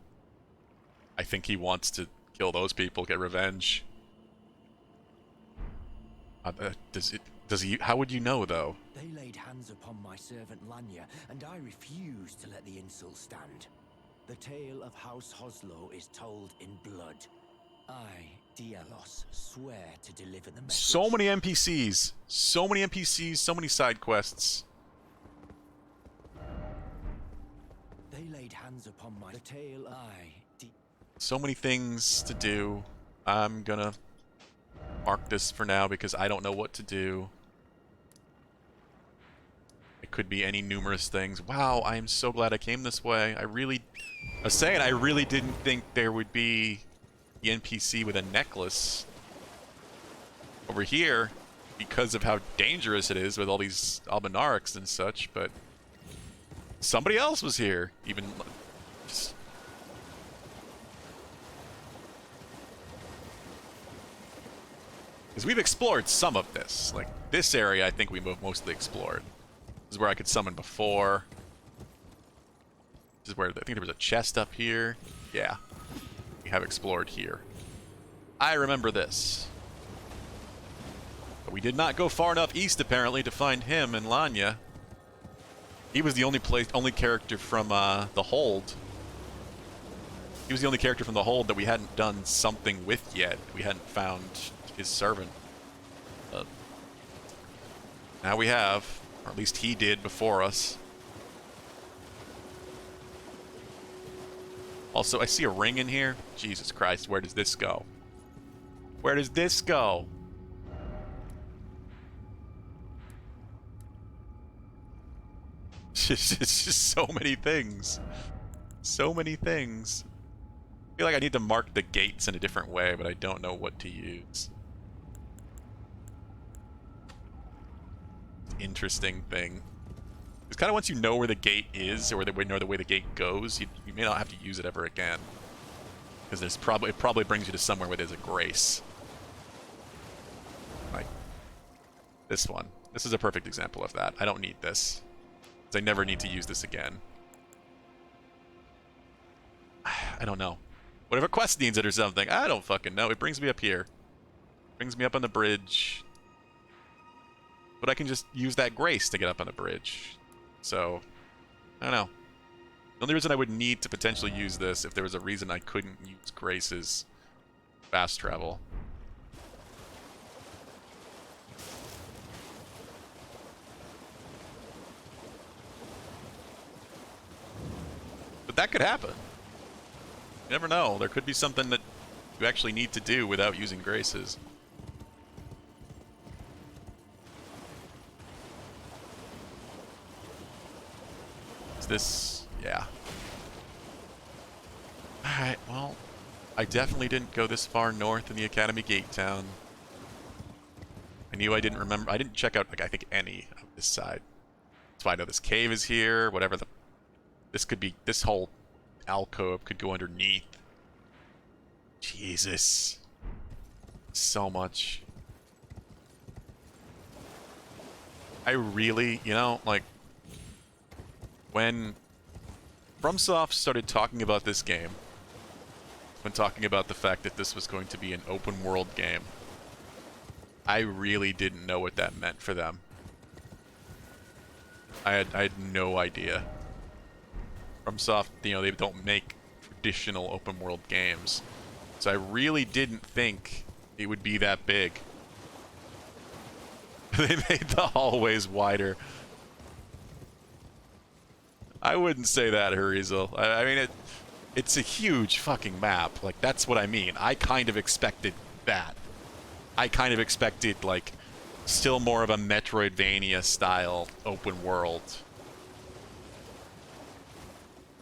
I think he wants to kill those people, get revenge. Does he? How would you know, though? They laid hands upon my servant Lanya, and I refused to let the insult stand. The tale of House Hoslow is told in blood. I, Dielos, swear to deliver the message. So many NPCs. So many NPCs, so many side quests. They laid hands upon my tale. So many things to do. I'm gonna mark this for now because I don't know what to do. It could be any numerous things. Wow, I am so glad I came this way. I was saying I really didn't think there would be the NPC with a necklace over here because of how dangerous it is with all these Albinarics and such, but somebody else was here. Even just... Because we've explored some of this. Like, this area I think we mostly explored. This is where I could summon before. This is where I think there was a chest up here. Yeah. We have explored here. I remember this. But we did not go far enough east, apparently, to find him and Lanya. He was the only character from the Hold. He was the only character from the Hold that we hadn't done something with yet. We hadn't found his servant. But now we have, or at least he did before us. Also, I see a ring in here. Jesus Christ, where does this go? Where does this go? It's just so many things. So many things. I feel like I need to mark the gates in a different way, but I don't know what to use. Interesting thing. It's kind of once you know where the gate is, or know the way the gate goes, you may not have to use it ever again. Because it probably brings you to somewhere where there's a grace. Like this one. This is a perfect example of that. I don't need this. I never need to use this again. I don't know. Whatever quest needs it or something. I don't fucking know. It brings me up here. Brings me up on the bridge. But I can just use that grace to get up on the bridge. So, I don't know. The only reason I would need to potentially use this if there was a reason I couldn't use grace's fast travel. But that could happen. You never know. There could be something that you actually need to do without using graces. Is this... yeah. Alright, well... I definitely didn't go this far north in the Academy Gate Town. I knew I didn't remember... I didn't check out, like, I think any of this side. That's why I know this cave is here, whatever the... This could be... This whole alcove could go underneath. Jesus. So much. I really, you know, like... When FromSoft started talking about this game, when talking about the fact that this was going to be an open world game, I really didn't know what that meant for them. I had no idea. FromSoft, you know, they don't make traditional open world games. So I really didn't think it would be that big. They made the hallways wider. I wouldn't say that, Hurizel. I mean, it's a huge fucking map. Like, that's what I mean. I kind of expected that. I kind of expected, like, still more of a Metroidvania-style open world.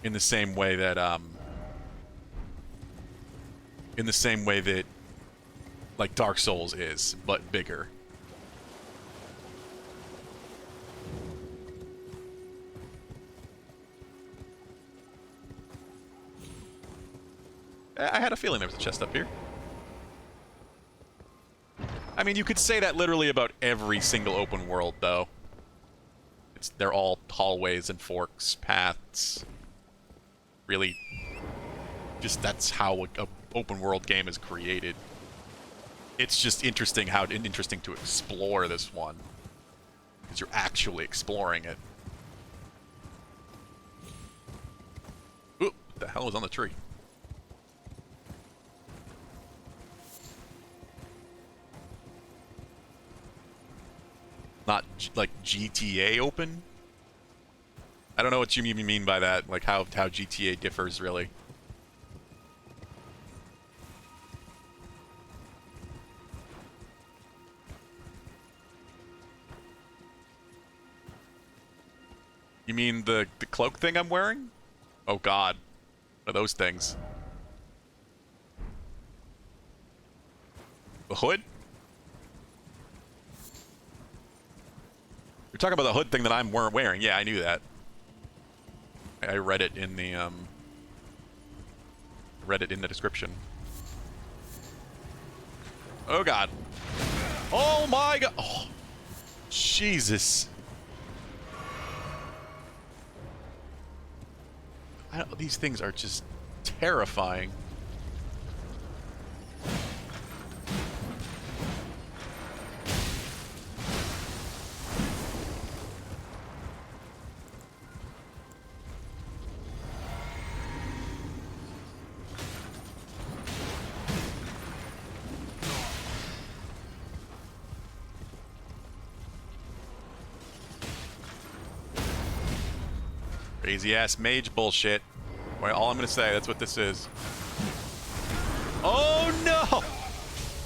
In the same way that, like, Dark Souls is, but bigger. I had a feeling there was a chest up here. I mean, you could say that literally about every single open world, though. They're all hallways and forks, paths. Really, just that's how a open world game is created. It's just interesting to explore this one. Because you're actually exploring it. Ooh, what the hell was on the tree? like GTA open. I don't know what you mean by that. Like how GTA differs really. You mean the cloak thing I'm wearing? Oh God, what are those things? The hood? You're talking about the hood thing that I'm wearing. Yeah, I knew that. I read it in the description. Oh God. Oh my God. Oh, Jesus. These things are just terrifying. Crazy ass mage bullshit. Well, all I'm gonna say, that's what this is. Oh no!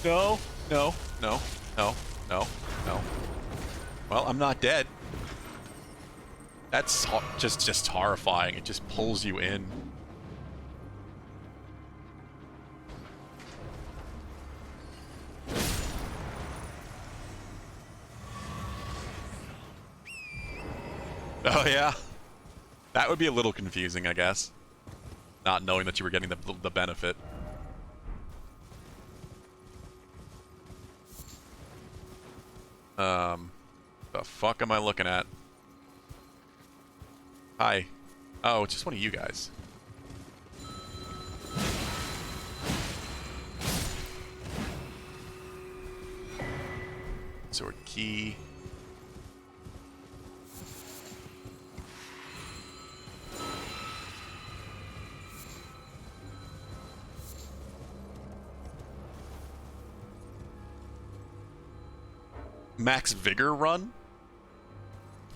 No, no, no, no, no, no. Well, I'm not dead. That's just horrifying. It just pulls you in. Oh yeah? That would be a little confusing, I guess. Not knowing that you were getting the benefit. The fuck am I looking at? Hi. Oh, it's just one of you guys. Sword key. Max vigor run?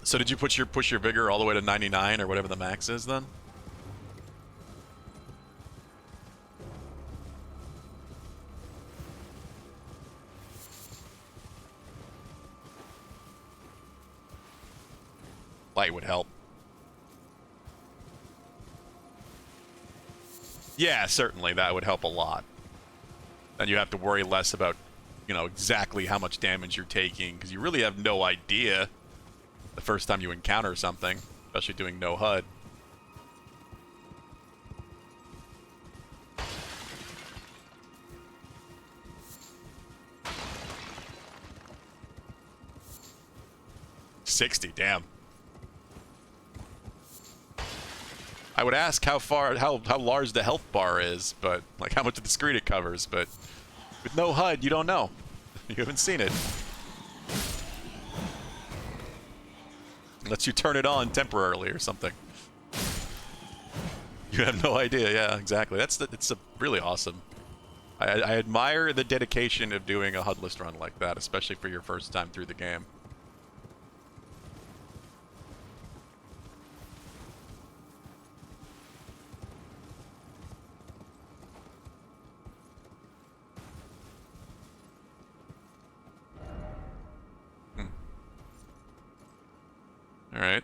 So did you push your vigor all the way to 99 or whatever the max is then? Light would help. Yeah, certainly that would help a lot. Then you have to worry less about, you know, exactly how much damage you're taking, because you really have no idea the first time you encounter something, especially doing no HUD. $60, damn. I would ask how large the health bar is, but like how much of the screen it covers, but with no HUD, you don't know. You haven't seen it. Unless you turn it on temporarily or something. You have no idea. Yeah, exactly. It's really awesome. I admire the dedication of doing a HUD-less run like that, especially for your first time through the game. All right.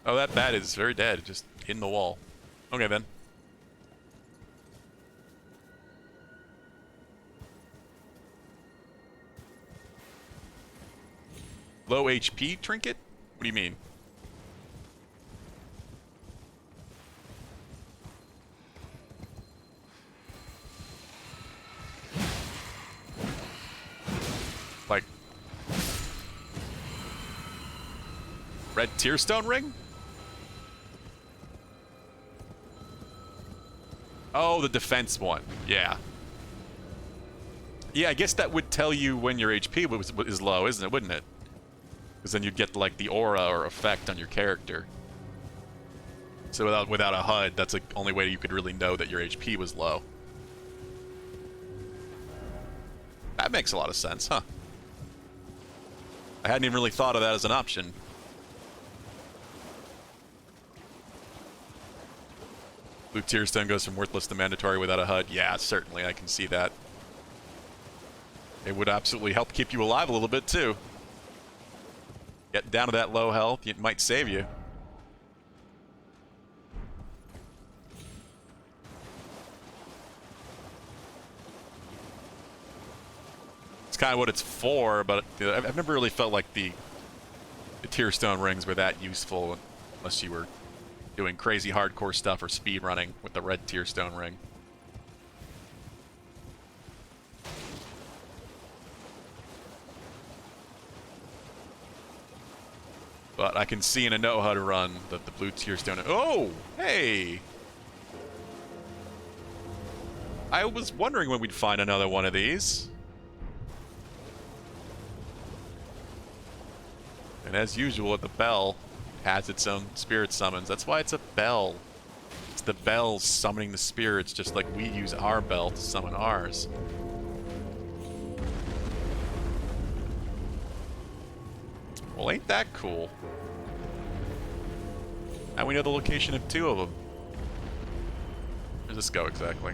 Oh, that bat is very dead, just in the wall. Okay, then. Low HP trinket? What do you mean? Like red tearstone ring? Oh, the defense one. Yeah. Yeah, I guess that would tell you when your HP is low, isn't it? Wouldn't it? Because then you'd get like the aura or effect on your character. So without a HUD, that's the only way you could really know that your HP was low. That makes a lot of sense, huh? I hadn't even really thought of that as an option. Blue Tear Stone goes from worthless to mandatory without a HUD. Yeah, certainly, I can see that. It would absolutely help keep you alive a little bit, too. Get down to that low health, it might save you. It's kind of what it's for, but I've never really felt like the Tear Stone rings were that useful unless you were doing crazy hardcore stuff or speed running with the red Tear Stone ring. But I can see in a no-HUD run that the blue Tear Stone... Oh! Hey! I was wondering when we'd find another one of these. And as usual, the bell has its own spirit summons. That's why it's a bell. It's the bell summoning the spirits, just like we use our bell to summon ours. Well, ain't that cool? Now we know the location of 2 of them. Where does this go exactly?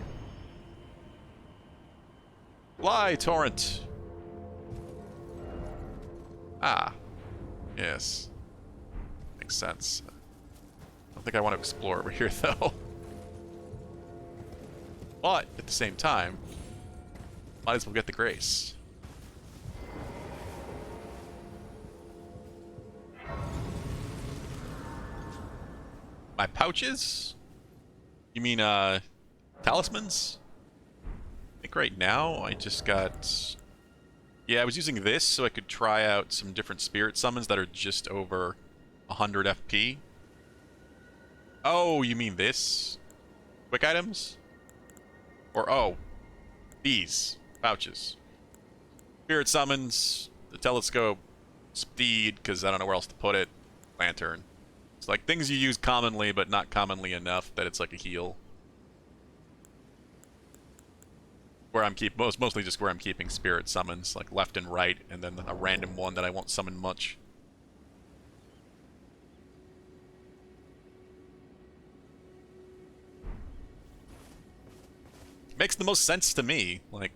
Fly, Torrent! Ah. Yes. Makes sense. I don't think I want to explore over here, though. But, at the same time, might as well get the grace. My pouches? You mean, talismans? I think right now I just got... Yeah, I was using this so I could try out some different spirit summons that are just over 100 FP. Oh, you mean this? Quick items? Or, oh, these pouches. Spirit summons, the telescope, speed, because I don't know where else to put it, lantern. It's like things you use commonly, but not commonly enough that it's like a heal. Where I'm mostly just where I'm keeping spirit summons, like left and right, and then a random one that I won't summon much. Makes the most sense to me. Like,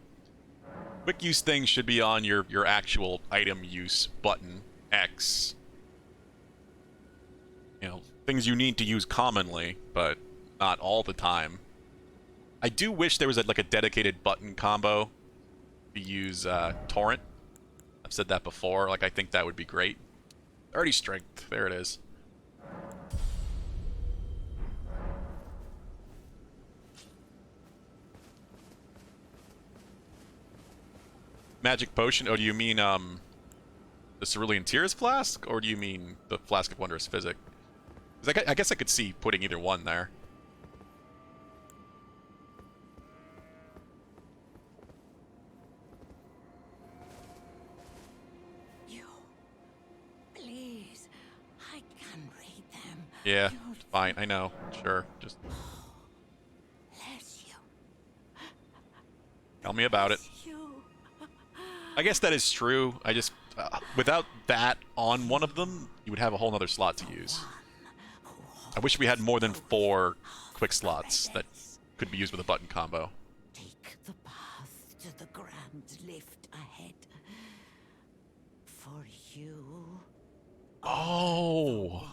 quick use things should be on your actual item use button, X. You know, things you need to use commonly, but not all the time. I do wish there was like a dedicated button combo to use Torrent. I've said that before. Like, I think that would be great. 30 strength. There it is. Magic potion? Oh, do you mean the Cerulean Tears flask? Or do you mean the Flask of Wondrous Physic? 'Cause I guess I could see putting either one there. Yeah, fine, I know. Sure, just... Tell me about it. I guess that is true. I just... without that on one of them, you would have a whole nother slot to use. I wish we had more than 4 quick slots that could be used with a button combo. Take the path to the grand lift ahead. For you... Oh!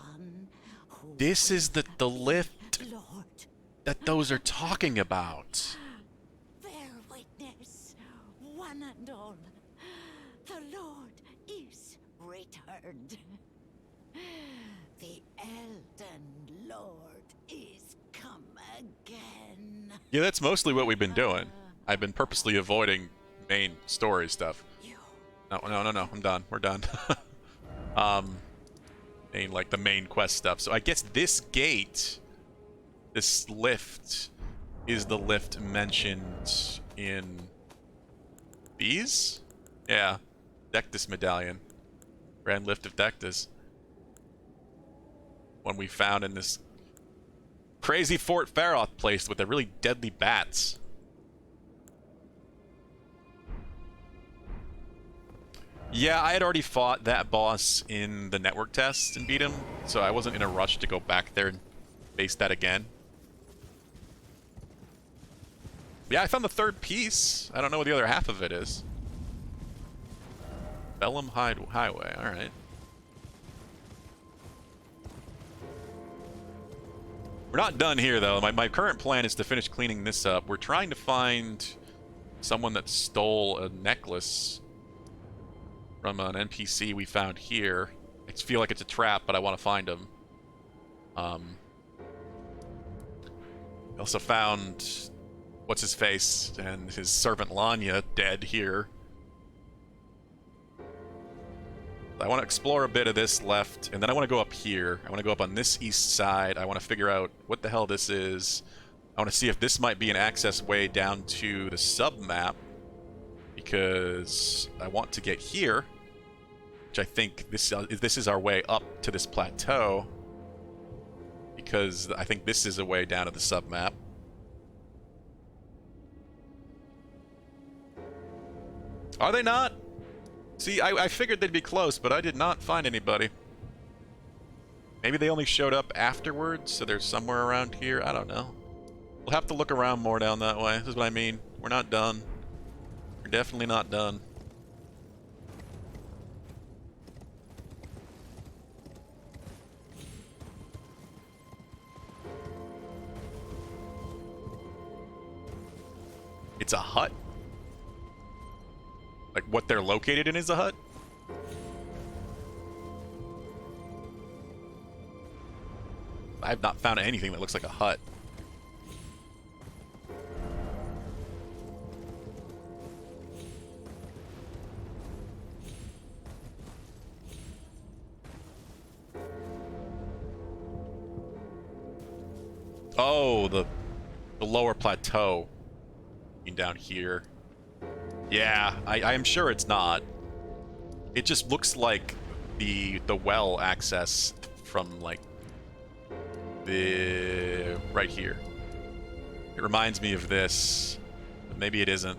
This is the lift that those are talking about. Bear witness, one and all, the Lord is returned. The Elden Lord is come again. Yeah, that's mostly what we've been doing. I've been purposely avoiding main story stuff. No, I'm done. We're done. Like the main quest stuff. So I guess this gate, this lift, is the lift mentioned in these? Yeah. Dectus medallion. Grand Lift of Dectus. One we found in this crazy Fort Faroth place with the really deadly bats. Yeah, I had already fought that boss in the network test and beat him, so I wasn't in a rush to go back there and face that again. Yeah, I found the third piece. I don't know what the other half of it is. Bellum Highway, alright. We're not done here, though. My current plan is to finish cleaning this up. We're trying to find someone that stole a necklace from an NPC we found here. I feel like it's a trap, but I want to find him. I also found what's-his-face and his servant Lanya dead here. I want to explore a bit of this left, and then I want to go up here. I want to go up on this east side. I want to figure out what the hell this is. I want to see if this might be an access way down to the sub-map, because I want to get here, which I think this is our way up to this plateau, because I think this is a way down to the sub-map. Are they not? See, I figured they'd be close, but I did not find anybody. Maybe they only showed up afterwards, so they're somewhere around here. I don't know. We'll have to look around more down that way. This is what I mean. We're not done. We're definitely not done. It's a hut? Like, what they're located in is a hut? I have not found anything that looks like a hut. Oh, the lower plateau. Down here. Yeah, I am sure it's not. It just looks like the well access from, like, the right here. It reminds me of this, but maybe it isn't.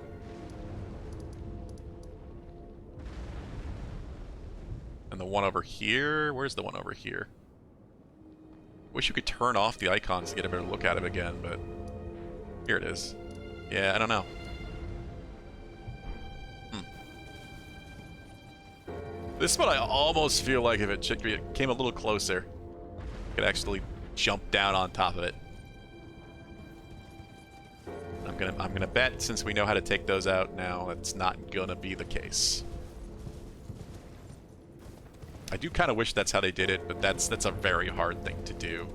And the one over here, where's the one over here? Wish you could turn off the icons to get a better look at it again, but here it is. Yeah, I don't know. This one I almost feel like if it came a little closer, could actually jump down on top of it. I'm gonna bet, since we know how to take those out now, that's not gonna be the case. I do kind of wish that's how they did it, but that's a very hard thing to do.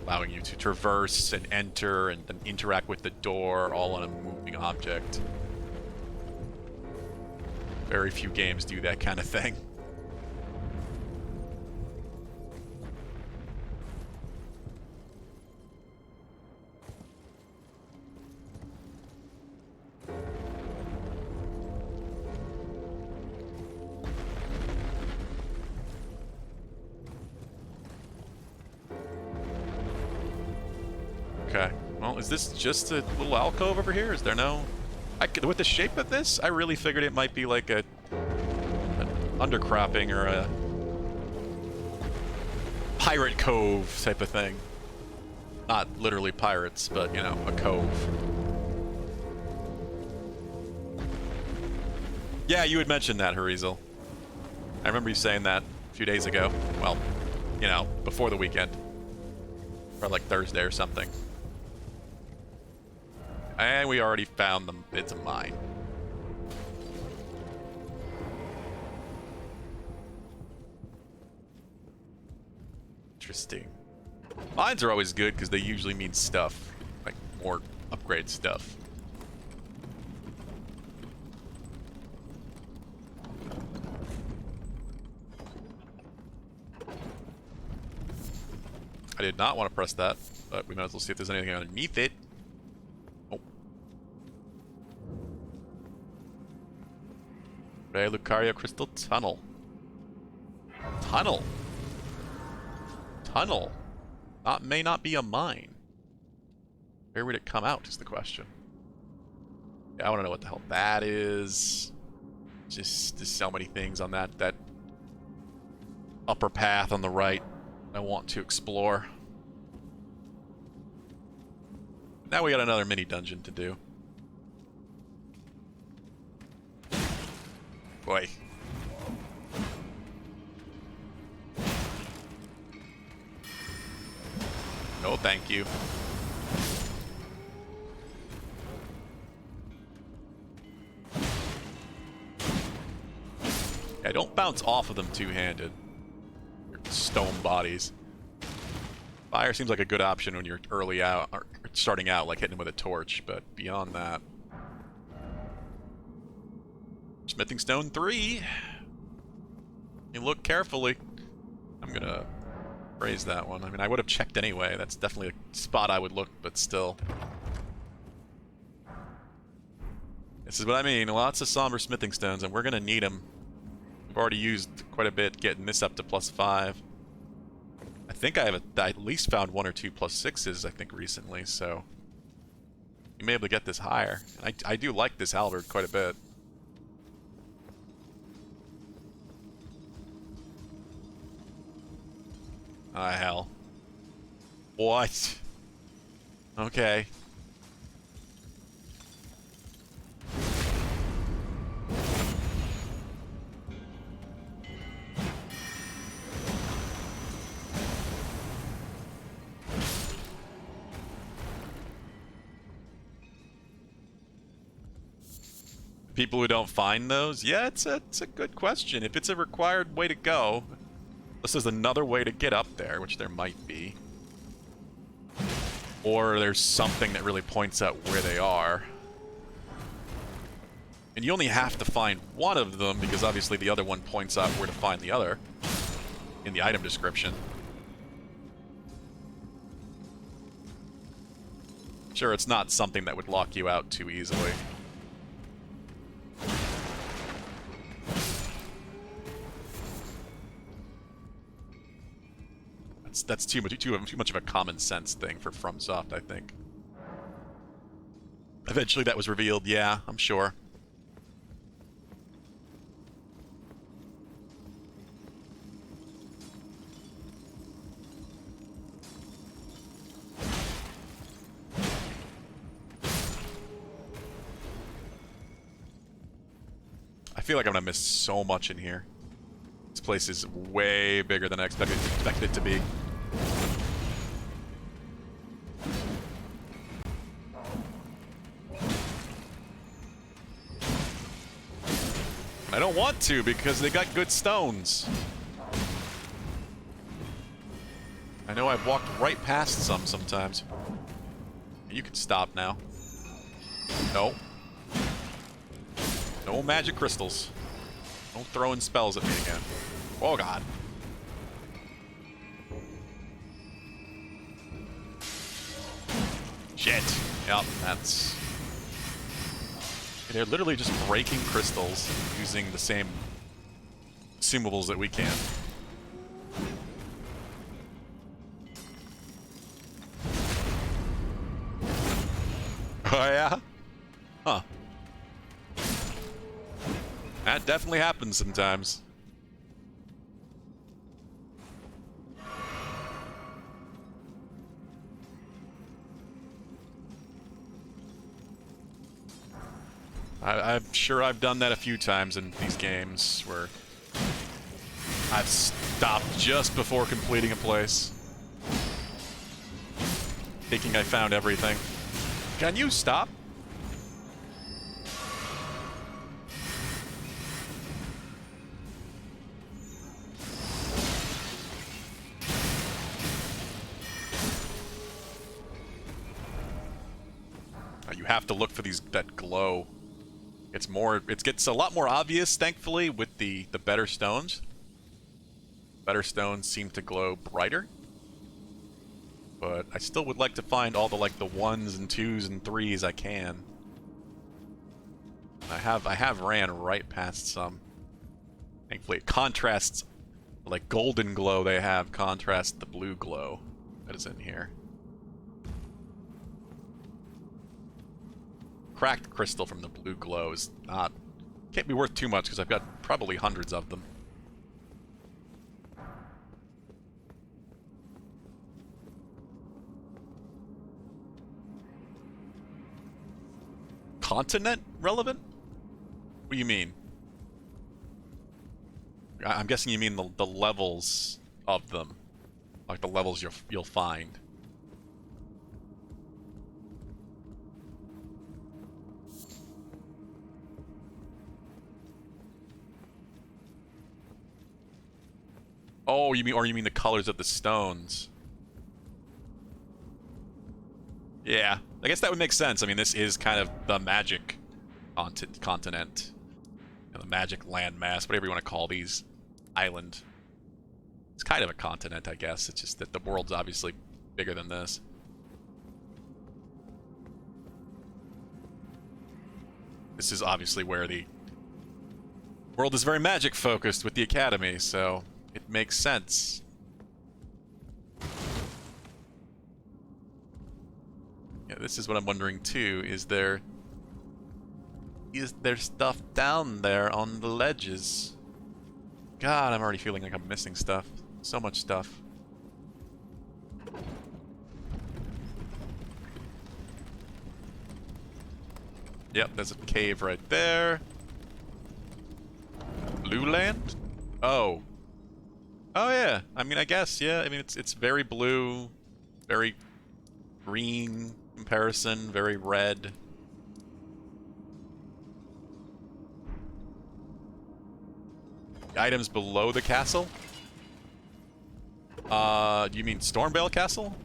Allowing you to traverse and enter and then interact with the door all on a moving object. Very few games do that kind of thing. Okay. Well, is this just a little alcove over here? Is there no... with the shape of this, I really figured it might be like an undercropping or a pirate cove type of thing. Not literally pirates, but, you know, a cove. Yeah, you had mentioned that, Harizel. I remember you saying that a few days ago. Well, you know, before the weekend. Or like Thursday or something. And we already found them. It's a mine. Interesting. Mines are always good because they usually mean stuff. Like, more upgrade stuff. I did not want to press that, but we might as well see if there's anything underneath it. Oh. Ray Lucaria Crystal Tunnel. Tunnel. Tunnel. May not be a mine. Where would it come out is the question. Yeah, I want to know what the hell that is. Just there's so many things on that upper path on the right I want to explore. Now we got another mini dungeon to do. Boy. No, thank you. Yeah, don't bounce off of them two-handed. Stone bodies. Fire seems like a good option when you're early out, or starting out, like hitting them with a torch, but beyond that... Smithing Stone 3! You look carefully. I'm gonna praise that one. I mean, I would have checked anyway. That's definitely a spot I would look, but still. This is what I mean. Lots of somber smithing stones, and we're gonna need them. I've already used quite a bit getting this up to +5. I think I at least found 1 or 2 +6s, I think, recently, so... You may be able to get this higher. I do like this halberd quite a bit. Ah, hell. What? Okay. People who don't find those? Yeah, it's a good question. If it's a required way to go, this is another way to get up there, which there might be. Or there's something that really points out where they are. And you only have to find one of them, because obviously the other one points out where to find the other in the item description. Sure, it's not something that would lock you out too easily. That's too much of a common sense thing for FromSoft, I think. Eventually that was revealed, yeah, I'm sure. I feel like I'm gonna miss so much in here. This place is way bigger than I expected it to be. I don't want to because they got good stones. I know I've walked right past some sometimes. You can stop now. No. No magic crystals. Don't throw in spells at me again. Oh god. Shit. Yep, that's... They're literally just breaking crystals using the same consumables that we can. Oh yeah? Huh. That definitely happens sometimes. I'm sure I've done that a few times in these games where I've stopped just before completing a place, thinking I found everything. Can you stop? You have to look for that glow. It gets a lot more obvious, thankfully, with the better stones. Better stones seem to glow brighter. But I still would like to find all the 1s and 2s and 3s I can. I have ran right past some. Thankfully, it contrasts, like golden glow they have contrasts the blue glow that is in here. Cracked crystal from the blue glow is not, can't be worth too much because I've got probably hundreds of them. Continent relevant? What do you mean? I'm guessing you mean the levels of them, like the levels you'll find. Oh, you mean the colors of the stones? Yeah, I guess that would make sense. I mean, this is kind of the magic continent, the magic landmass, whatever you want to call these island. It's kind of a continent, I guess. It's just that the world's obviously bigger than this. This is obviously where the world is very magic focused with the Academy, so it makes sense. Yeah, this is what I'm wondering too. Is there stuff down there on the ledges? God, I'm already feeling like I'm missing stuff. So much stuff. Yep, there's a cave right there. Blue land? Oh. Oh yeah. I mean, I guess, yeah. I mean, it's very blue, very green comparison, very red. The items below the castle? Do you mean Stormvale Castle?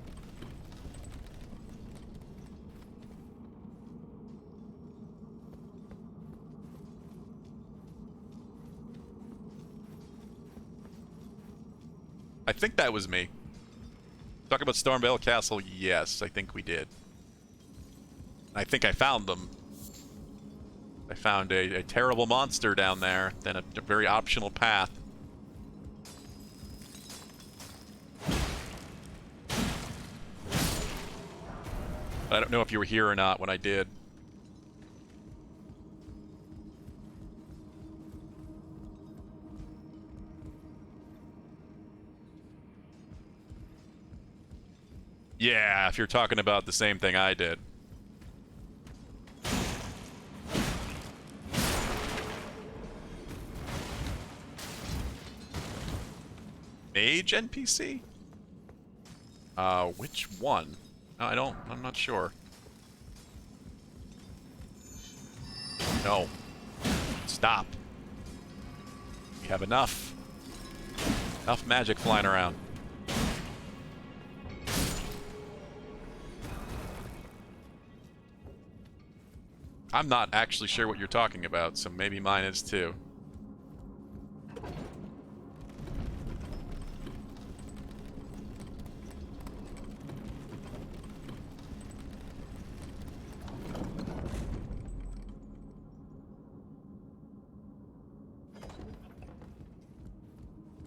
I think that was me. Talk about Stormvale Castle, yes, I think we did. I think I found them. I found a terrible monster down there, then a very optional path. I don't know if you were here or not when I did. Yeah, if you're talking about the same thing I did. Mage NPC? Which one? No, I'm not sure. No. Stop. We have enough. Enough magic flying around. I'm not actually sure what you're talking about, so maybe mine is too.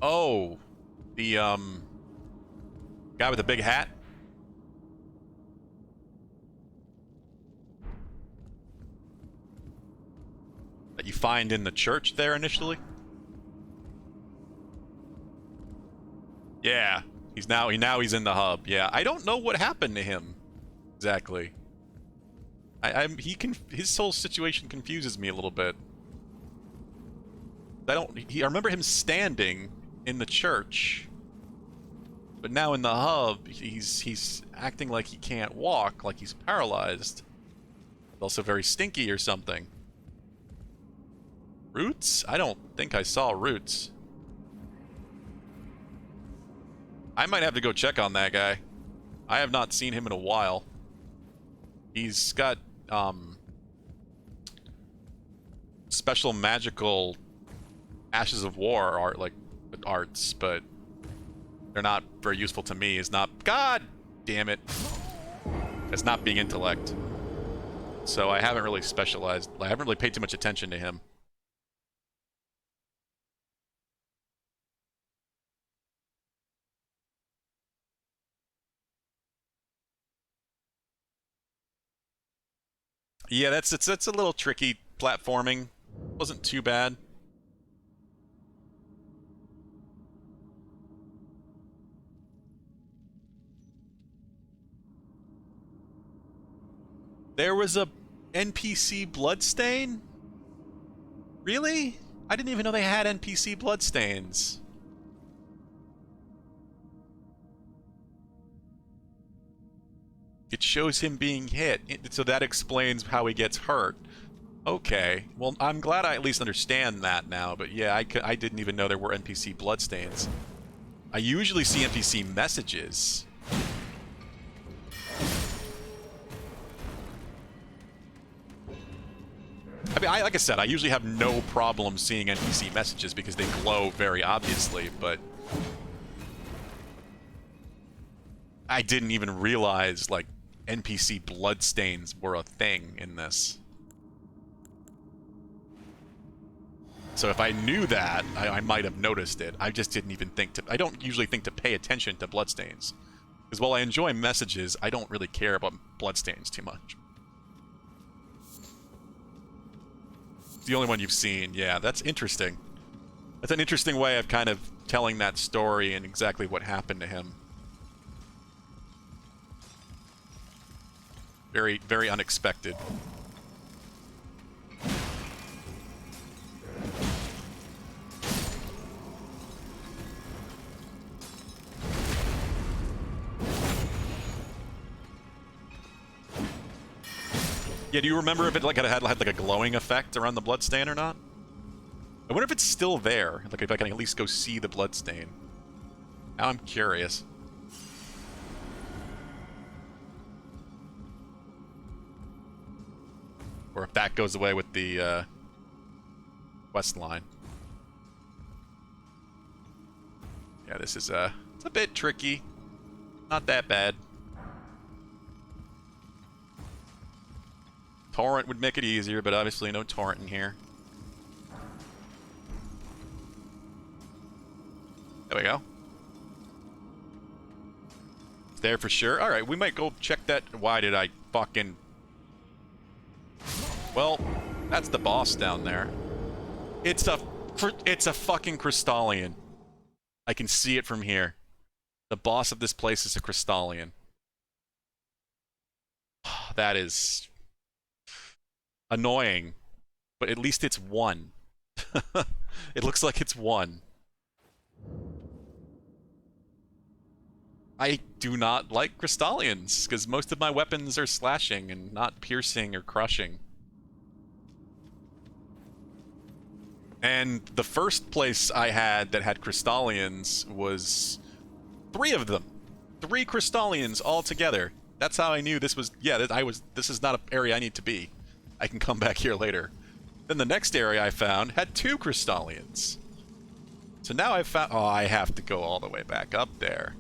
Oh, the guy with the big hat? That you find in the church there initially? Yeah, he's in the hub. Yeah, I don't know what happened to him exactly. His whole situation confuses me a little bit. I remember him standing in the church, but now in the hub he's acting like he can't walk, like he's paralyzed. Also very stinky or something. Roots? I don't think I saw roots. I might have to go check on that guy. I have not seen him in a while. He's got special magical Ashes of War arts, but they're not very useful to me. It's not, God damn it. It's not being intellect. so I haven't really specialized. I haven't really paid too much attention to him. Yeah, that's a little tricky platforming. Wasn't too bad. There was a NPC bloodstain? Really? I didn't even know they had NPC bloodstains. It shows him being hit, so that explains how he gets hurt. Okay, well, I'm glad I at least understand that now, but yeah, I didn't even know there were NPC bloodstains. I usually see NPC messages. I mean, like I said, I usually have no problem seeing NPC messages because they glow very obviously, but I didn't even realize, like, NPC bloodstains were a thing in this. So if I knew that, I might have noticed it. I just didn't even think to... I don't usually think to pay attention to bloodstains. Because while I enjoy messages, I don't really care about bloodstains too much. It's the only one you've seen. Yeah, that's interesting. That's an interesting way of kind of telling that story and exactly what happened to him. Very, very unexpected. Yeah, do you remember if it like had like a glowing effect around the bloodstain or not? I wonder if it's still there. Like if I can at least go see the bloodstain. Now I'm curious. Or if that goes away with the quest line. Yeah, this is it's a bit tricky. Not that bad. Torrent would make it easier, but obviously no torrent in here. There we go. It's there for sure. Alright, we might go check that. Why did I fucking... Well, that's the boss down there. It's a fucking Crystallian. I can see it from here. The boss of this place is a Crystallian. That is... annoying. But at least it's one. It looks like it's one. I do not like Crystallians, because most of my weapons are slashing and not piercing or crushing. And the first place I had that had Crystallians was 3 of them. 3 Crystallians all together. That's how I knew this was... Yeah, this is not an area I need to be. I can come back here later. Then the next area I found had 2 Crystallians. So now I've found... Oh, I have to go all the way back up there.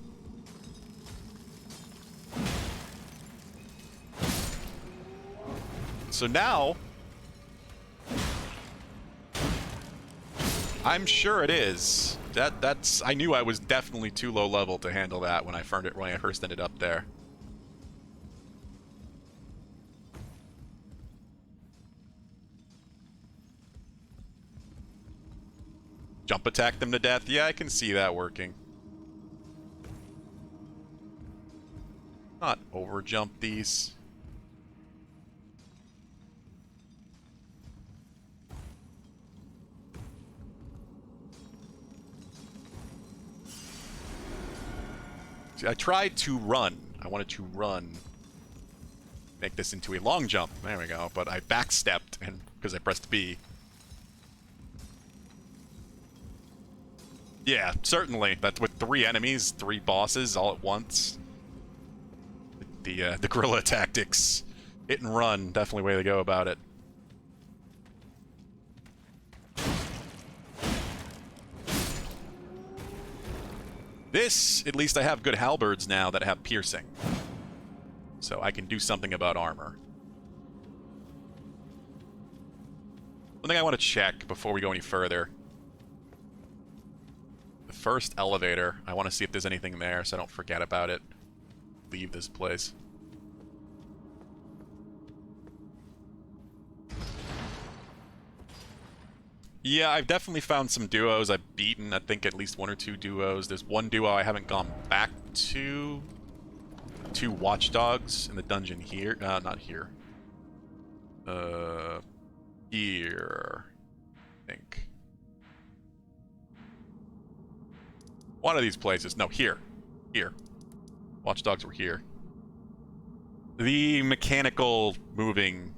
So now... I'm sure it is. That's... I knew I was definitely too low level to handle that when I first ended up there. Jump attack them to death? Yeah, I can see that working. Not over jump these. See, I tried to run. I wanted to run. Make this into a long jump. There we go. But I backstepped and because I pressed B. Yeah, certainly. That's with 3 enemies, 3 bosses all at once. The guerrilla tactics. Hit and run, definitely way to go about it. This, at least I have good halberds now that have piercing. So I can do something about armor. One thing I want to check before we go any further. The first elevator, I want to see if there's anything there so I don't forget about it. Leave this place. Yeah, I've definitely found some duos. I've beaten, I think, at least 1 or 2 duos. There's one duo I haven't gone back to. 2 watchdogs in the dungeon here. Not here. Here. I think. One of these places. No, here. Here. Watchdogs were here. The mechanical moving...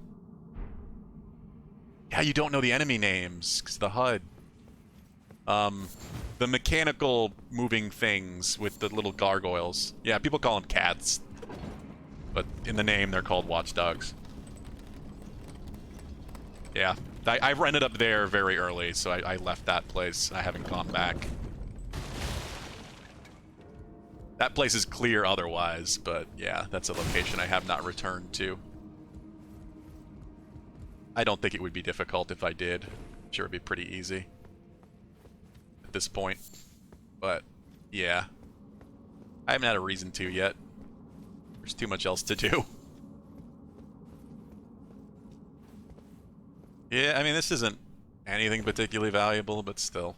Yeah, you don't know the enemy names, because the HUD. The mechanical moving things with the little gargoyles. Yeah, people call them cats. But in the name, they're called watchdogs. Yeah, I ended up there very early, so I left that place. I haven't gone back. That place is clear otherwise, but yeah, that's a location I have not returned to. I don't think it would be difficult if I did. I'm sure it'd be pretty easy at this point. But yeah, I haven't had a reason to yet. There's too much else to do. Yeah, I mean, this isn't anything particularly valuable, but still.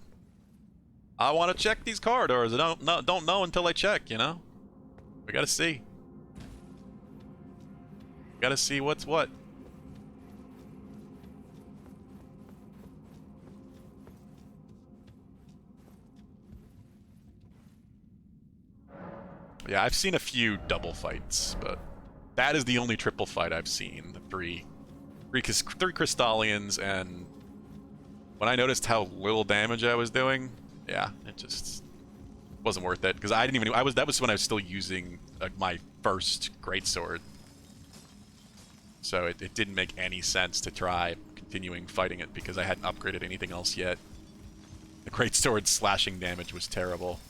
I want to check these corridors. I don't know until I check, you know? We gotta see. Gotta see what's what. Yeah, I've seen a few double fights, but that is the only triple fight I've seen. The three Crystallians, and when I noticed how little damage I was doing, yeah, it just wasn't worth it, because I didn't even... that was when I was still using my first greatsword. So it didn't make any sense to try continuing fighting it, because I hadn't upgraded anything else yet. The greatsword's slashing damage was terrible.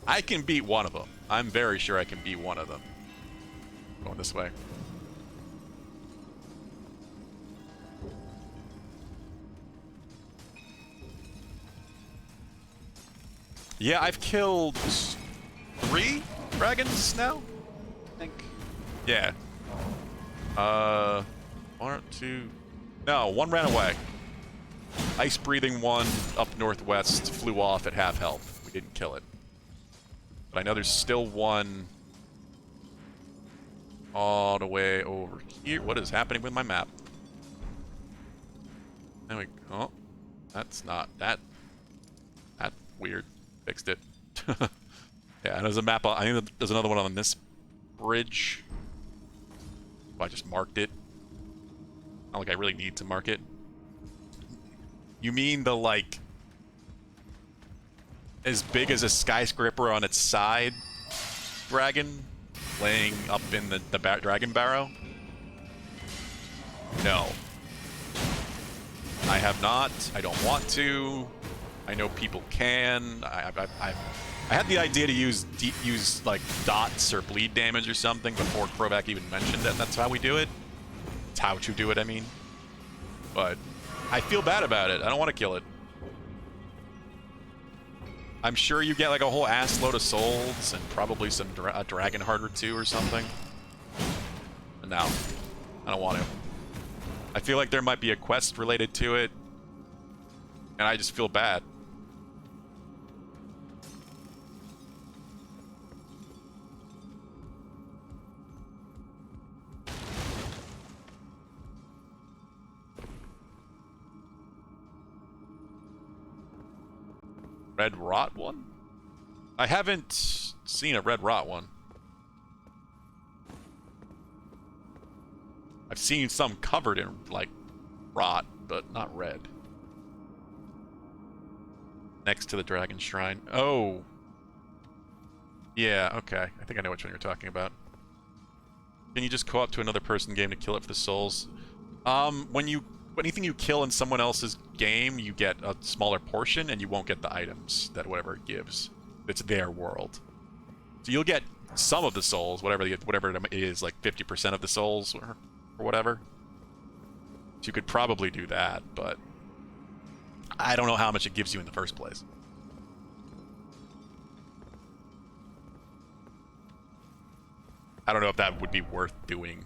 I can beat one of them. I'm very sure I can beat one of them. Going this way. Yeah, I've killed 3 dragons now, I think. Yeah. 1 or 2... No, 1 ran away. Ice-breathing one up northwest flew off at half health. We didn't kill it. But I know there's still one all the way over here. What is happening with my map? There we go. Oh, that's not... That's weird. Fixed it. Yeah, and there's a map on... I think there's another one on this bridge. Oh, I just marked it. Not like I really need to mark it. You mean the, like... as big as a skyscraper on its side dragon laying up in the dragon barrow? No. I have not. I don't want to. I know people can. I had the idea to use like dots or bleed damage or something before Krovak even mentioned it. That's how we do it. It's how to do it, I mean. But I feel bad about it. I don't want to kill it. I'm sure you get like a whole ass load of souls and probably some a dragon heart or 2 or something. But no, I don't want to. I feel like there might be a quest related to it, and I just feel bad. Red rot one? I haven't seen a red rot one. I've seen some covered in, like, rot, but not red. Next to the dragon shrine. Oh. Yeah, okay. I think I know which one you're talking about. Can you just go up to another person game to kill it for the souls? Anything you kill in someone else's game, you get a smaller portion, and you won't get the items that whatever it gives. It's their world. So you'll get some of the souls, whatever it is, like 50% of the souls or whatever. You could probably do that, but I don't know how much it gives you in the first place. I don't know if that would be worth doing.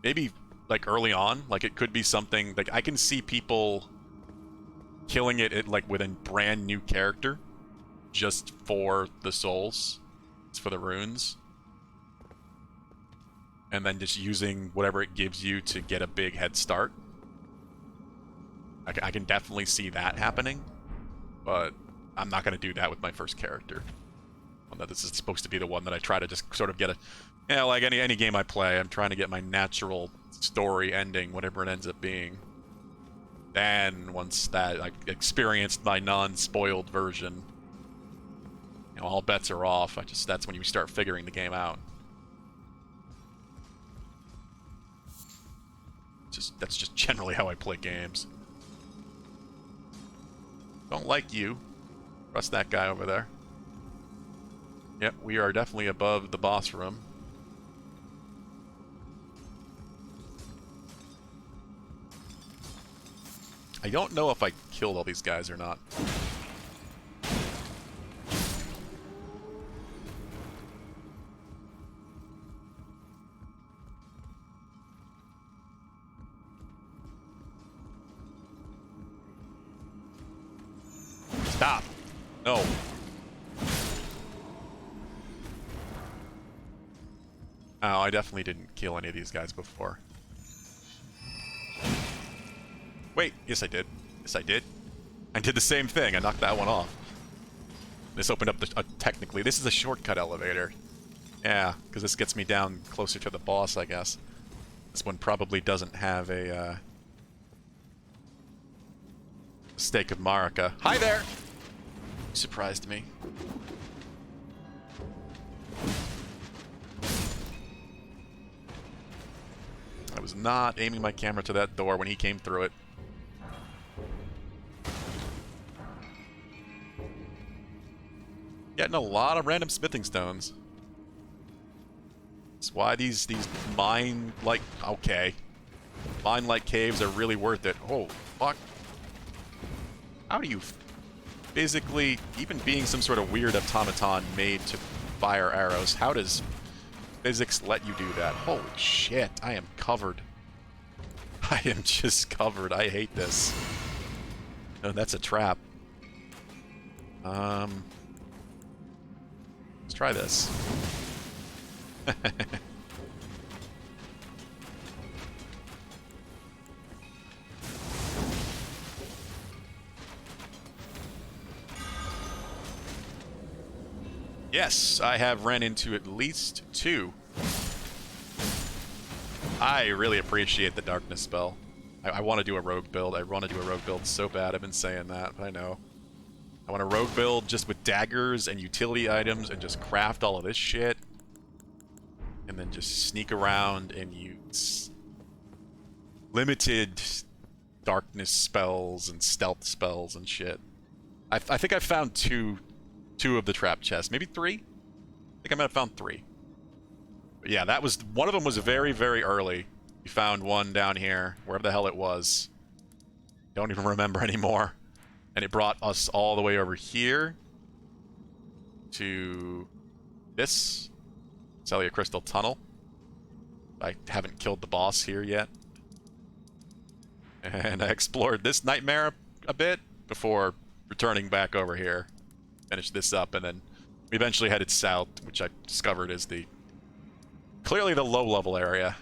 Maybe, like, early on, like, it could be something, like, I can see people killing it like, with a brand new character, just for the souls, for the runes, and then just using whatever it gives you to get a big head start. I can definitely see that happening, but I'm not going to do that with my first character. This is supposed to be the one that I try to just sort of get a... You know, like any game I play, I'm trying to get my natural story ending, whatever it ends up being. Then, once that I've experienced my non-spoiled version, you know, all bets are off. That's when you start figuring the game out. That's just generally how I play games. Don't like you. Trust that guy over there. Yep, we are definitely above the boss room. I don't know if I killed all these guys or not. Stop! No. Oh, I definitely didn't kill any of these guys before. Wait, yes I did. Yes I did. I did the same thing. I knocked that one off. This opened up the... technically, this is a shortcut elevator. Yeah, because this gets me down closer to the boss, I guess. This one probably doesn't have a, Stake of Marika. Hi there! You surprised me. I was not aiming my camera to that door when he came through it. Getting a lot of random smithing stones. That's why these mine-like... Okay. Mine-like caves are really worth it. Oh, fuck. How do you... Basically, even being some sort of weird automaton made to fire arrows, how does physics let you do that? Holy shit, I am covered. I am just covered. I hate this. No, that's a trap. Let's try this. Yes, I have ran into at least 2. I really appreciate the darkness spell. I want to do a rogue build. I want to do a rogue build so bad. I've been saying that, but I know. I want a rogue build just with daggers and utility items and just craft all of this shit. And then just sneak around and use limited darkness spells and stealth spells and shit. I think I found two of the trap chests. Maybe 3? I think I might have found 3. But yeah, that was... One of them was very, very early. We found one down here, wherever the hell it was. Don't even remember anymore. And it brought us all the way over here to this Celia Crystal Tunnel. I haven't killed the boss here yet. And I explored this nightmare a bit before returning back over here. Finished this up, and then we eventually headed south, which I discovered is clearly the low-level area.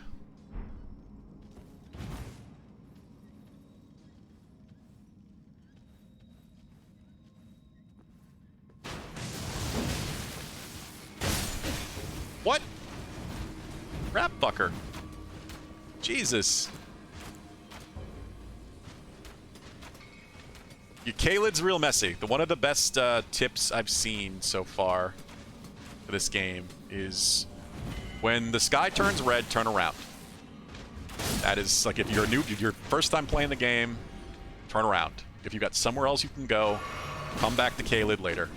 What? Crap fucker. Jesus. Your Caelid's real messy. One of the best tips I've seen so far for this game is when the sky turns red, turn around. That is, like, if you're your first time playing the game, turn around. If you've got somewhere else you can go, come back to Caelid later.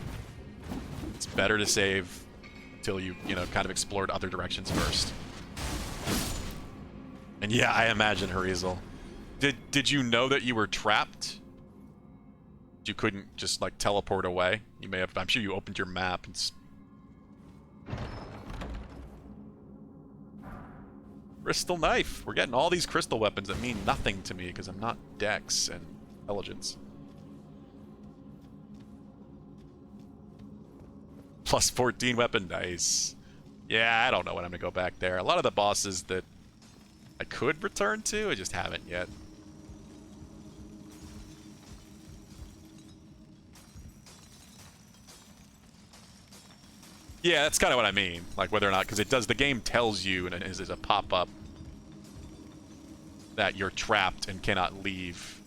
It's better to save until you know, kind of explored other directions first. And yeah, I imagine Harizal. Did you know that you were trapped? You couldn't just like teleport away? You may have. I'm sure you opened your map and. Crystal knife. We're getting all these crystal weapons that mean nothing to me because I'm not Dex and intelligence. Plus 14 weapon dice. Yeah, I don't know when I'm gonna go back there. A lot of the bosses that I could return to, I just haven't yet. Yeah, that's kind of what I mean. Like whether or not, because it does, the game tells you, and it is a pop-up, that you're trapped and cannot leave.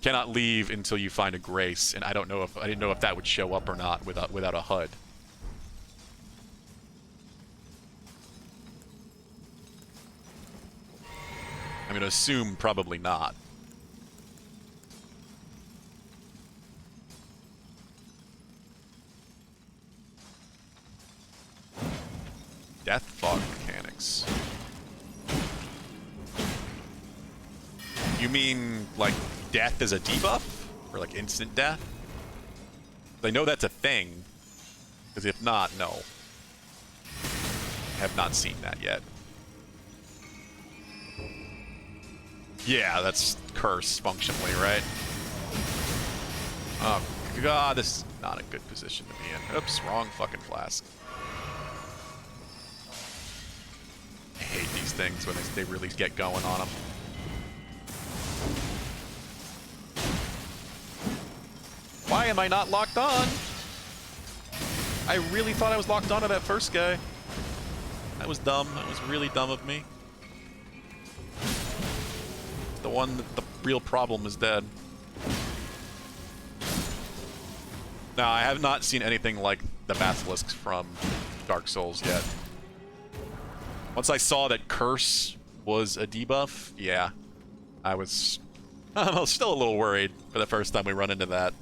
Cannot leave until you find a grace, and I don't know if I didn't know if that would show up or not without a HUD. I'm gonna assume probably not. Death fog mechanics. You mean like death is a debuff? Or like instant death? I know that's a thing. Because if not, no. I have not seen that yet. Yeah, that's curse functionally, right? Oh god, this is not a good position to be in. Oops, wrong fucking flask. I hate these things when they really get going on them. Why am I not locked on? I really thought I was locked on to that first guy. That was dumb. That was really dumb of me. The one that the real problem is dead. Now, I have not seen anything like the basilisks from Dark Souls yet. Once I saw that curse was a debuff, yeah, I was still a little worried for the first time we run into that.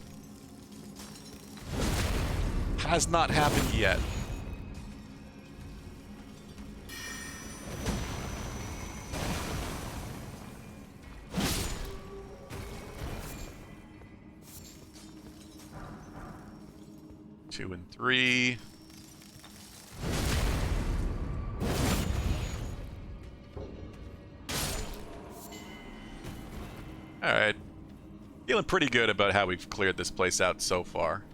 Has not happened yet. Two and three. Alright. Feeling pretty good about how we've cleared this place out so far.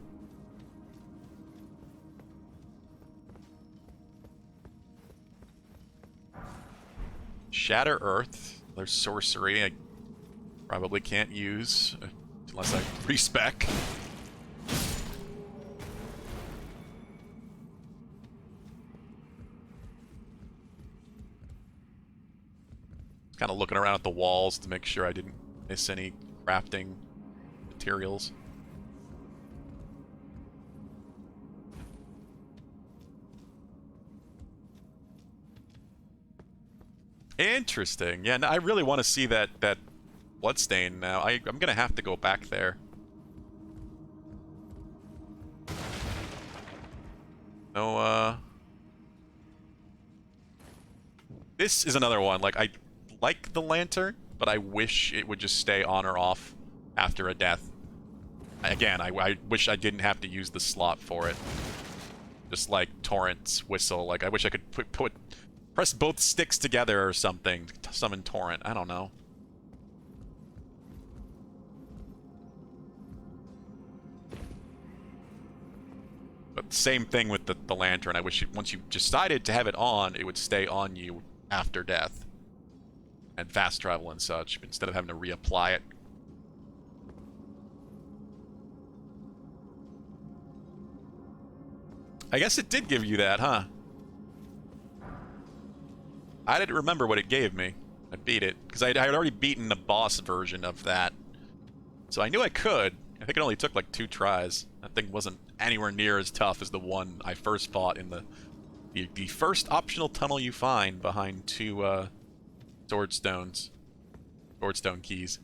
Shatter Earth. There's sorcery I probably can't use unless I respec. Kind of looking around at the walls to make sure I didn't miss any crafting materials. Interesting. Yeah, no, I really want to see that bloodstain now. I'm gonna have to go back there. No, this is another one. Like, I like the lantern, but I wish it would just stay on or off after a death. Again, I wish I didn't have to use the slot for it. Just like Torrent's whistle. Like, I wish I could press both sticks together or something to summon Torrent. I don't know. But same thing with the lantern. I wish once you decided to have it on, it would stay on you after death. And fast travel and such, instead of having to reapply it. I guess it did give you that, huh? I didn't remember what it gave me. I beat it, because I had already beaten the boss version of that. So I knew I could. I think it only took like 2 tries. That thing wasn't anywhere near as tough as the one I first fought in the first optional tunnel you find behind 2 swordstone keys.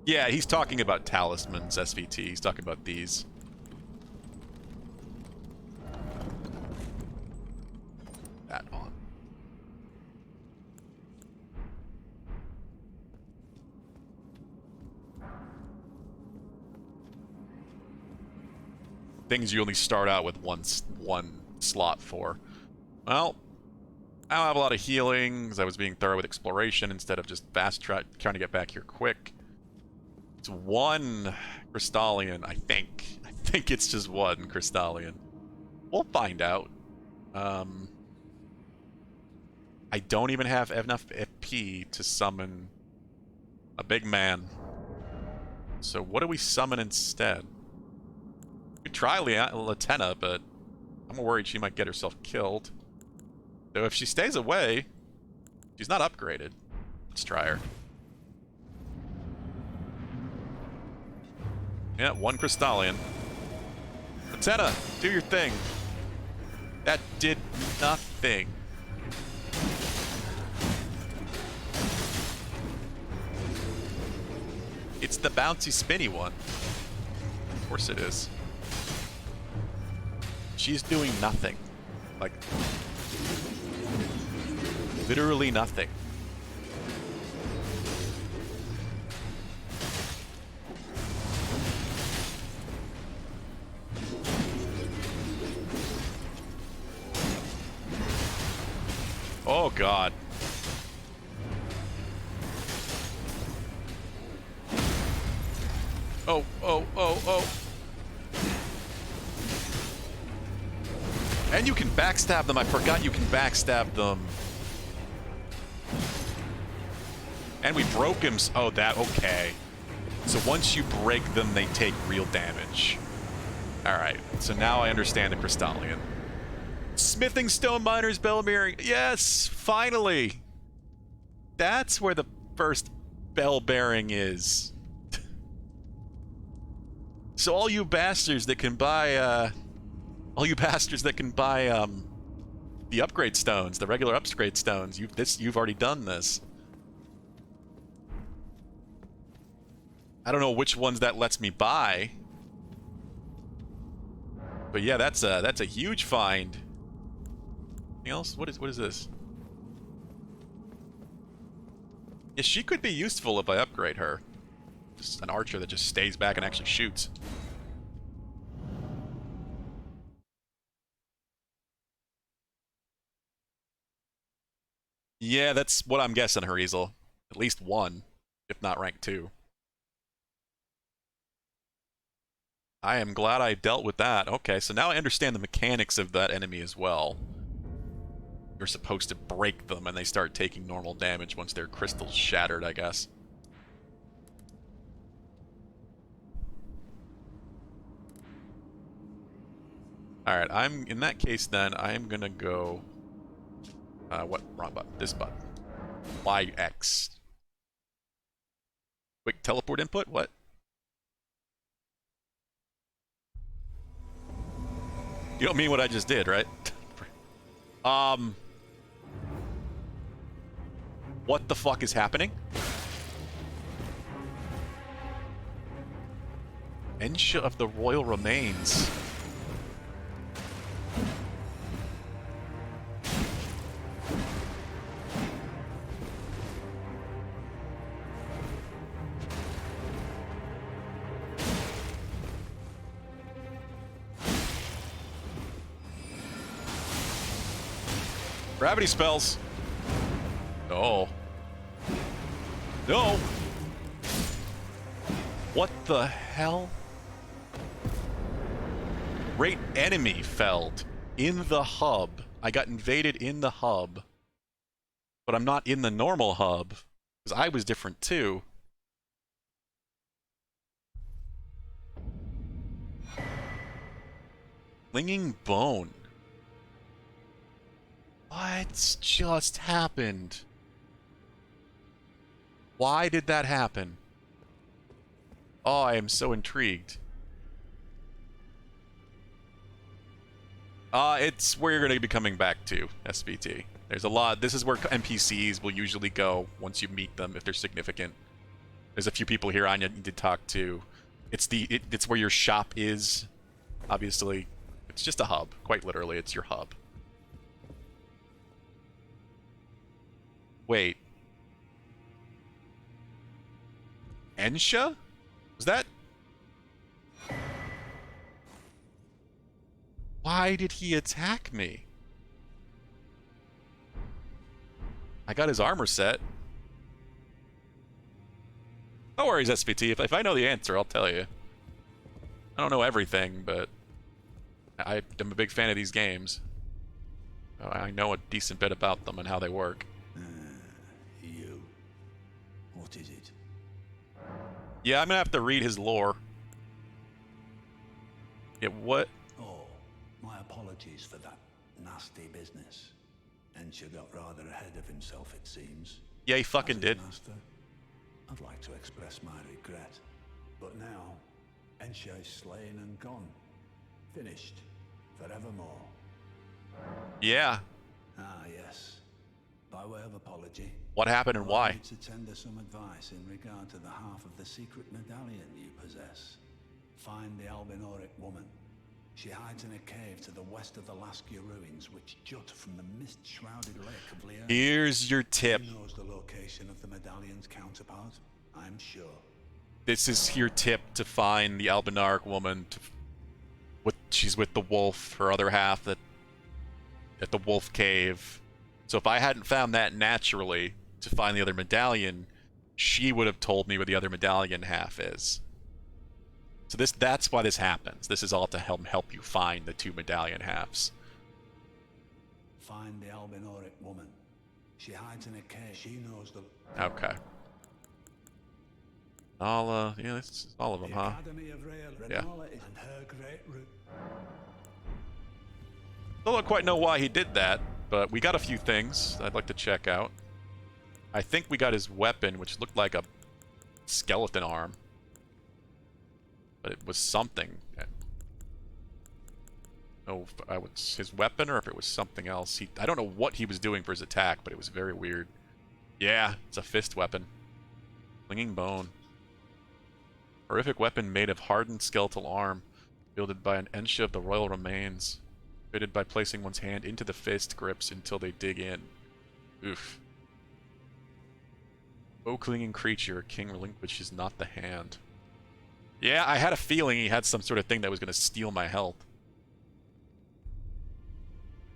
Yeah, he's talking about talismans, SVT. He's talking about these. That on. Things you only start out with one slot for. Well, I don't have a lot of healing because I was being thorough with exploration instead of just trying to get back here quick. It's one Crystallian, I think. I think it's just one Crystallian. We'll find out. I don't even have enough FP to summon a big man. So what do we summon instead? We could try Latenna, but I'm worried she might get herself killed. So if she stays away, she's not upgraded. Let's try her. Yeah, one Crystallian. Latenna, do your thing. That did nothing. It's the bouncy spinny one. Of course it is. She's doing nothing. Like, literally nothing. Oh god. Oh, oh, oh, oh. And you can backstab them. I forgot you can backstab them. And we broke him. Oh, that, okay. So once you break them, they take real damage. Alright, so now I understand the Crystallian. Smithing Stone Miners, Bell-bearing. Yes, finally. That's where the first bell-bearing is. So all you bastards that can buy, the upgrade stones, the regular upgrade stones, you've already done this. I don't know which ones that lets me buy. But yeah, that's a huge find. Anything else? What is this? Yeah, she could be useful if I upgrade her. Just an archer that just stays back and actually shoots. Yeah, that's what I'm guessing her easel. At least one, if not rank 2. I am glad I dealt with that. Okay, so now I understand the mechanics of that enemy as well. You're supposed to break them and they start taking normal damage once their crystal's shattered, I guess. Alright, in that case then, I am gonna go... what? Wrong button. This button. YX. Quick teleport input? What? You don't mean what I just did, right? What the fuck is happening? Ensha of the Royal Remains. Gravity spells. No. No. What the hell? Great enemy felled in the hub. I got invaded in the hub. But I'm not in the normal hub. Because I was different too. Clinging Bone. What just happened? Why did that happen? Oh, I am so intrigued. It's where you're going to be coming back to, SVT. There's a lot. This is where NPCs will usually go once you meet them, if they're significant. There's a few people here I need to talk to. It's where your shop is. Obviously, it's just a hub. Quite literally, it's your hub. Wait. Ensha? Was that... Why did he attack me? I got his armor set. No worries, SVT. If I know the answer, I'll tell you. I don't know everything, but I'm a big fan of these games. I know a decent bit about them and how they work. You. What is it? Yeah, I'm gonna have to read his lore. Yeah, what? Oh, my apologies for that nasty business. Ensha got rather ahead of himself, it seems. Yeah, he fucking As did. Master, I'd like to express my regret. But now, Ensha is slain and gone. Finished. Forevermore. Yeah. Ah, yes. By way of apology. What happened and allow why? me to tender some advice in regard to the half of the secret medallion you possess. Find the Albinoric woman. She hides in a cave to the west of the Laskia ruins, which jut from the mist-shrouded lake of Leer. Here's your tip. She knows the location of the medallion's counterpart, I'm sure. This is your tip to find the Albinaric woman. She's with the wolf, her other half at the wolf cave. So if I hadn't found that naturally to find the other medallion, she would have told me where the other medallion half is. So that's why this happens. This is all to help you find the two medallion halves. Find the Albinoric woman. She hides in a cave. She knows the... Okay. Yeah, this is all of them, huh? Academy of Rhea Yeah. and her great root. Still don't quite know why he did that, but we got a few things I'd like to check out. I think we got his weapon, which looked like a skeleton arm. But it was something. I don't know if it was his weapon or if it was something else. I don't know what he was doing for his attack, but it was very weird. Yeah, it's a fist weapon. Clinging bone. Horrific weapon made of hardened skeletal arm, wielded by an Ensha of the royal remains. Fitted by placing one's hand into the fist grips until they dig in. Oof. O clinging creature, king relinquishes not the hand. Yeah, I had a feeling he had some sort of thing that was going to steal my health.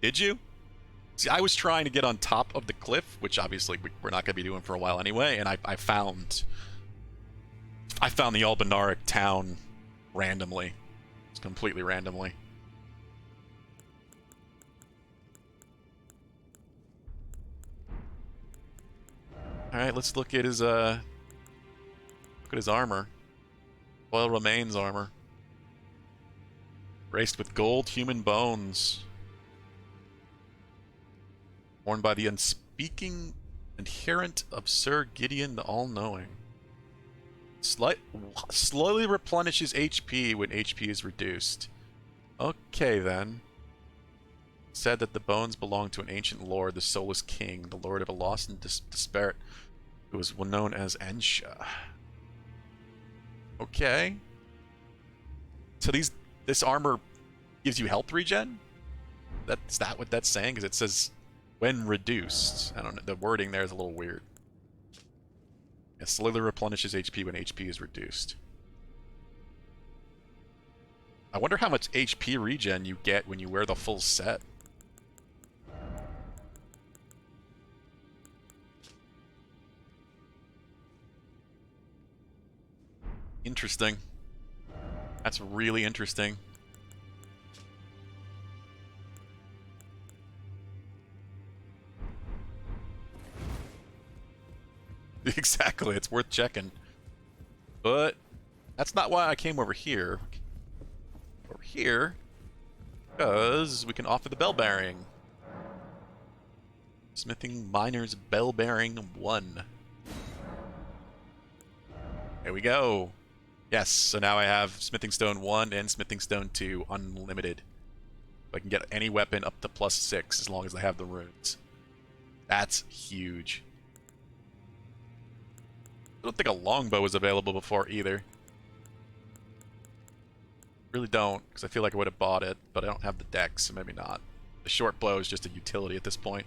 Did you? See, I was trying to get on top of the cliff, which obviously we're not going to be doing for a while anyway, and I found the Albinaric town randomly. It's completely randomly. Alright, let's look at his armor. Royal Remains armor. Graced with gold human bones. Worn by the unspeaking adherent of Sir Gideon the All-Knowing. Slowly replenishes HP when HP is reduced. Okay, then. Said that the bones belong to an ancient lord, the Soulless King, the lord of a lost and disparate, who was known as Ensha. Okay. So this armor gives you health regen? That's not what that's saying, because it says when reduced. I don't know, the wording there is a little weird. It slowly replenishes HP when HP is reduced. I wonder how much HP regen you get when you wear the full set. Interesting. That's really interesting. Exactly, it's worth checking. But that's not why I came over here. Over here, because we can offer the bell bearing. Smithing Miner's Bell Bearing 1. There we go. Yes, so now I have Smithing Stone 1 and Smithing Stone 2 unlimited. I can get any weapon up to +6 as long as I have the runes. That's huge. I don't think a longbow was available before either. Really don't, because I feel like I would have bought it, but I don't have the deck, so maybe not. The short bow is just a utility at this point.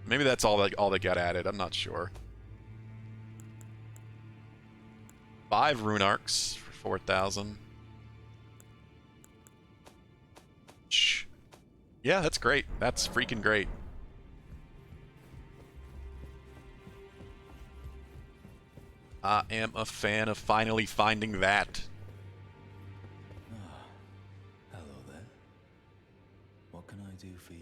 Maybe that's all that got added. I'm not sure. 5 rune arcs for 4,000. Shh. Yeah, that's great. That's freaking great. I am a fan of finally finding that. Hello there. What can I do for you?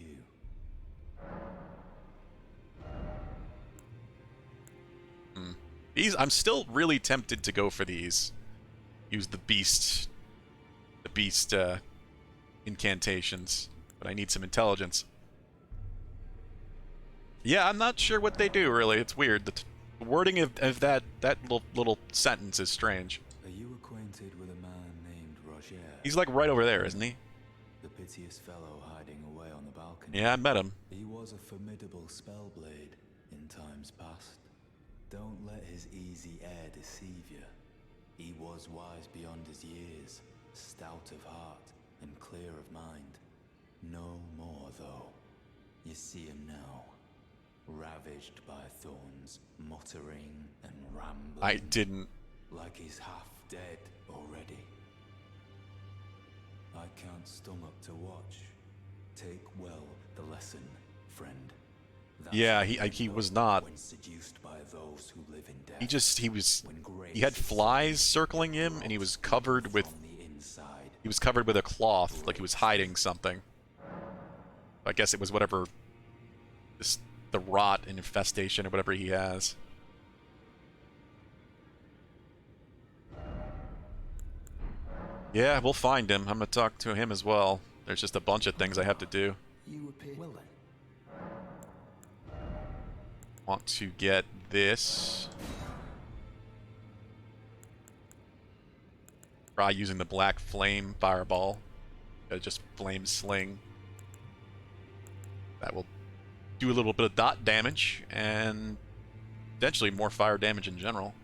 These, I'm still really tempted to go for these. Use the beast incantations, but I need some intelligence. Yeah, I'm not sure what they do, really. It's weird. The wording of that little sentence is strange. Are you acquainted with a man named Roger? He's like right over there, isn't he? The piteous fellow hiding away on the balcony. Yeah, I met him. He was a formidable spellblade in times past. Don't let his easy air deceive you. He was wise beyond his years, stout of heart and clear of mind. No more, though. You see him now, ravaged by thorns, muttering and rambling. I didn't. Like he's half dead already. I can't stomach to watch. Take well the lesson, friend. That's Yeah, he was not. when seduced by those who live in death. He had flies circling him, and he was covered with a cloth, like he was hiding something. I guess it was whatever, the rot and infestation or whatever he has. Yeah, we'll find him. I'm gonna talk to him as well. There's just a bunch of things I have to do. You appear well then. Want to get this. Try using the black flame fireball. Just flame sling. That will do a little bit of dot damage and potentially more fire damage in general.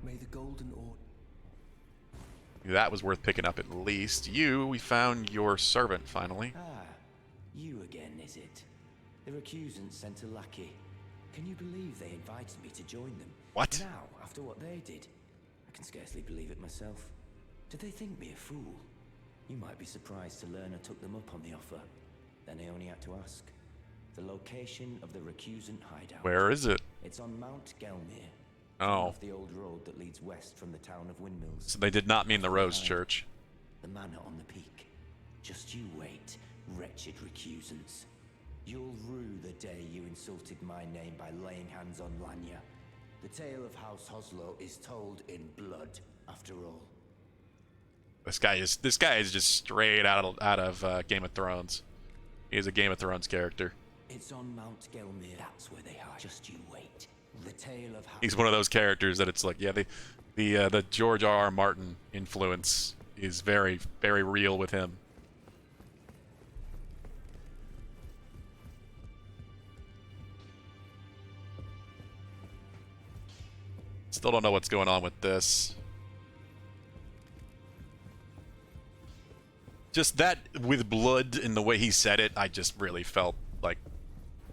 May the golden order. That was worth picking up at least. We found your servant finally. Ah, you again, is it? The recusants sent a lackey. Can you believe they invited me to join them? What? Now, after what they did? I can scarcely believe it myself. Did they think me a fool? You might be surprised to learn I took them up on the offer. Then I only had to ask. The location of the recusant hideout. Where is it? It's on Mount Gelmir. Oh. Off the old road that leads west from the town of Windmills. So they did not mean the Rose Church. The manor on the peak. Just you wait, wretched recusants. You'll rue the day you insulted my name by laying hands on Lanya. The tale of House Hoslow is told in blood, after all. This guy is just straight out of Game of Thrones. He is a Game of Thrones character. It's on Mount Gelmir. That's where they hide. Just you wait. The tale of House. He's one of those characters that it's like, yeah, the George R.R. Martin influence is very, very real with him. Still don't know what's going on with this. Just that with blood in the way he said it, I just really felt like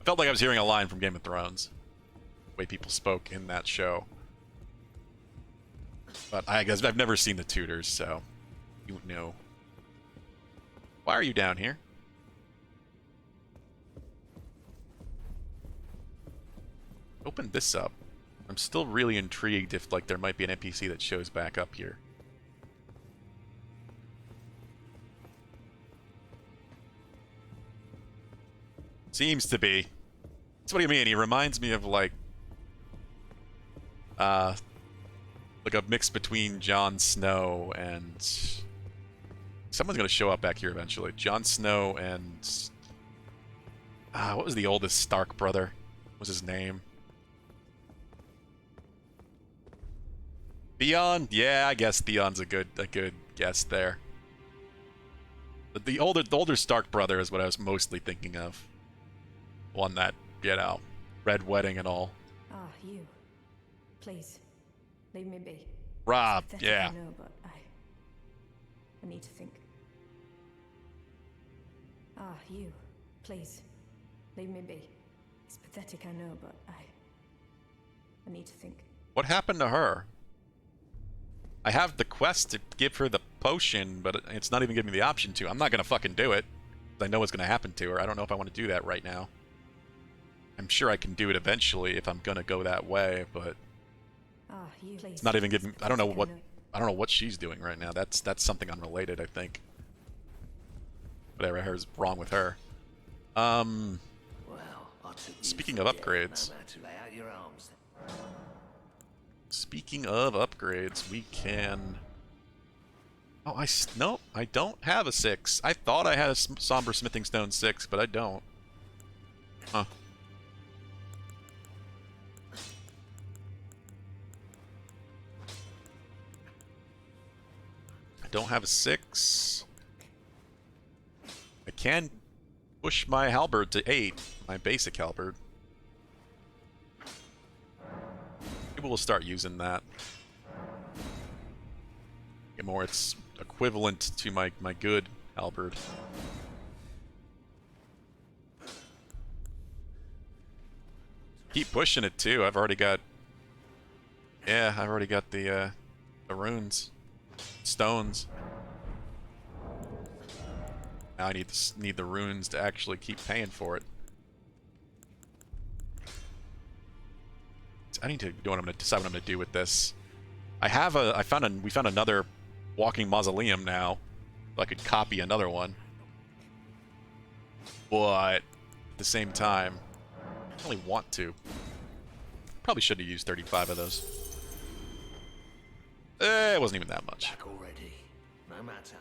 I was hearing a line from Game of Thrones. The way people spoke in that show. But I guess I've never seen the Tudors, so you know. Why are you down here? Open this up. I'm still really intrigued if like there might be an NPC that shows back up here. Seems to be. That's what do you mean? He reminds me of like a mix between Jon Snow and someone's gonna show up back here eventually. Jon Snow and what was the oldest Stark brother? What was his name? Theon? Yeah, I guess Theon's a good guess there. The older Stark brother is what I was mostly thinking of. One that, you know, Red Wedding and all. Ah, you. Please, leave me be. Rob, Pathetic, yeah. I know, but I need to think. Ah, you. Please, leave me be. It's pathetic, I know, but I need to think. What happened to her? I have the quest to give her the potion, but it's not even giving me the option to. I'm not gonna fucking do it. I know what's gonna happen to her. I don't know if I want to do that right now. I'm sure I can do it eventually if I'm gonna go that way, but Ah, you. Please. it's not even giving. I don't know what. know. I don't know what she's doing right now. That's something unrelated, I think. Whatever is wrong with her. Well, I took you Speaking for of dead. upgrades. No man to lay out your arms then. Speaking of upgrades, we can. Oh, nope. I don't have a 6. I thought I had a Somber Smithing Stone 6, but I don't. Huh. I don't have a 6. I can push my halberd to 8, my basic halberd. Maybe we'll start using that. Get more, it's equivalent to my good halberd. Keep pushing it too. I've already got. Yeah, I've already got the runes, stones. Now I need the runes to actually keep paying for it. I need to know what I'm gonna decide what I'm gonna do with this. We found another walking mausoleum now. So I could copy another one. But at the same time, I don't really want to. Probably should have used 35 of those. It wasn't even that much. Back already. No matter.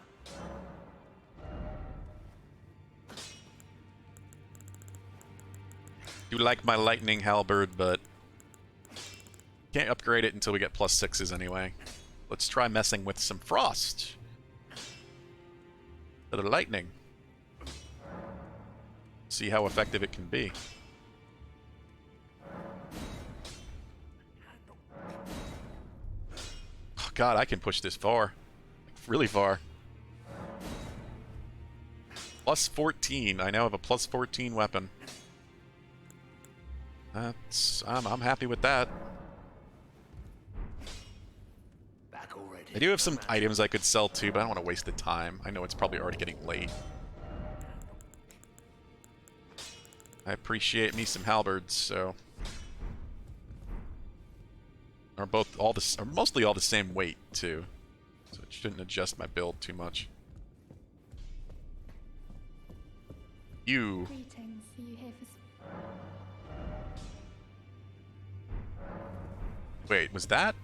Do like my lightning halberd, but can't upgrade it until we get +6s anyway. Let's try messing with some frost. For the lightning. See how effective it can be. Oh god, I can push this far. Really far. +14. I now have a +14 weapon. I'm happy with that. Back already. I do have some items I could sell too, but I don't want to waste the time. I know it's probably already getting late. I appreciate me some halberds, so are mostly all the same weight too, so it shouldn't adjust my build too much. You. Greetings. Are you here for... Wait, was that?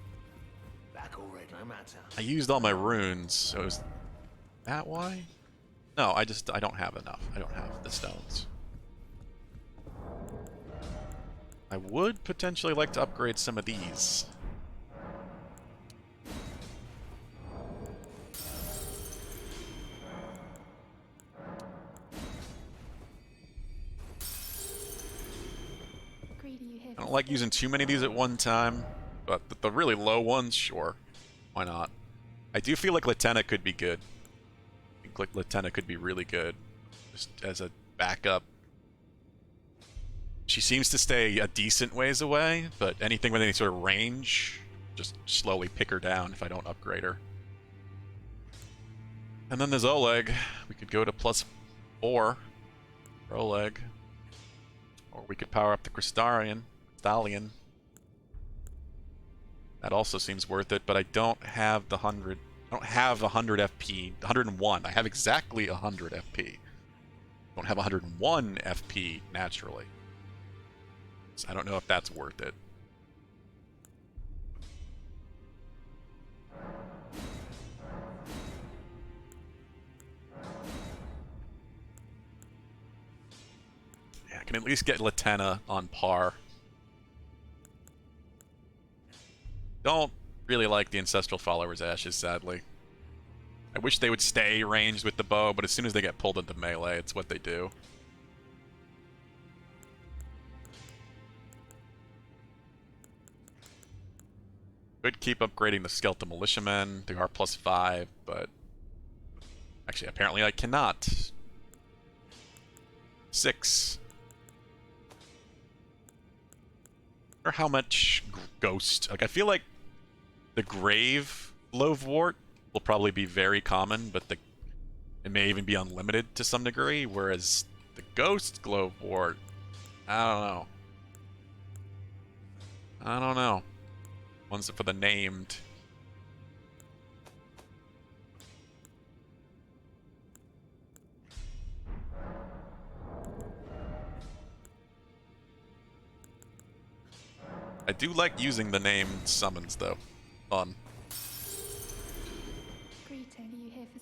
Back already. No matter. I used all my runes, so is that why? No, I don't have enough. I don't have the stones. I would potentially like to upgrade some of these. Greed, are you here I don't like using too many of these at one time, but the really low ones, sure. Why not? I do feel like Latenna could be good. I think like Latenna could be really good. Just as a backup. She seems to stay a decent ways away, but anything with any sort of range, just slowly pick her down if I don't upgrade her. And then there's Oleg. We could go to +4 for Oleg. Or we could power up the Crystallion. That also seems worth it, but I don't have the 100. I don't have 100 FP. 101. I have exactly 100 FP. I don't have 101 FP naturally. So I don't know if that's worth it. Yeah, I can at least get Latenna on par. Don't really like the Ancestral Follower's Ashes, sadly. I wish they would stay ranged with the bow, but as soon as they get pulled into melee, it's what they do. Could keep upgrading the skeleton militiamen. They are +5, but actually, apparently I cannot. 6. Or how much ghost? Like, I feel like the grave loavewort will probably be very common, but it may even be unlimited to some degree, whereas the ghost glowwort, I don't know. I don't know. One's for the named. I do like using the named summons, though. Fun. Greeting. Are you here for...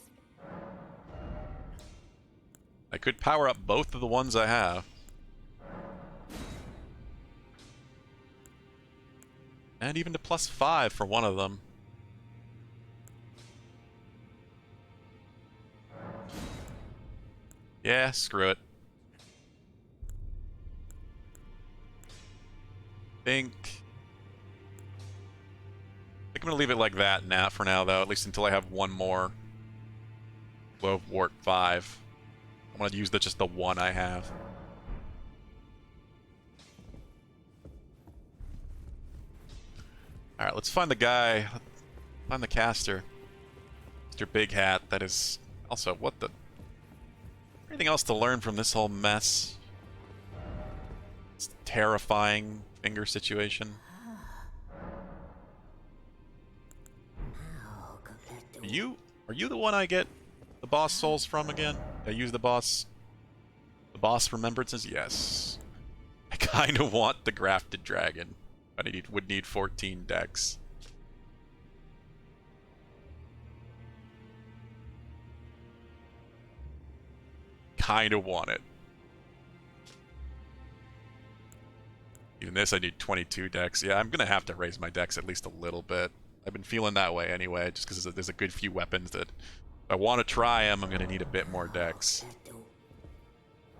I could power up both of the ones I have. And even to +5 for one of them. Yeah, screw it. think I'm gonna leave it like that now for now, though, at least until I have one more Wart 5. I'm gonna use just the one I have. Alright, let's find the guy. Find the caster. Mr. Big Hat, that is... Also, what the... Anything else to learn from this whole mess? It's terrifying finger situation. Are you the one I get the boss souls from again? I use the boss remembrances? Yes. I kind of want the grafted dragon. I would need 14 decks. Kind of want it. Even this, I need 22 decks. Yeah, I'm gonna have to raise my decks at least a little bit. I've been feeling that way anyway, just because there's a good few weapons that if I want to try them, I'm gonna need a bit more decks.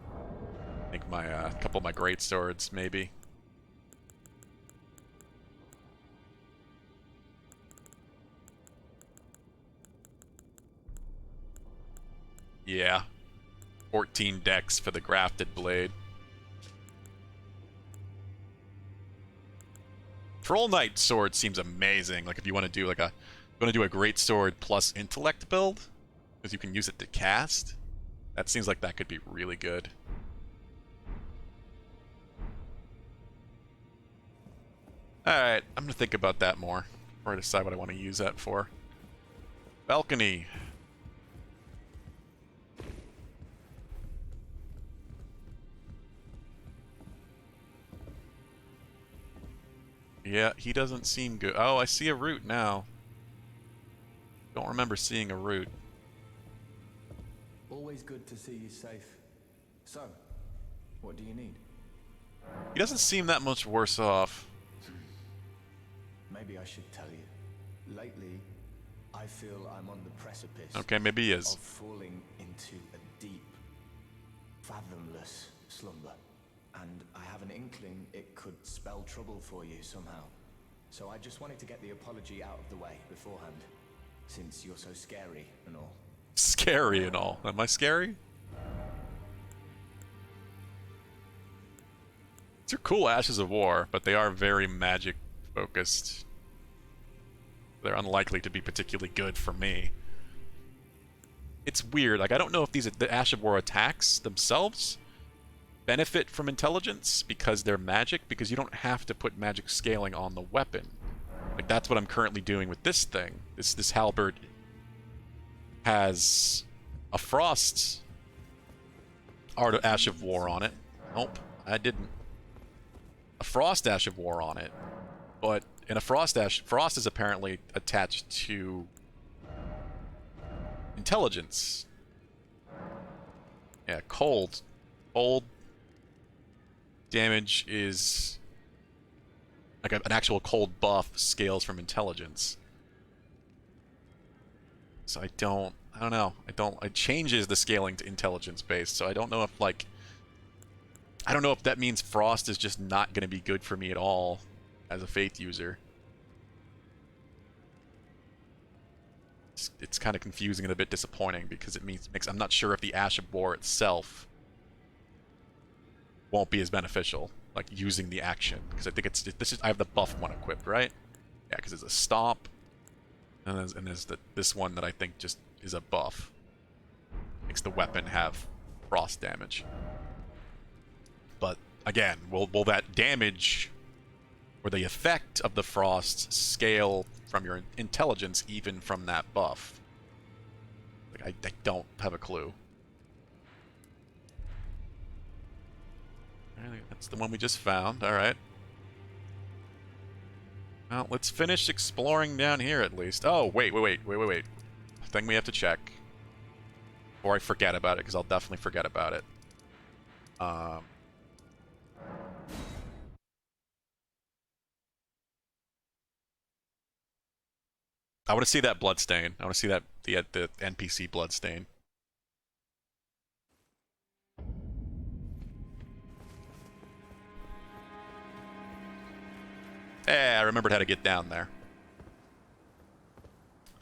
I think my couple of my great swords, maybe. Yeah. 14 decks for the grafted blade. Troll Knight sword seems amazing. Like if you want to do like a great sword plus intellect build, because you can use it to cast. That seems like that could be really good. Alright, I'm gonna think about that more before I decide what I want to use that for. Balcony. Yeah, he doesn't seem good. Oh, I see a route now. Don't remember seeing a route. Always good to see you safe. So, what do you need? He doesn't seem that much worse off. Maybe I should tell you. Lately, I feel I'm on the precipice Okay, maybe he is. of falling into a deep, fathomless slumber. And I have an inkling it could spell trouble for you somehow. So I just wanted to get the apology out of the way beforehand, since you're so scary and all. Scary and all. Am I scary? These are cool Ashes of War, but they are very magic focused. They're unlikely to be particularly good for me. It's weird. Like, I don't know if the Ash of War attacks themselves benefit from intelligence because they're magic, because you don't have to put magic scaling on the weapon. Like, that's what I'm currently doing with this thing. This halberd has a frost Art of Ash of War on it. Nope, I didn't. A frost Ash of War on it. But in a frost is apparently attached to intelligence. Yeah, cold. Cold damage is like an actual cold buff scales from intelligence. So I don't know. It changes the scaling to intelligence based, so I don't know if, like, I don't know if that means Frost is just not going to be good for me at all as a Faith user. It's kind of confusing and a bit disappointing because it makes I'm not sure if the Ash of War itself won't be as beneficial, like using the action, because I think I have the buff one equipped, right? Yeah, because it's a stomp, and there's this one that I think just is a buff, makes the weapon have frost damage. But again, will that damage or the effect of the frost scale from your intelligence even from that buff? Like I don't have a clue. That's the one we just found. All right. Well, let's finish exploring down here at least. Oh, wait. Thing we have to check. Before I forget about it, because I'll definitely forget about it. I want to see that bloodstain. I want to see that the NPC bloodstain. I remembered how to get down there.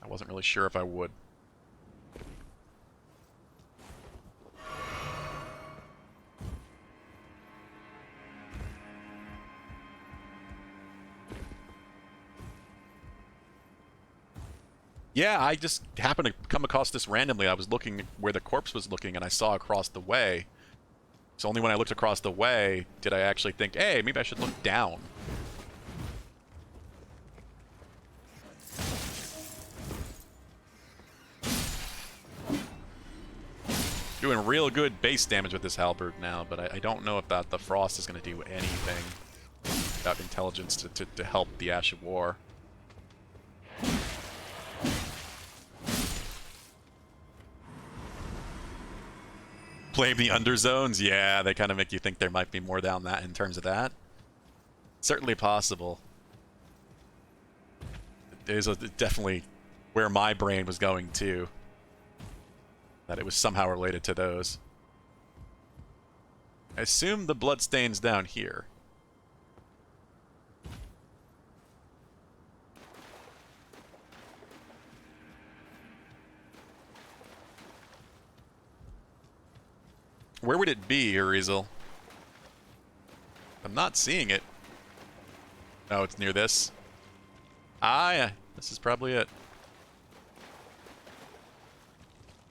I wasn't really sure if I would. Yeah, I just happened to come across this randomly. I was looking where the corpse was looking, and I saw across the way. So only when I looked across the way did I actually think, hey, maybe I should look down. Doing real good base damage with this halberd now, but I don't know if the frost is going to do anything without intelligence to help the Ash of War. Blame the underzones? Yeah, they kind of make you think there might be more down that in terms of that. Certainly possible. It is definitely where my brain was going too. That it was somehow related to those. I assume the bloodstain's down here. Where would it be, Urizel? I'm not seeing it. Oh, it's near this. Ah, yeah. This is probably it.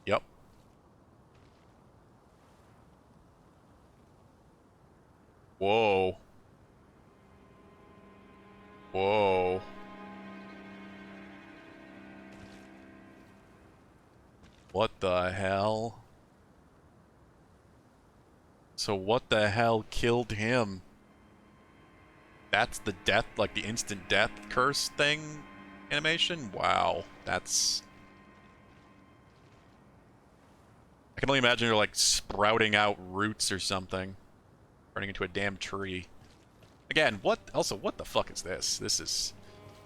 Yep. Whoa. Whoa. What the hell? So what the hell killed him? That's the death, like the instant death curse thing animation? Wow. That's... I can only imagine you're like sprouting out roots or something. Turning into a damn tree. Again, what the fuck is this? This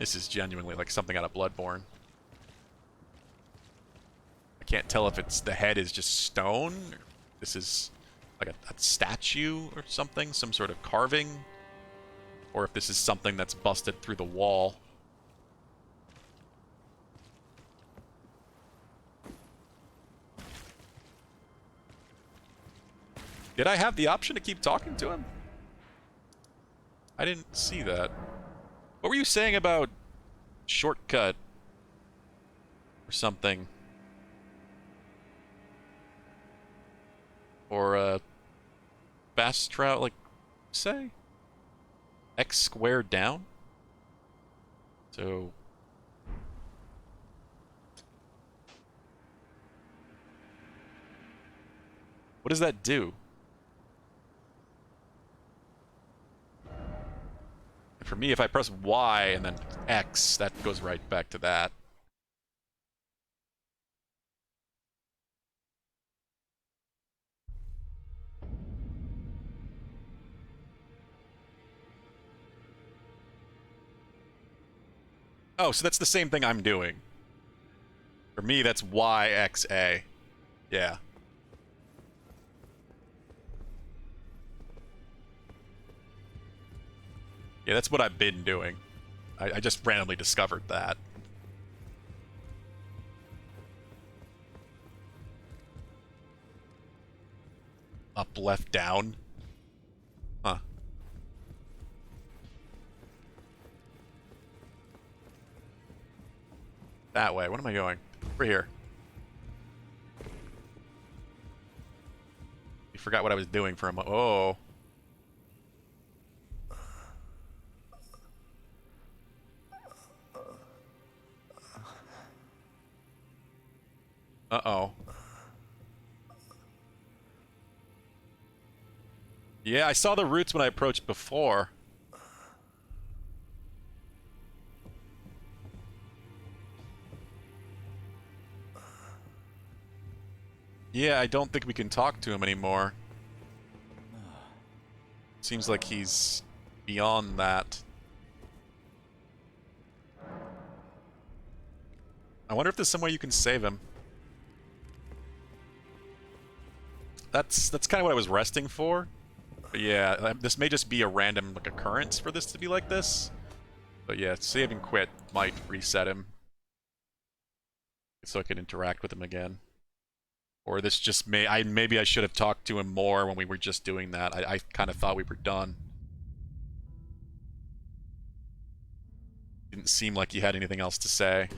is genuinely like something out of Bloodborne. I can't tell if it's the head is just stone, or this is like a statue or something, some sort of carving, or if this is something that's busted through the wall. Did I have the option to keep talking to him? I didn't see that. What were you saying about shortcut or something? Or fast travel, like, say? X squared down? So... what does that do? For me, if I press Y and then X, that goes right back to that. Oh, so that's the same thing I'm doing. For me, that's YXA. Yeah. Yeah, that's what I've been doing. I just randomly discovered that. Up, left, down? Huh. That way. What am I going? Over here. I forgot what I was doing for a moment. Oh. Uh-oh. Yeah, I saw the roots when I approached before. Yeah, I don't think we can talk to him anymore. Seems like he's beyond that. I wonder if there's some way you can save him. That's kind of what I was resting for. But yeah, this may just be a random like occurrence for this to be like this. But yeah, save and quit might reset him. So I can interact with him again. Or this just maybe I should have talked to him more when we were just doing that. I kind of thought we were done. Didn't seem like he had anything else to say.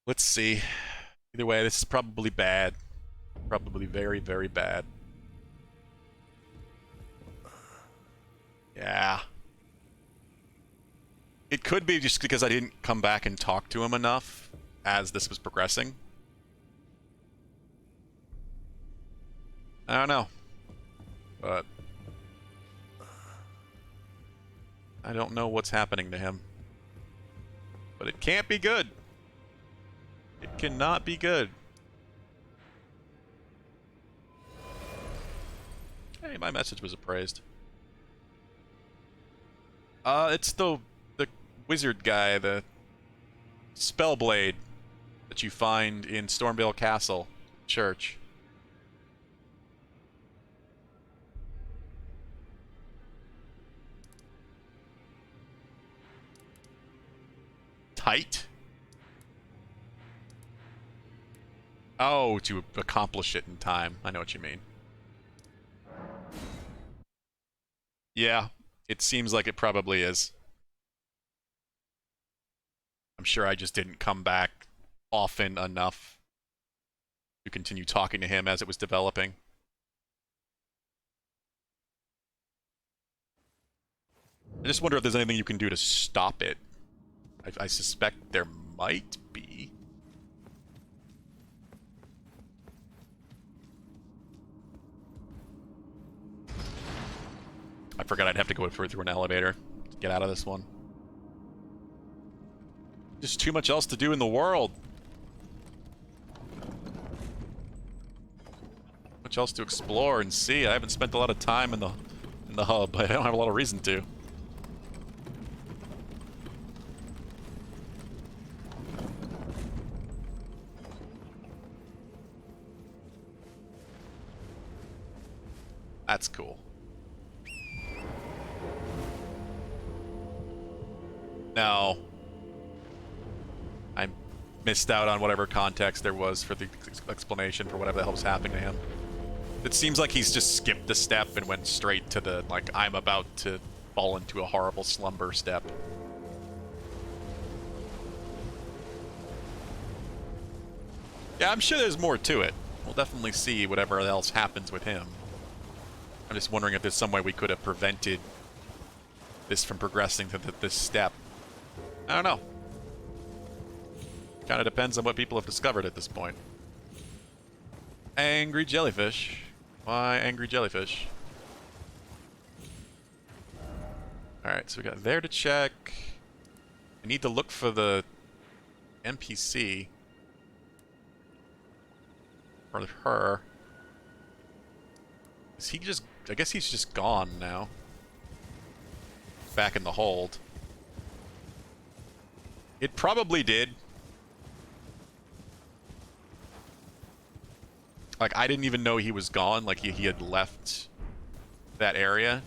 Let's see. Either way, this is probably bad. Probably very, very bad. Yeah. It could be just because I didn't come back and talk to him enough as this was progressing. I don't know. But I don't know what's happening to him. But it can't be good. It cannot be good. Hey, my message was appraised. It's the wizard guy, the Spellblade that you find in Stormvale Castle Church. Tight? Oh, to accomplish it in time. I know what you mean. Yeah, it seems like it probably is. I'm sure I just didn't come back often enough to continue talking to him as it was developing. I just wonder if there's anything you can do to stop it. I suspect there might be. I forgot I'd have to go through an elevator to get out of this one. Just too much else to do in the world. Much else to explore and see. I haven't spent a lot of time in the hub, but I don't have a lot of reason to. That's cool. No. I missed out on whatever context there was for the explanation for whatever the hell was happening to him. It seems like he's just skipped a step and went straight to the, like, I'm about to fall into a horrible slumber step. Yeah, I'm sure there's more to it. We'll definitely see whatever else happens with him. I'm just wondering if there's some way we could have prevented this from progressing to this step. I don't know. Kind of depends on what people have discovered at this point. Angry jellyfish. Why angry jellyfish? Alright, so we got there to check. I need to look for the NPC. For her. Is he just... I guess he's just gone now. Back in the hold. It probably did. Like, I didn't even know he was gone. Like, he had left that area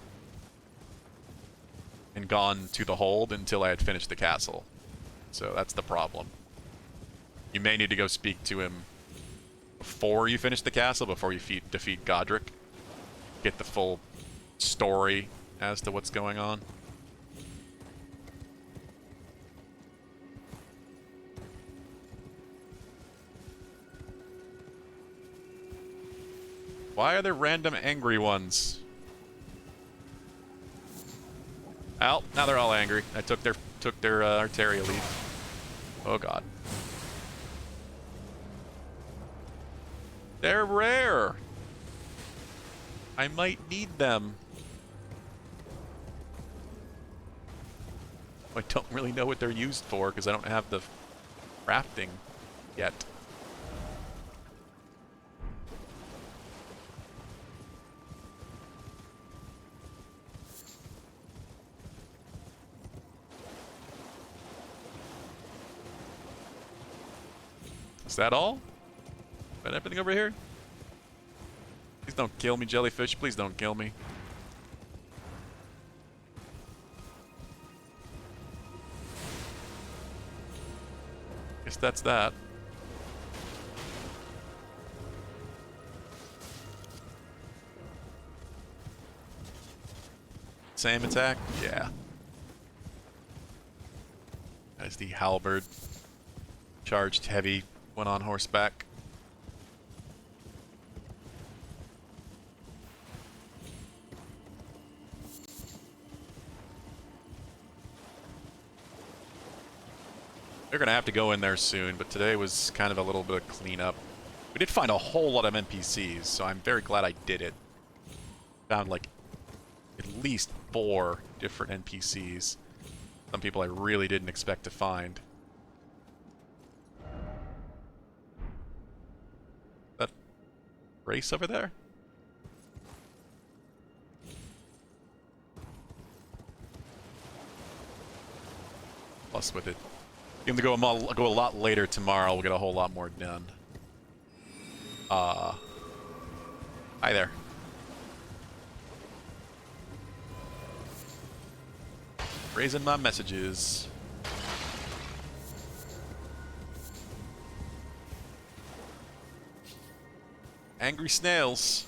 and gone to the hold until I had finished the castle. So that's the problem. You may need to go speak to him before you finish the castle, before you defeat Godric. Get the full story as to what's going on. Why are there random angry ones? Well, now they're all angry. I took their Arteria leaf. Oh god. They're rare. I might need them. I don't really know what they're used for because I don't have the crafting yet. Is that all? Is that everything over here? Please don't kill me, jellyfish. Please don't kill me. Guess that's that. Same attack? Yeah. As the halberd charged heavy, went on horseback. They're gonna have to go in there soon, but today was kind of a little bit of cleanup. We did find a whole lot of NPCs, so I'm very glad I did it. Found like at least 4 different NPCs. Some people I really didn't expect to find. That race over there? Plus with it. Going to go a lot later tomorrow. We'll get a whole lot more done. Hi there. Raising my messages. Angry snails.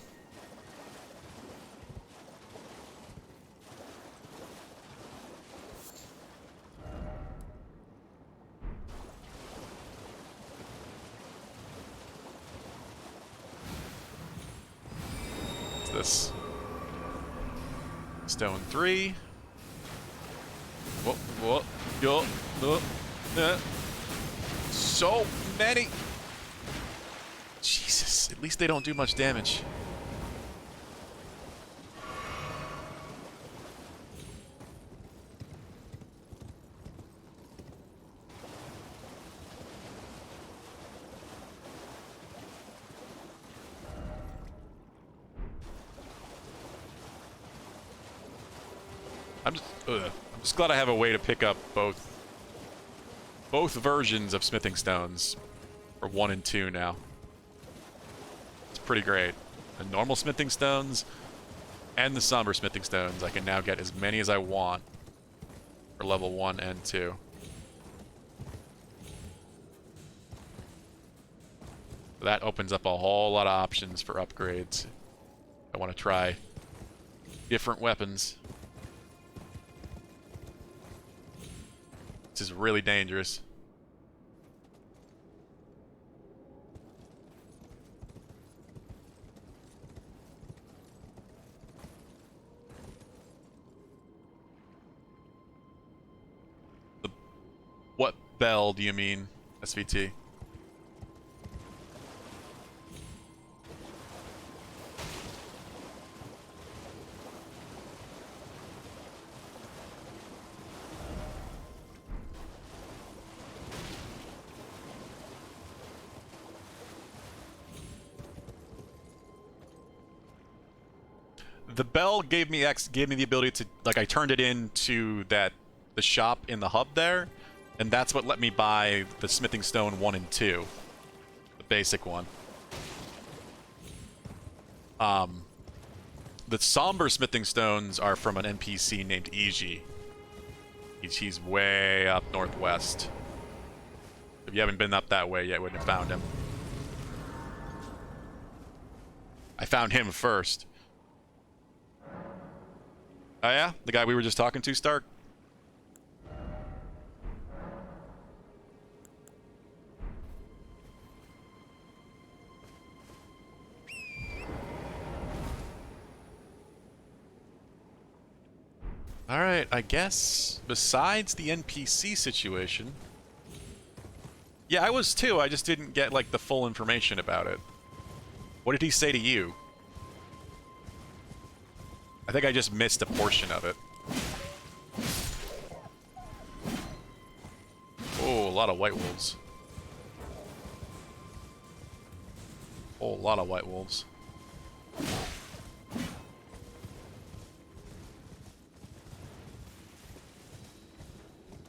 What's this? Stone 3. Whoa, yo, no, so many. Jesus, at least they don't do much damage. I'm just glad I have a way to pick up both versions of smithing stones, or 1 and 2 now. It's pretty great. The normal smithing stones and the somber smithing stones, I can now get as many as I want for level 1 and 2. That opens up a whole lot of options for upgrades. I want to try different weapons. This is really dangerous. What bell do you mean, SVT? The bell gave me the ability to, like, I turned it into the shop in the hub there, and that's what let me buy the smithing stone 1 and 2, the basic one. The somber smithing stones are from an NPC named Iji. He's way up northwest. If you haven't been up that way yet, you wouldn't have found him. I found him first. Oh yeah? The guy we were just talking to, Stark? Alright, I guess besides the NPC situation... Yeah, I was too, I just didn't get, like, the full information about it. What did he say to you? I think I just missed a portion of it. Oh, a lot of white wolves. Oh, a lot of white wolves.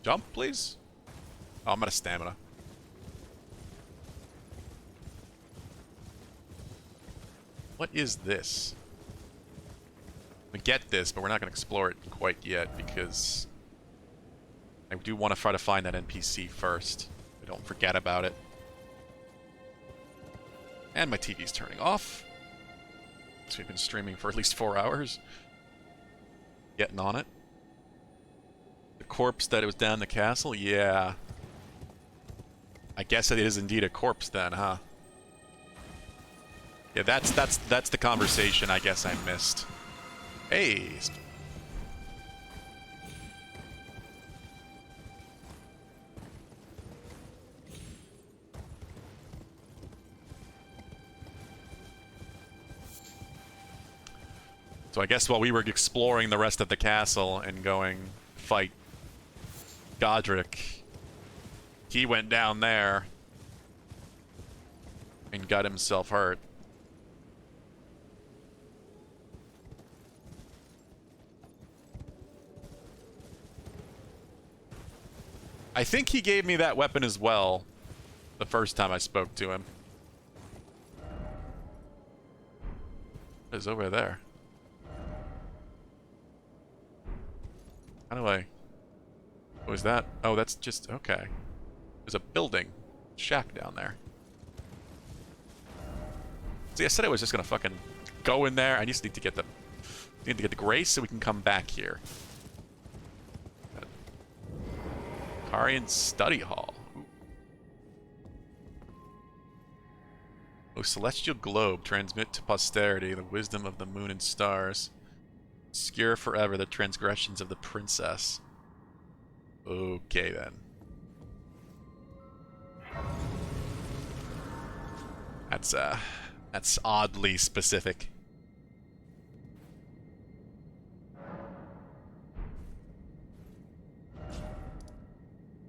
Jump, please? Oh, I'm out of stamina. What is this? We get this, but we're not going to explore it quite yet because I do want to try to find that NPC first. I don't forget about it. And my TV's turning off. So we've been streaming for at least 4 hours. Getting on it. The corpse that it was down in the castle? Yeah. I guess it is indeed a corpse then, huh? Yeah, that's the conversation I guess I missed. Hey. So I guess while we were exploring the rest of the castle and going fight Godric, he went down there and got himself hurt. I think he gave me that weapon as well the first time I spoke to him. What is over there? How do I... What was that? Oh, that's just... Okay. There's a building. Shack down there. See, I said I was just gonna fucking go in there. I just need to get the... Need to get the grace so we can come back here. Karian Study Hall. Ooh. Oh, celestial globe. Transmit to posterity the wisdom of the moon and stars. Obscure forever the transgressions of the princess. Okay, then. That's oddly specific.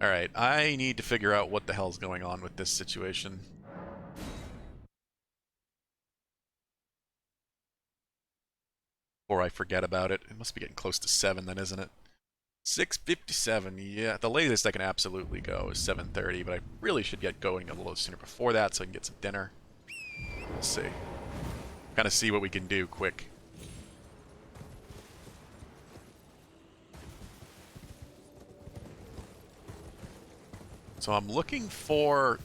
Alright, I need to figure out what the hell's going on with this situation. Before I forget about it. It must be getting close to 7 then, isn't it? 6:57, yeah. The latest I can absolutely go is 7:30, but I really should get going a little sooner before that so I can get some dinner. We'll see. Kind of see what we can do quick. So I'm looking for...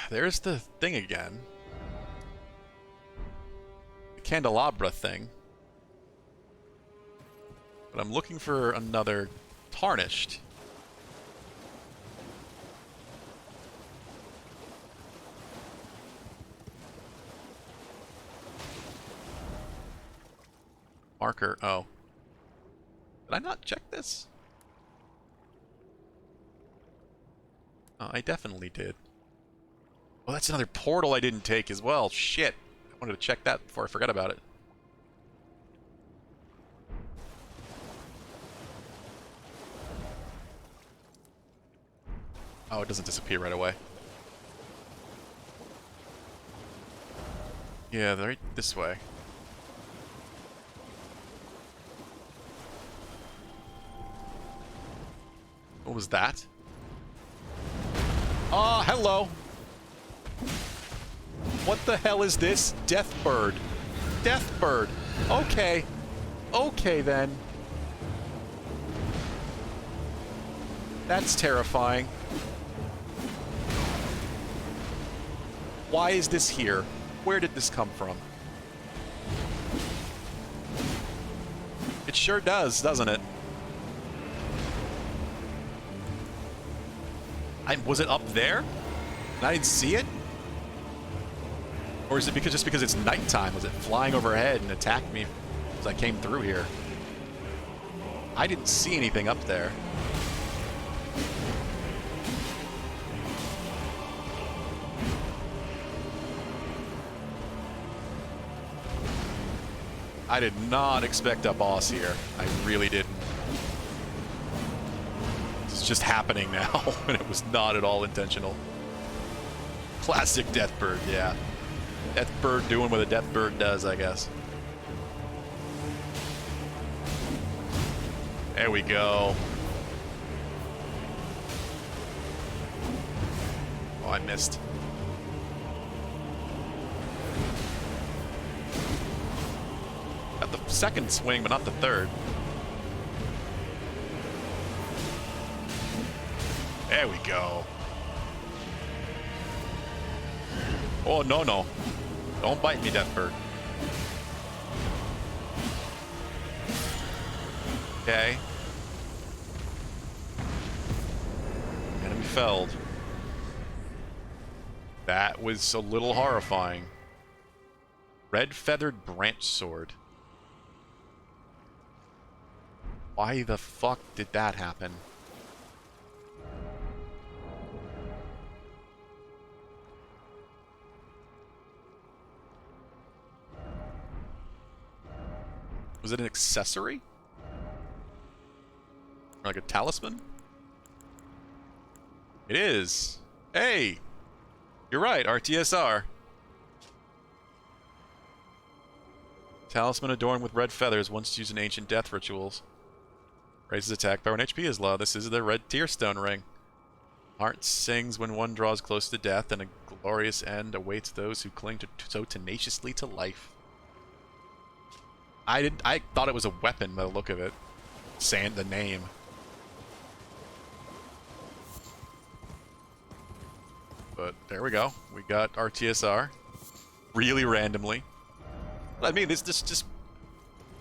There's the thing again. The candelabra thing. But I'm looking for another tarnished. Marker. Oh. Did I not check this? Oh, I definitely did. Oh, that's another portal I didn't take as well. Shit. I wanted to check that before I forgot about it. Oh, it doesn't disappear right away. Yeah, they're right this way. What was that? Ah, hello. What the hell is this? Deathbird. Deathbird. Okay. Okay, then. That's terrifying. Why is this here? Where did this come from? It sure does, doesn't it? Was it up there? And I didn't see it? Or is it just because it's nighttime? Was it flying overhead and attacked me as I came through here? I didn't see anything up there. I did not expect a boss here. I really didn't. This is just happening now, and it was not at all intentional. Classic Deathbird, yeah. Deathbird doing what a Deathbird does, I guess. There we go. Oh, I missed. Got the second swing, but not the third. There we go. Oh, no, no. Don't bite me, Deathbird. Okay. Enemy felled. That was a little horrifying. Red feathered branch sword. Why the fuck did that happen? Was it an accessory? Or like a talisman? It is. Hey! You're right, RTSR. Talisman adorned with red feathers, once used in ancient death rituals. Raises attack power and HP is low. This is the red tearstone ring. Heart sings when one draws close to death, and a glorious end awaits those who cling so tenaciously to life. I thought it was a weapon by the look of it. Saying the name. But there we go. We got RTSR. Really randomly. I mean, this just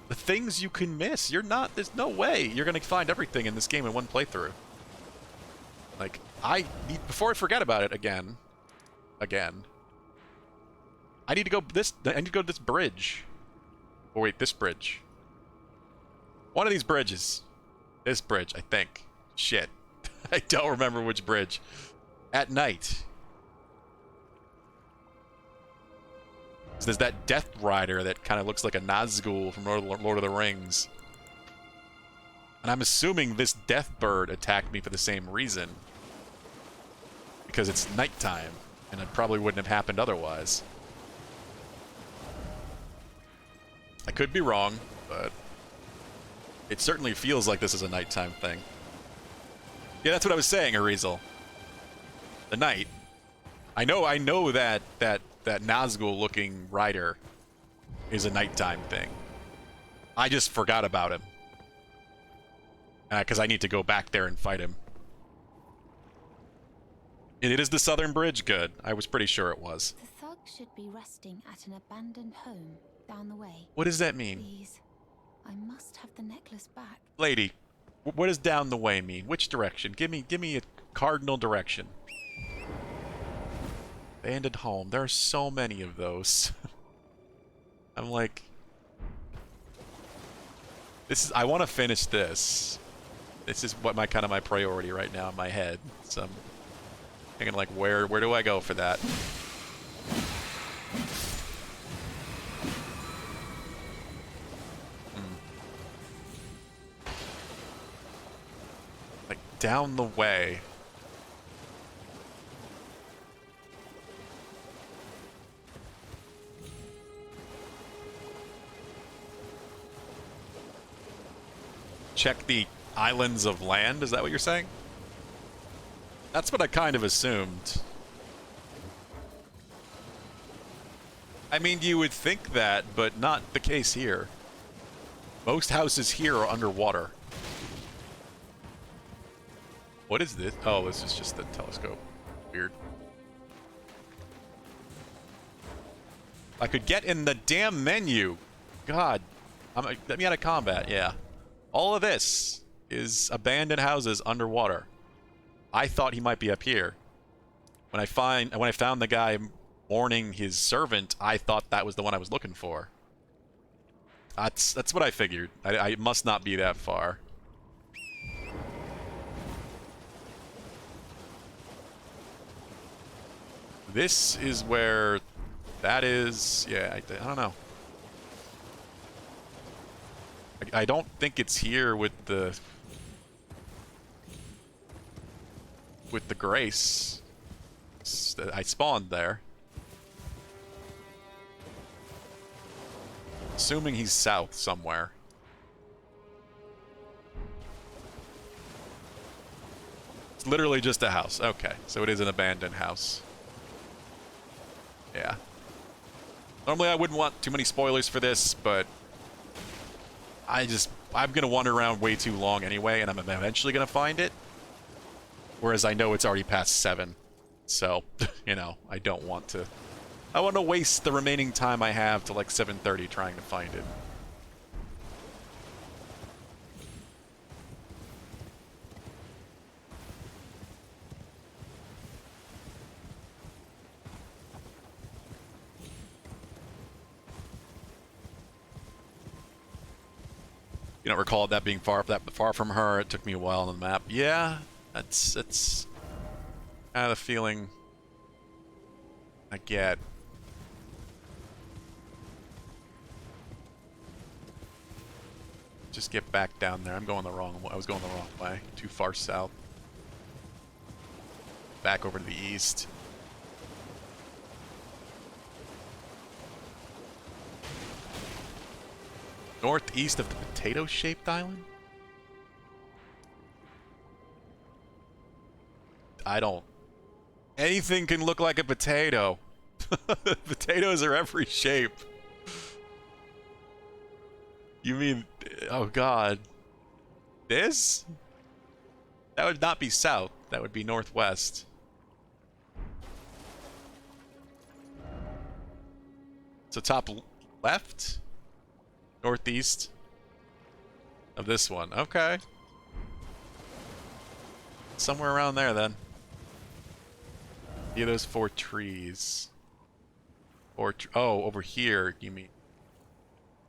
the things you can miss. There's no way you're gonna find everything in this game in one playthrough. Like, before I forget about it again, I need to go to this bridge. Oh wait, this bridge. One of these bridges. This bridge, I think. Shit. I don't remember which bridge. At night. So there's that Death Rider that kind of looks like a Nazgul from Lord of the Rings. And I'm assuming this Deathbird attacked me for the same reason. Because it's nighttime, and it probably wouldn't have happened otherwise. I could be wrong, but it certainly feels like this is a nighttime thing. Yeah, that's what I was saying, Arizel. The night. I know that Nazgul-looking rider is a nighttime thing. I just forgot about him. Because I need to go back there and fight him. It is the southern bridge, good. I was pretty sure it was. The thug should be resting at an abandoned home down the way. What does that mean? Please, I must have the necklace back. Lady, what does down the way mean? Which direction? Give me a cardinal direction. Abandoned home. There are so many of those. I'm like, I want to finish this. This is what my priority right now in my head. So I'm thinking like, where do I go for that? Like down the way. check the islands of land? Is that what you're saying? That's what I kind of assumed. I mean, you would think that, but not the case here. Most houses here are underwater. What is this? Oh, this is just the telescope. Weird. I could get in the damn menu. God. Let me out of combat, yeah. All of this is abandoned houses underwater. I thought he might be up here. When I found the guy mourning his servant, I thought that was the one I was looking for. That's what I figured. I must not be that far. This is where that is. Yeah, I don't know. I don't think it's here with the grace. I spawned there. Assuming he's south somewhere. It's literally just a house. Okay, so it is an abandoned house. Yeah. Normally I wouldn't want too many spoilers for this, but I'm gonna wander around way too long anyway, and I'm eventually gonna find it. Whereas I know it's already past 7. So, you know, I don't want to. I want to waste the remaining time I have to like 7:30 trying to find it. You don't recall that being far from her. It took me a while on the map. Yeah, that's kind of the feeling I get. Just get back down there. I'm going the wrong way. I was going the wrong way. Too far south. Back over to the east. Northeast of the potato-shaped island? I don't... Anything can look like a potato. Potatoes are every shape. You mean... Oh, God. This? That would not be south. That would be northwest. So top left? Northeast of this one. Okay. Somewhere around there, then. Yeah, those 4 trees. Oh, over here, you mean.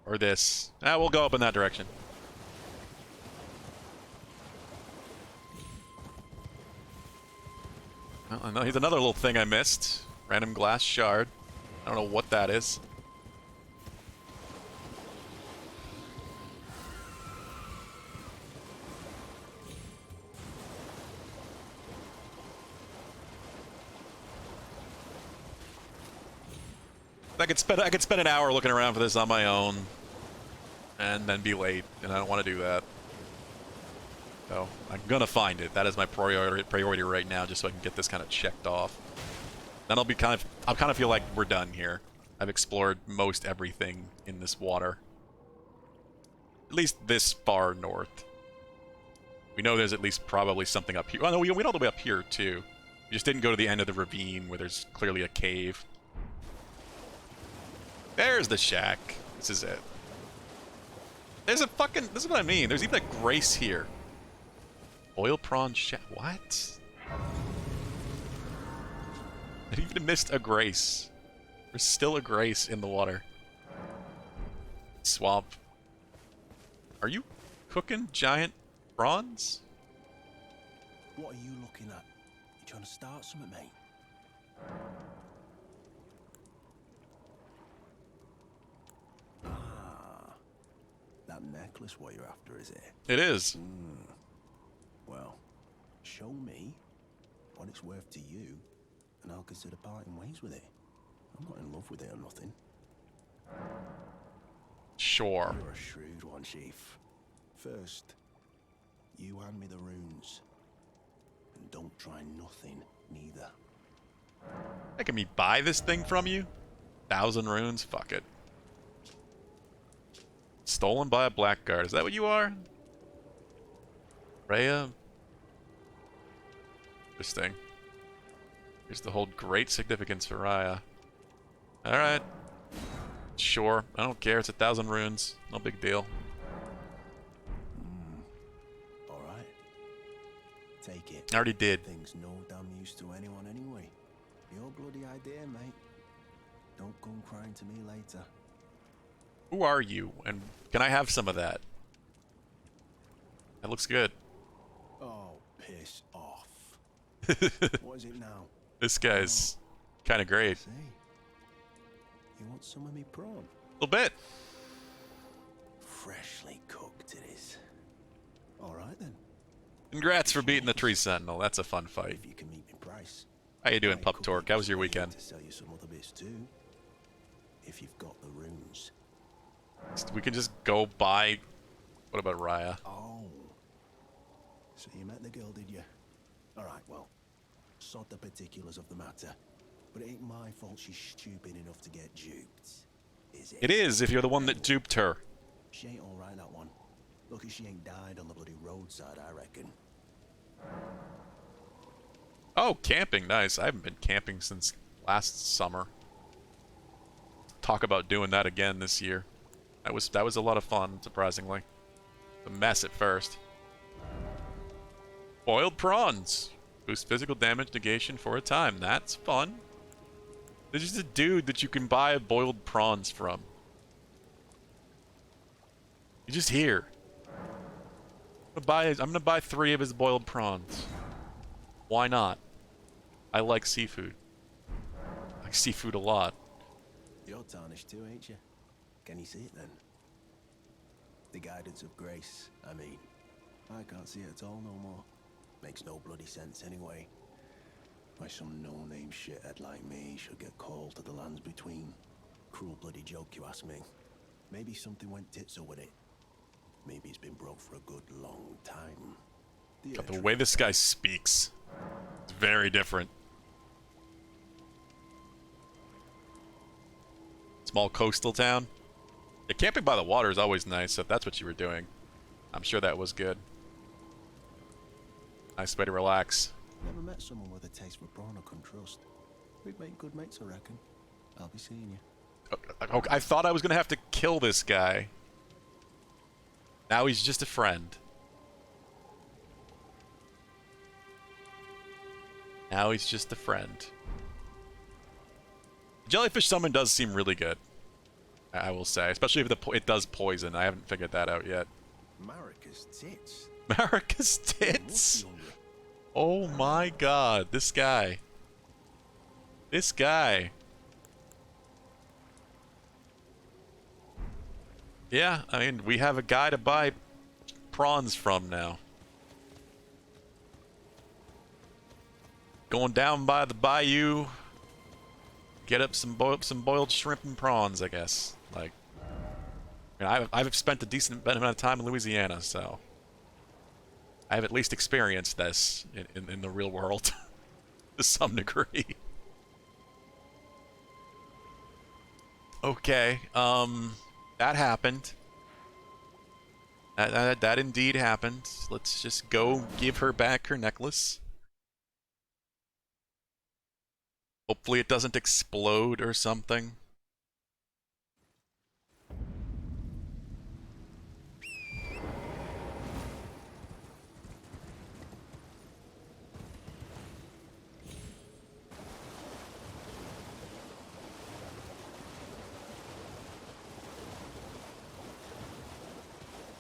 Or this. Ah, we'll go up in that direction. Well, I know here's another little thing I missed. Random glass shard. I don't know what that is. I could spend an hour looking around for this on my own, and then be late, and I don't want to do that. So I'm gonna find it. That is my priority right now, just so I can get this kind of checked off. Then I'll kind of feel like we're done here. I've explored most everything in this water, at least this far north. We know there's at least probably something up here. Oh no, we went all the way up here too. We just didn't go to the end of the ravine where there's clearly a cave. There's the shack. This is it. There's a fucking... This is what I mean. There's even a grace here. Oil prawn shack. What? I even missed a grace. There's still a grace in the water. Swamp. Are you cooking giant prawns? What are you looking at? You trying to start something, mate? That necklace what you're after, is it? It is. Well, show me what it's worth to you, and I'll consider parting ways with it. I'm not in love with it or nothing. Sure. You're a shrewd one, Chief. First, You hand me the runes. And don't try nothing, neither. Making me buy this thing from you? 1,000 runes? Fuck it. Stolen by a blackguard. Is that what you are? Rhea? Interesting. Here's the whole great significance for Raya. Alright. Sure. I don't care. It's 1,000 runes. No big deal. Alright. Take it. I already did. Thing's no damn use to anyone anyway. Your bloody idea, mate. Don't come crying to me later. Who are you? And can I have some of that? That looks good. Oh, piss off. What is it now? This guy's kind of great. Say, you want some of me prawn? A little bit. Freshly cooked it is. Alright then. Congrats for beating the Tree Sentinel. That's a fun fight. If you can meet me price. How you doing, I Pup could Torque? be How was your persuaded weekend? To sell you some other bits too. If you've got the runes. We can just go buy... What about Raya? Oh. So you met the girl, did you? Alright, well. Sod the particulars of the matter. But it ain't my fault she's stupid enough to get duped. Is it? It is, if you're the one that duped her. She ain't alright, that one. Lucky she ain't died on the bloody roadside, I reckon. Oh, camping. Nice. I haven't been camping since last summer. Talk about doing that again this year. That was a lot of fun, surprisingly. A mess at first. Boiled prawns. Boost physical damage negation for a time. That's fun. There's just a dude that you can buy boiled prawns from. You're just here. I'm gonna buy 3 of his boiled prawns. Why not? I like seafood. I like seafood a lot. You're tarnished too, ain't you? Can you see it then? The guidance of grace, I mean. I can't see it at all no more. Makes no bloody sense anyway. Why some no-name shithead like me should get called to the lands between. Cruel bloody joke, you ask me. Maybe something went titso with it. Maybe it's been broke for a good long time. God, the way this guy speaks, it's very different. Small coastal town. Yeah, camping by the water is always nice, so if that's what you were doing, I'm sure that was good. Nice way to relax. Never met someone with a taste for prawn I can trust. We'd make good mates, I reckon. I'll be seeing you. Okay, I thought I was gonna have to kill this guy. Now he's just a friend. Now he's just a friend. Jellyfish summon does seem really good, I will say. Especially if it does poison. I haven't figured that out yet. Marika's tits. Marika's tits? Oh my god, this guy. This guy. Yeah, I mean, we have a guy to buy prawns from now. Going down by the bayou, get up some boiled shrimp and prawns, I guess. Like, I've spent a decent amount of time in Louisiana, so I have at least experienced this in the real world to some degree. Okay, that happened. That indeed happened. Let's just go give her back her necklace. Hopefully it doesn't explode or something.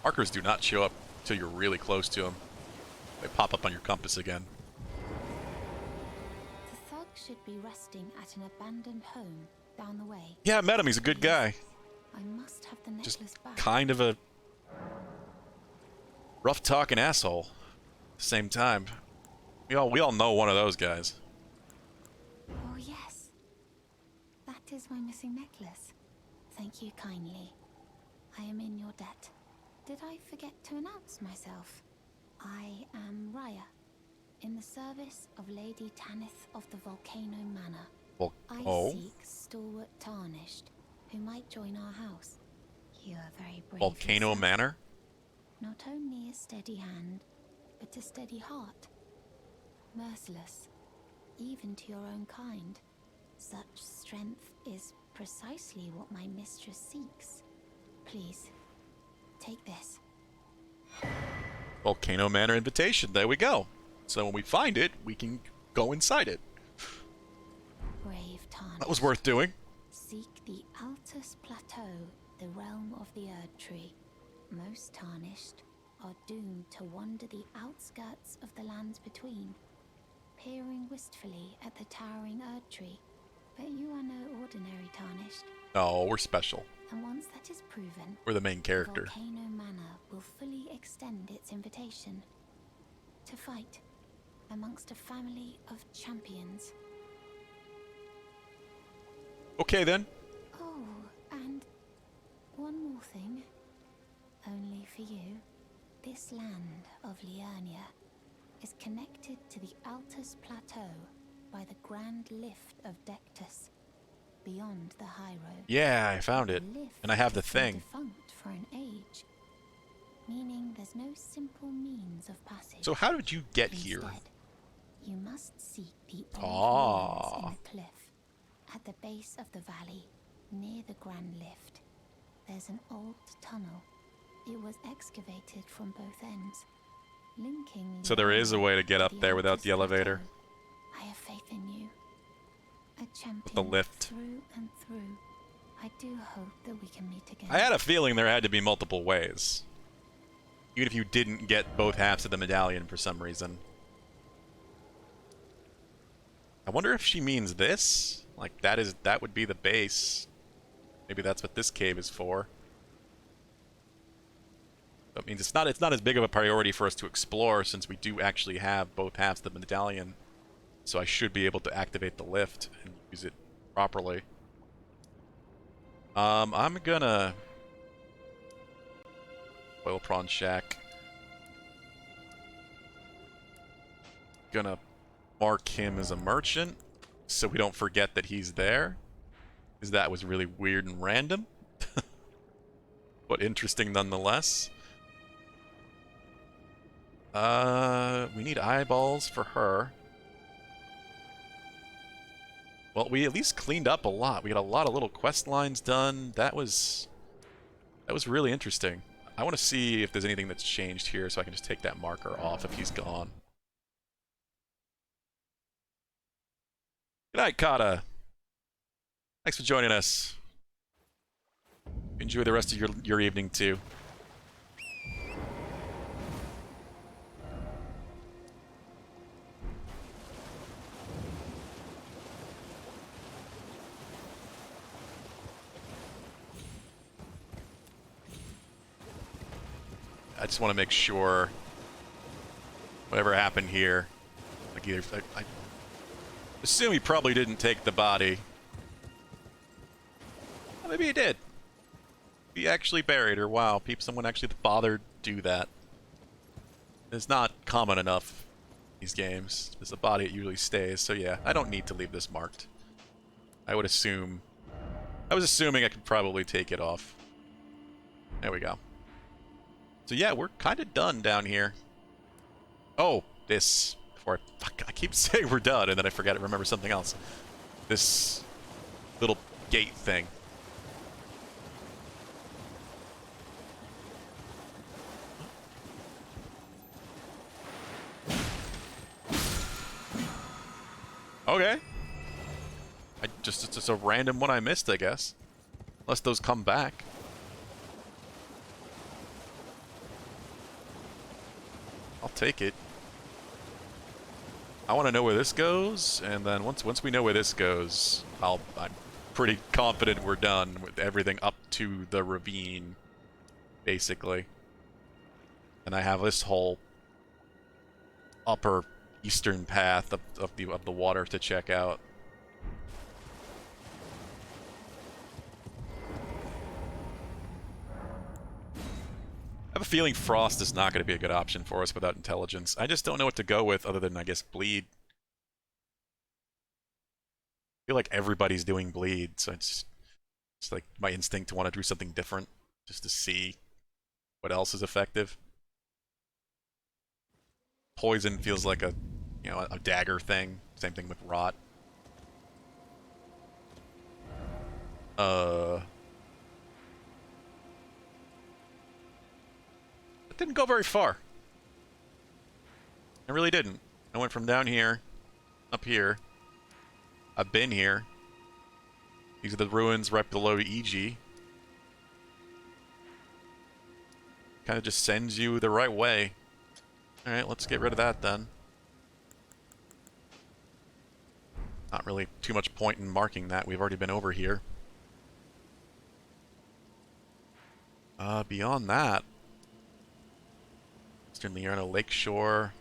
Markers do not show up until you're really close to them. They pop up on your compass again. The thug should be resting at an abandoned home down the way. Yeah, I met him. He's a good guy. I must have the necklace Just back. kind of a rough-talking asshole at the same time. We all know one of those guys. Oh yes. That is my missing necklace. Thank you kindly. I am in your debt. Did I forget to announce myself? I am Raya, in the service of Lady Tanith of the Volcano Manor. Well, I oh. seek stalwart Tarnished, who might join our house. You are very brave Volcano yourself. Manor? Not only a steady hand, but a steady heart. Merciless, even to your own kind. Such strength is precisely what my mistress seeks. Please, take this. Volcano Manor invitation. There we go. So when we find it, we can go inside it. Brave Tarnished. That was worth doing. Seek the Altus Plateau, the realm of the Erd Tree. Most Tarnished are doomed to wander the outskirts of the lands between, peering wistfully at the towering Erd Tree. But you are no ordinary Tarnished. No, we're special. And once that is proven, We're the main character. Volcano Manor will fully extend its invitation to fight amongst a family of champions. Okay then. Oh, and one more thing. Only for you. This land of Liurnia is connected to the Altus Plateau by the Grand Lift of Dectus, beyond the High Road. Yeah, I found it. And I have the has been thing. defunct for an age, meaning there's no simple means of passage. So how did you get here? Instead, you must seek the old ruins in the cliff. At the base of the valley, near the Grand Lift, there's an old tunnel. It was excavated from both ends, linking. So there is a way to get up there without the elevator. I have faith in you. A champion The lift. through and through. I do hope that we can meet again. I had a feeling there had to be multiple ways. Even if you didn't get both halves of the medallion for some reason. I wonder if she means this? Like that would be the base. Maybe that's what this cave is for. That means it's not as big of a priority for us to explore since we do actually have both halves of the medallion. So I should be able to activate the lift and use it properly. I'm gonna Oil Prawn Shack. Gonna mark him as a merchant so we don't forget that he's there. Because that was really weird and random. But interesting nonetheless. We need eyeballs for her. Well, we at least cleaned up a lot. We got a lot of little quest lines done. That was really interesting. I want to see if there's anything that's changed here so I can just take that marker off if he's gone. Good night, Kata. Thanks for joining us. Enjoy the rest of your evening, too. I just want to make sure whatever happened here, like either I assume he probably didn't take the body. Well, maybe he did. He actually buried her. Wow, someone actually bothered to do that. It's not common enough in these games. There's a body, it usually stays. So yeah, I don't need to leave this marked. I was assuming I could probably take it off. There we go. So yeah, we're kind of done down here. Oh, this. I keep saying we're done, and then I forget to remember something else. This little gate thing. Okay. It's just a random one I missed, I guess. Unless those come back. I'll take it. I want to know where this goes, and then once we know where this goes, I'm pretty confident we're done with everything up to the ravine, basically. And I have this whole upper eastern path of the water to check out. I have a feeling Frost is not going to be a good option for us without intelligence. I just don't know what to go with other than, I guess, Bleed. I feel like everybody's doing Bleed, so it's like my instinct to want to do something different, just to see what else is effective. Poison feels like a, you know, a dagger thing. Same thing with Rot. It didn't go very far. I really didn't. I went from down here, up here. I've been here. These are the ruins right below EG. Kind of just sends you the right way. Alright, let's get rid of that then. Not really too much point in marking that. We've already been over here. Beyond that, Eastern Leona Lakeshore.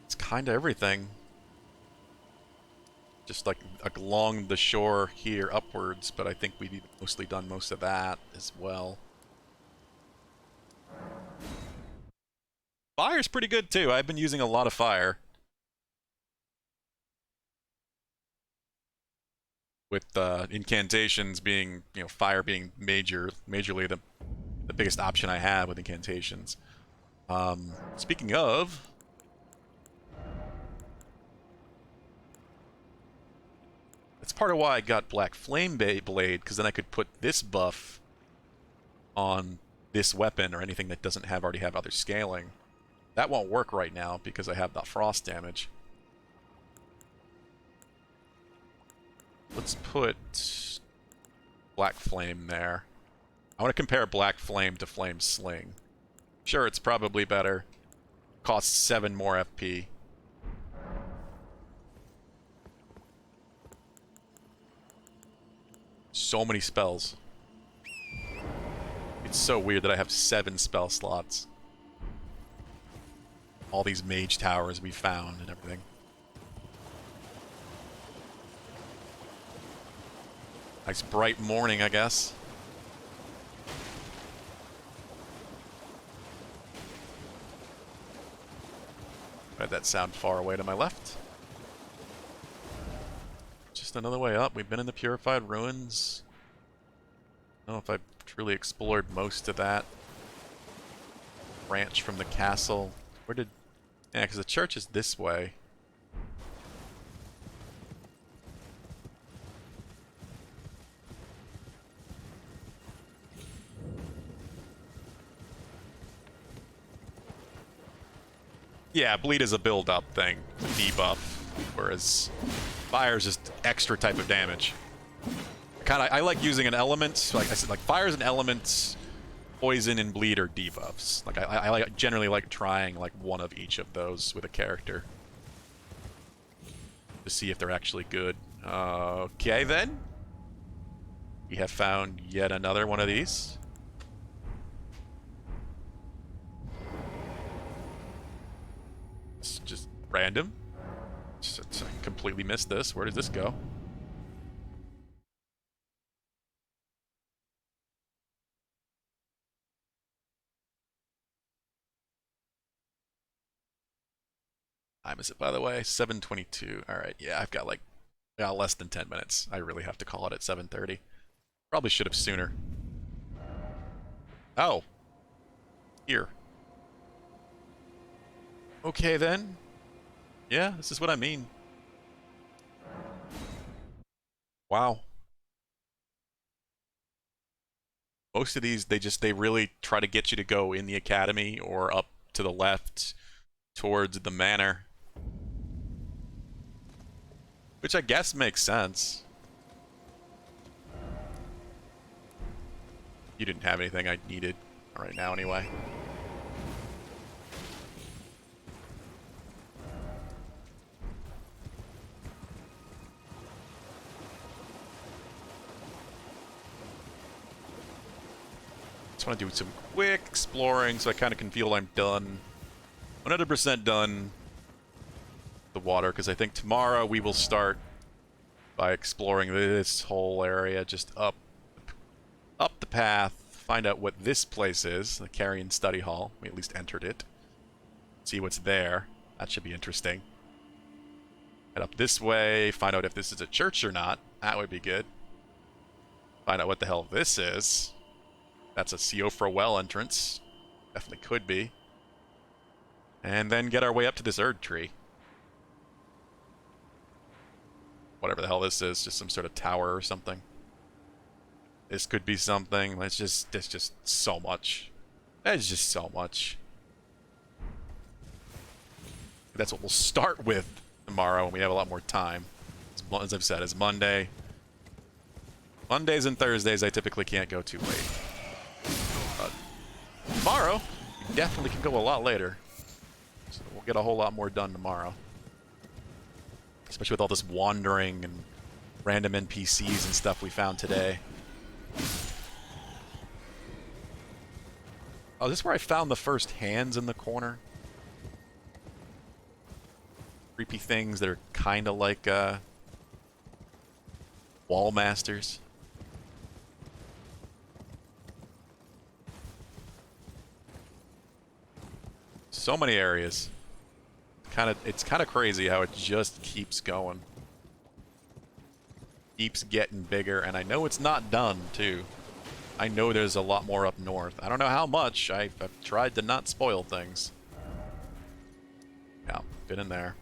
It's kind of everything. Just like along the shore here upwards, but I think we've mostly done most of that as well. Fire's pretty good too. I've been using a lot of fire. With incantations being, you know, fire being majorly the biggest option I have with incantations. Speaking of, that's part of why I got Black Flame Blade, because then I could put this buff on this weapon or anything that doesn't already have other scaling. That won't work right now because I have the frost damage. Let's put Black Flame there. I want to compare Black Flame to Flame Sling. Sure, it's probably better. Costs 7 more FP. So many spells. It's so weird that I have 7 spell slots. All these mage towers we found and everything. Nice bright morning, I guess. I had that sound far away to my left. Just another way up. We've been in the Purified Ruins. I don't know if I've truly explored most of that branch from the castle. Where did... Yeah, because the church is this way. Yeah, bleed is a build-up thing, a debuff, whereas fire is just extra type of damage. I like using an element. Like I said, like fire is an element. Poison and bleed are debuffs. Like I generally like trying like one of each of those with a character to see if they're actually good. Okay then, we have found yet another one of these. It's just random. I completely missed this. Where does this go? Time is it, by the way? 7:22. All right, yeah, I've got like less than 10 minutes. I really have to call it at 7:30. Probably should have sooner. Oh, here. Okay then. Yeah, this is what I mean. Wow. Most of these, they really try to get you to go in the academy or up to the left towards the manor. Which I guess makes sense. You didn't have anything I needed right now anyway. Just want to do some quick exploring so I kind of can feel I'm done. 100% done the water, because I think tomorrow we will start by exploring this whole area just up up the path, find out what this place is, the Carrion Study Hall. We at least entered it. See what's there. That should be interesting. Head up this way, find out if this is a church or not. That would be good. Find out what the hell this is. That's a Siofra well entrance. Definitely could be. And then get our way up to this Erd tree. Whatever the hell this is, just some sort of tower or something. This could be something. It's just so much. It's just so much. That's what we'll start with tomorrow when we have a lot more time. As I've said, it's Monday. Mondays and Thursdays I typically can't go too late. But tomorrow, we definitely can go a lot later. So we'll get a whole lot more done tomorrow. Especially with all this wandering and random NPCs and stuff we found today. Oh, is this where I found the first hands in the corner? Creepy things that are kind of like wall masters. So many areas. It's kind of crazy how it just keeps going. Keeps getting bigger, and I know it's not done, too. I know there's a lot more up north. I don't know how much. I've tried to not spoil things. Yeah, been in there.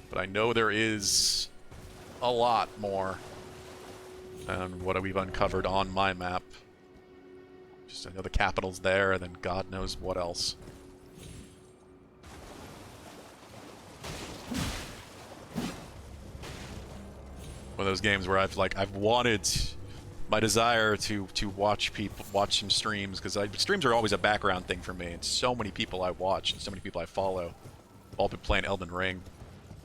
But I know there is a lot more than what we've uncovered on my map. Just I know the capital's there, and then God knows what else. One of those games where I've wanted my desire to watch some streams, because streams are always a background thing for me, and so many people I watch and so many people I follow have all been playing Elden Ring,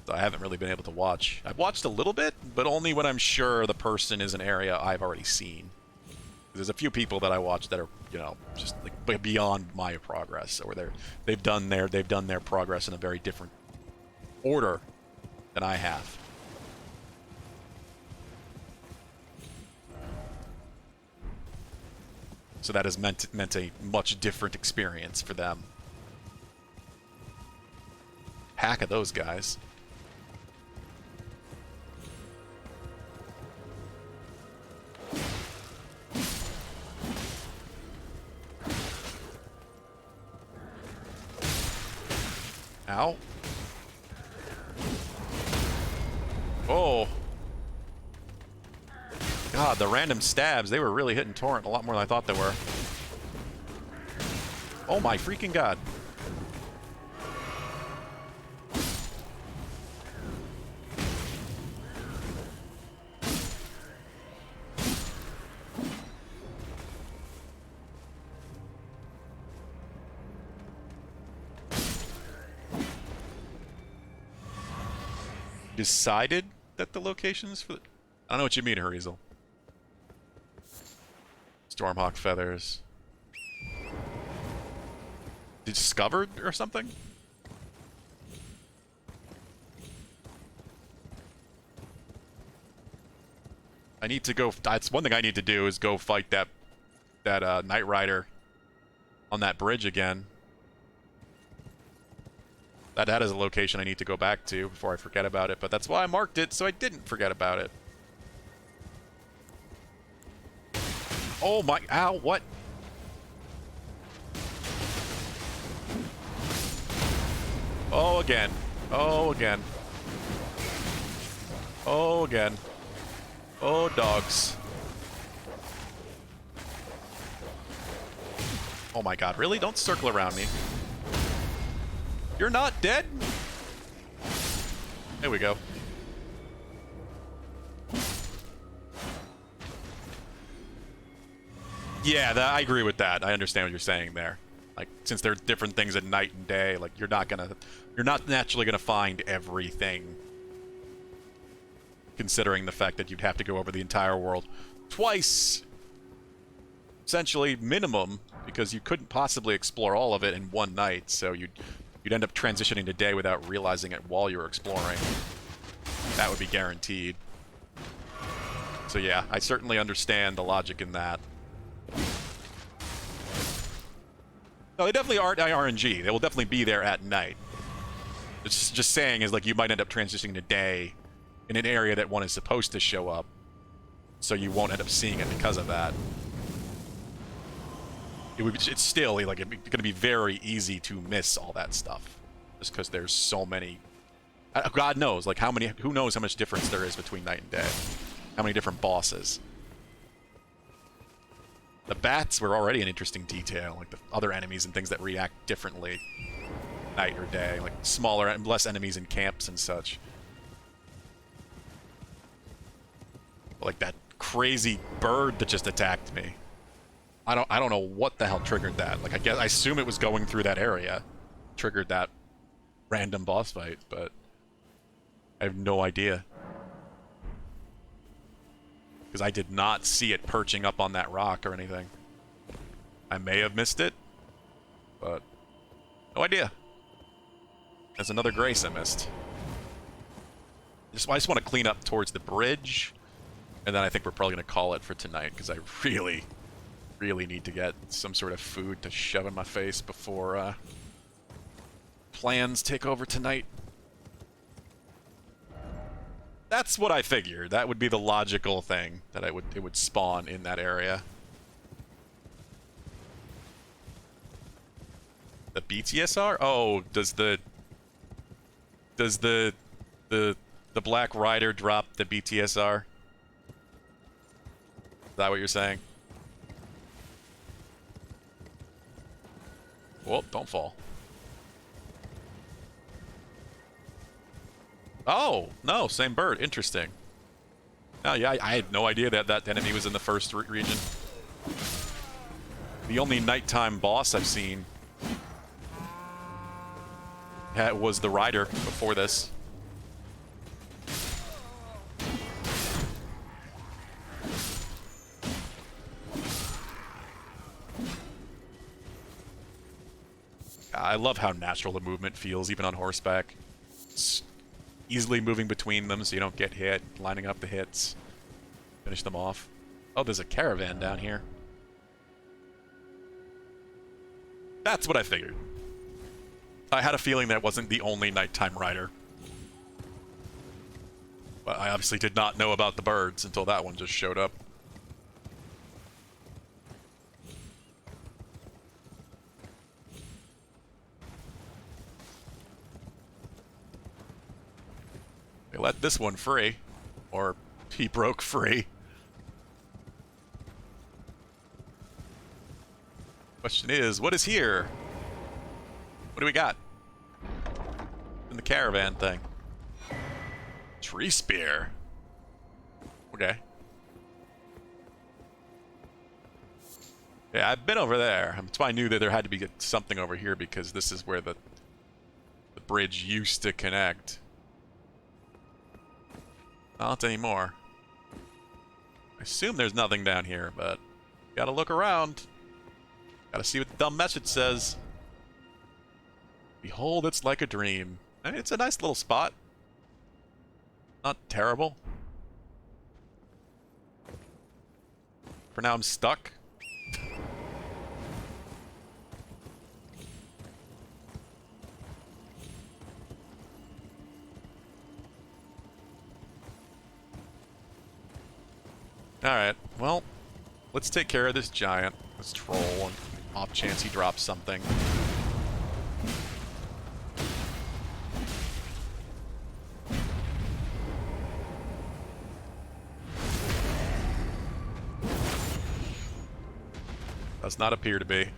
so I haven't really been able to watch. I've watched a little bit, but only when I'm sure the person is an area I've already seen. There's a few people that I watch that are, you know, just like beyond my progress, or they've done their progress in a very different order than I have. So that has meant a much different experience for them. Hack of those guys. Ow. Oh. God, the random stabs, they were really hitting Torrent a lot more than I thought they were. Oh my freaking God. Decided that the locations for the... I don't know what you mean, Harizel. Stormhawk feathers. Discovered or something? I need to go... That's one thing I need to do, is go fight that Knight Rider on that bridge again. That is a location I need to go back to before I forget about it, but that's why I marked it, so I didn't forget about it. Oh my... Ow, what? Oh, again. Oh, again. Oh, again. Oh, dogs. Oh my God, really? Don't circle around me. You're not dead? There we go. Yeah, I agree with that. I understand what you're saying there. Like, since there are different things at night and day, like, you're not naturally gonna find everything. Considering the fact that you'd have to go over the entire world twice, essentially minimum, because you couldn't possibly explore all of it in one night, so you'd end up transitioning to day without realizing it while you were exploring. That would be guaranteed. So yeah, I certainly understand the logic in that. No, they definitely aren't RNG. They will definitely be there at night. It's just saying is like you might end up transitioning to day in an area that one is supposed to show up, so you won't end up seeing it because of that. It's still like it's going to be very easy to miss all that stuff, just because there's so many. God knows, like how many. Who knows how much difference there is between night and day? How many different bosses? The bats were already an interesting detail, like the other enemies and things that react differently night or day, like smaller and less enemies in camps and such. Like that crazy bird that just attacked me. I don't know what the hell triggered that. Like I assume it was going through that area, triggered that random boss fight, but I have no idea. Because I did not see it perching up on that rock or anything. I may have missed it, but no idea. There's another grace I missed. I just want to clean up towards the bridge, and then I think we're probably going to call it for tonight, because I really, really need to get some sort of food to shove in my face before plans take over tonight. That's what I figured. That would be the logical thing that it would spawn in that area. The BTSR? Oh, does the Black Rider drop the BTSR? Is that what you're saying? Whoa, don't fall. Oh, no, same bird. Interesting. Oh, yeah, I had no idea that that enemy was in the first region. The only nighttime boss I've seen was the Rider before this. I love how natural the movement feels, even on horseback. It's easily moving between them so you don't get hit, lining up the hits, finish them off. Oh, there's a caravan down here. That's what I figured. I had a feeling that wasn't the only nighttime rider. But I obviously did not know about the birds until that one just showed up. They let this one free. Or he broke free. Question is, what is here? What do we got? In the caravan thing. Tree spear. Okay. Yeah, I've been over there. That's why I knew that there had to be something over here, because this is where the bridge used to connect. Not anymore. I assume there's nothing down here, but gotta look around. Gotta see what the dumb message says. Behold, it's like a dream. I mean, it's a nice little spot. Not terrible. For now, I'm stuck. Alright, well, let's take care of this giant, this troll, and off chance he drops something. Does not appear to be.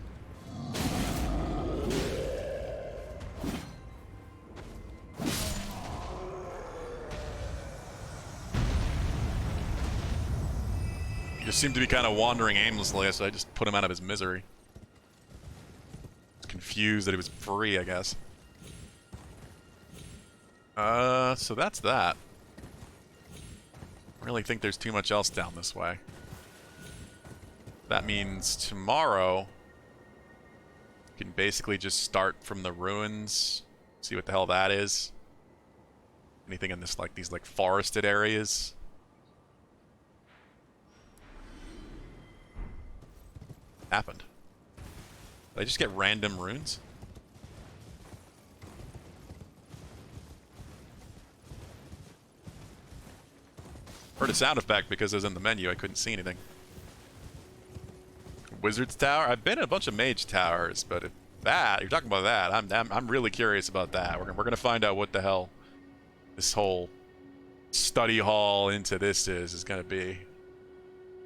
He just seemed to be kind of wandering aimlessly, so I just put him out of his misery. Confused that he was free, I guess. So that's that. I don't really think there's too much else down this way. That means tomorrow you can basically just start from the ruins, see what the hell that is. Anything in this, like, these like forested areas. happened? Did I just get random runes? Heard a sound effect because it was in the menu. I couldn't see anything. Wizard's Tower? I've been in a bunch of Mage Towers, but if that, you're talking about that, I'm really curious about that. We're gonna find out what the hell this whole study hall into this is gonna be.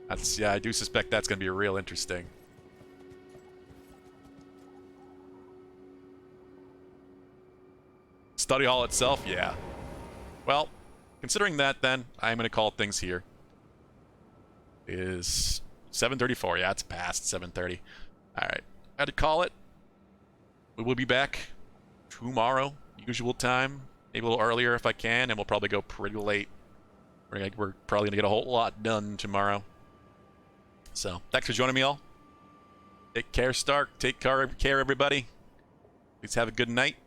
That's, yeah, I do suspect that's gonna be real interesting. Study hall itself, yeah. Well, considering that, then I'm gonna call things here. It is 7:34. Yeah, it's past 7:30. All right, I had to call it. We will be back tomorrow, usual time, maybe a little earlier if I can, and we'll probably go pretty late. We're probably gonna get a whole lot done tomorrow. So, thanks for joining me all. Take care, Stark. Take care, everybody. Please have a good night.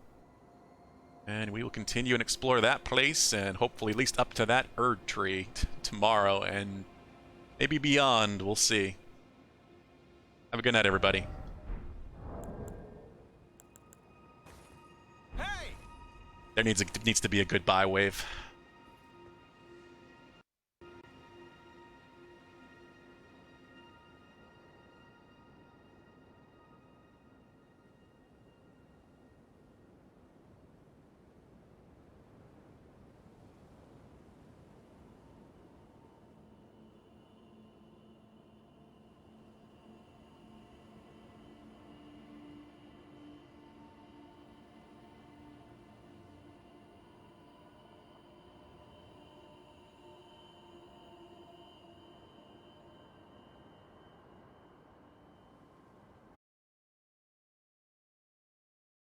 And we will continue and explore that place, and hopefully at least up to that Erd tree tomorrow, and maybe beyond. We'll see. Have a good night, everybody. Hey! There needs to be a goodbye wave.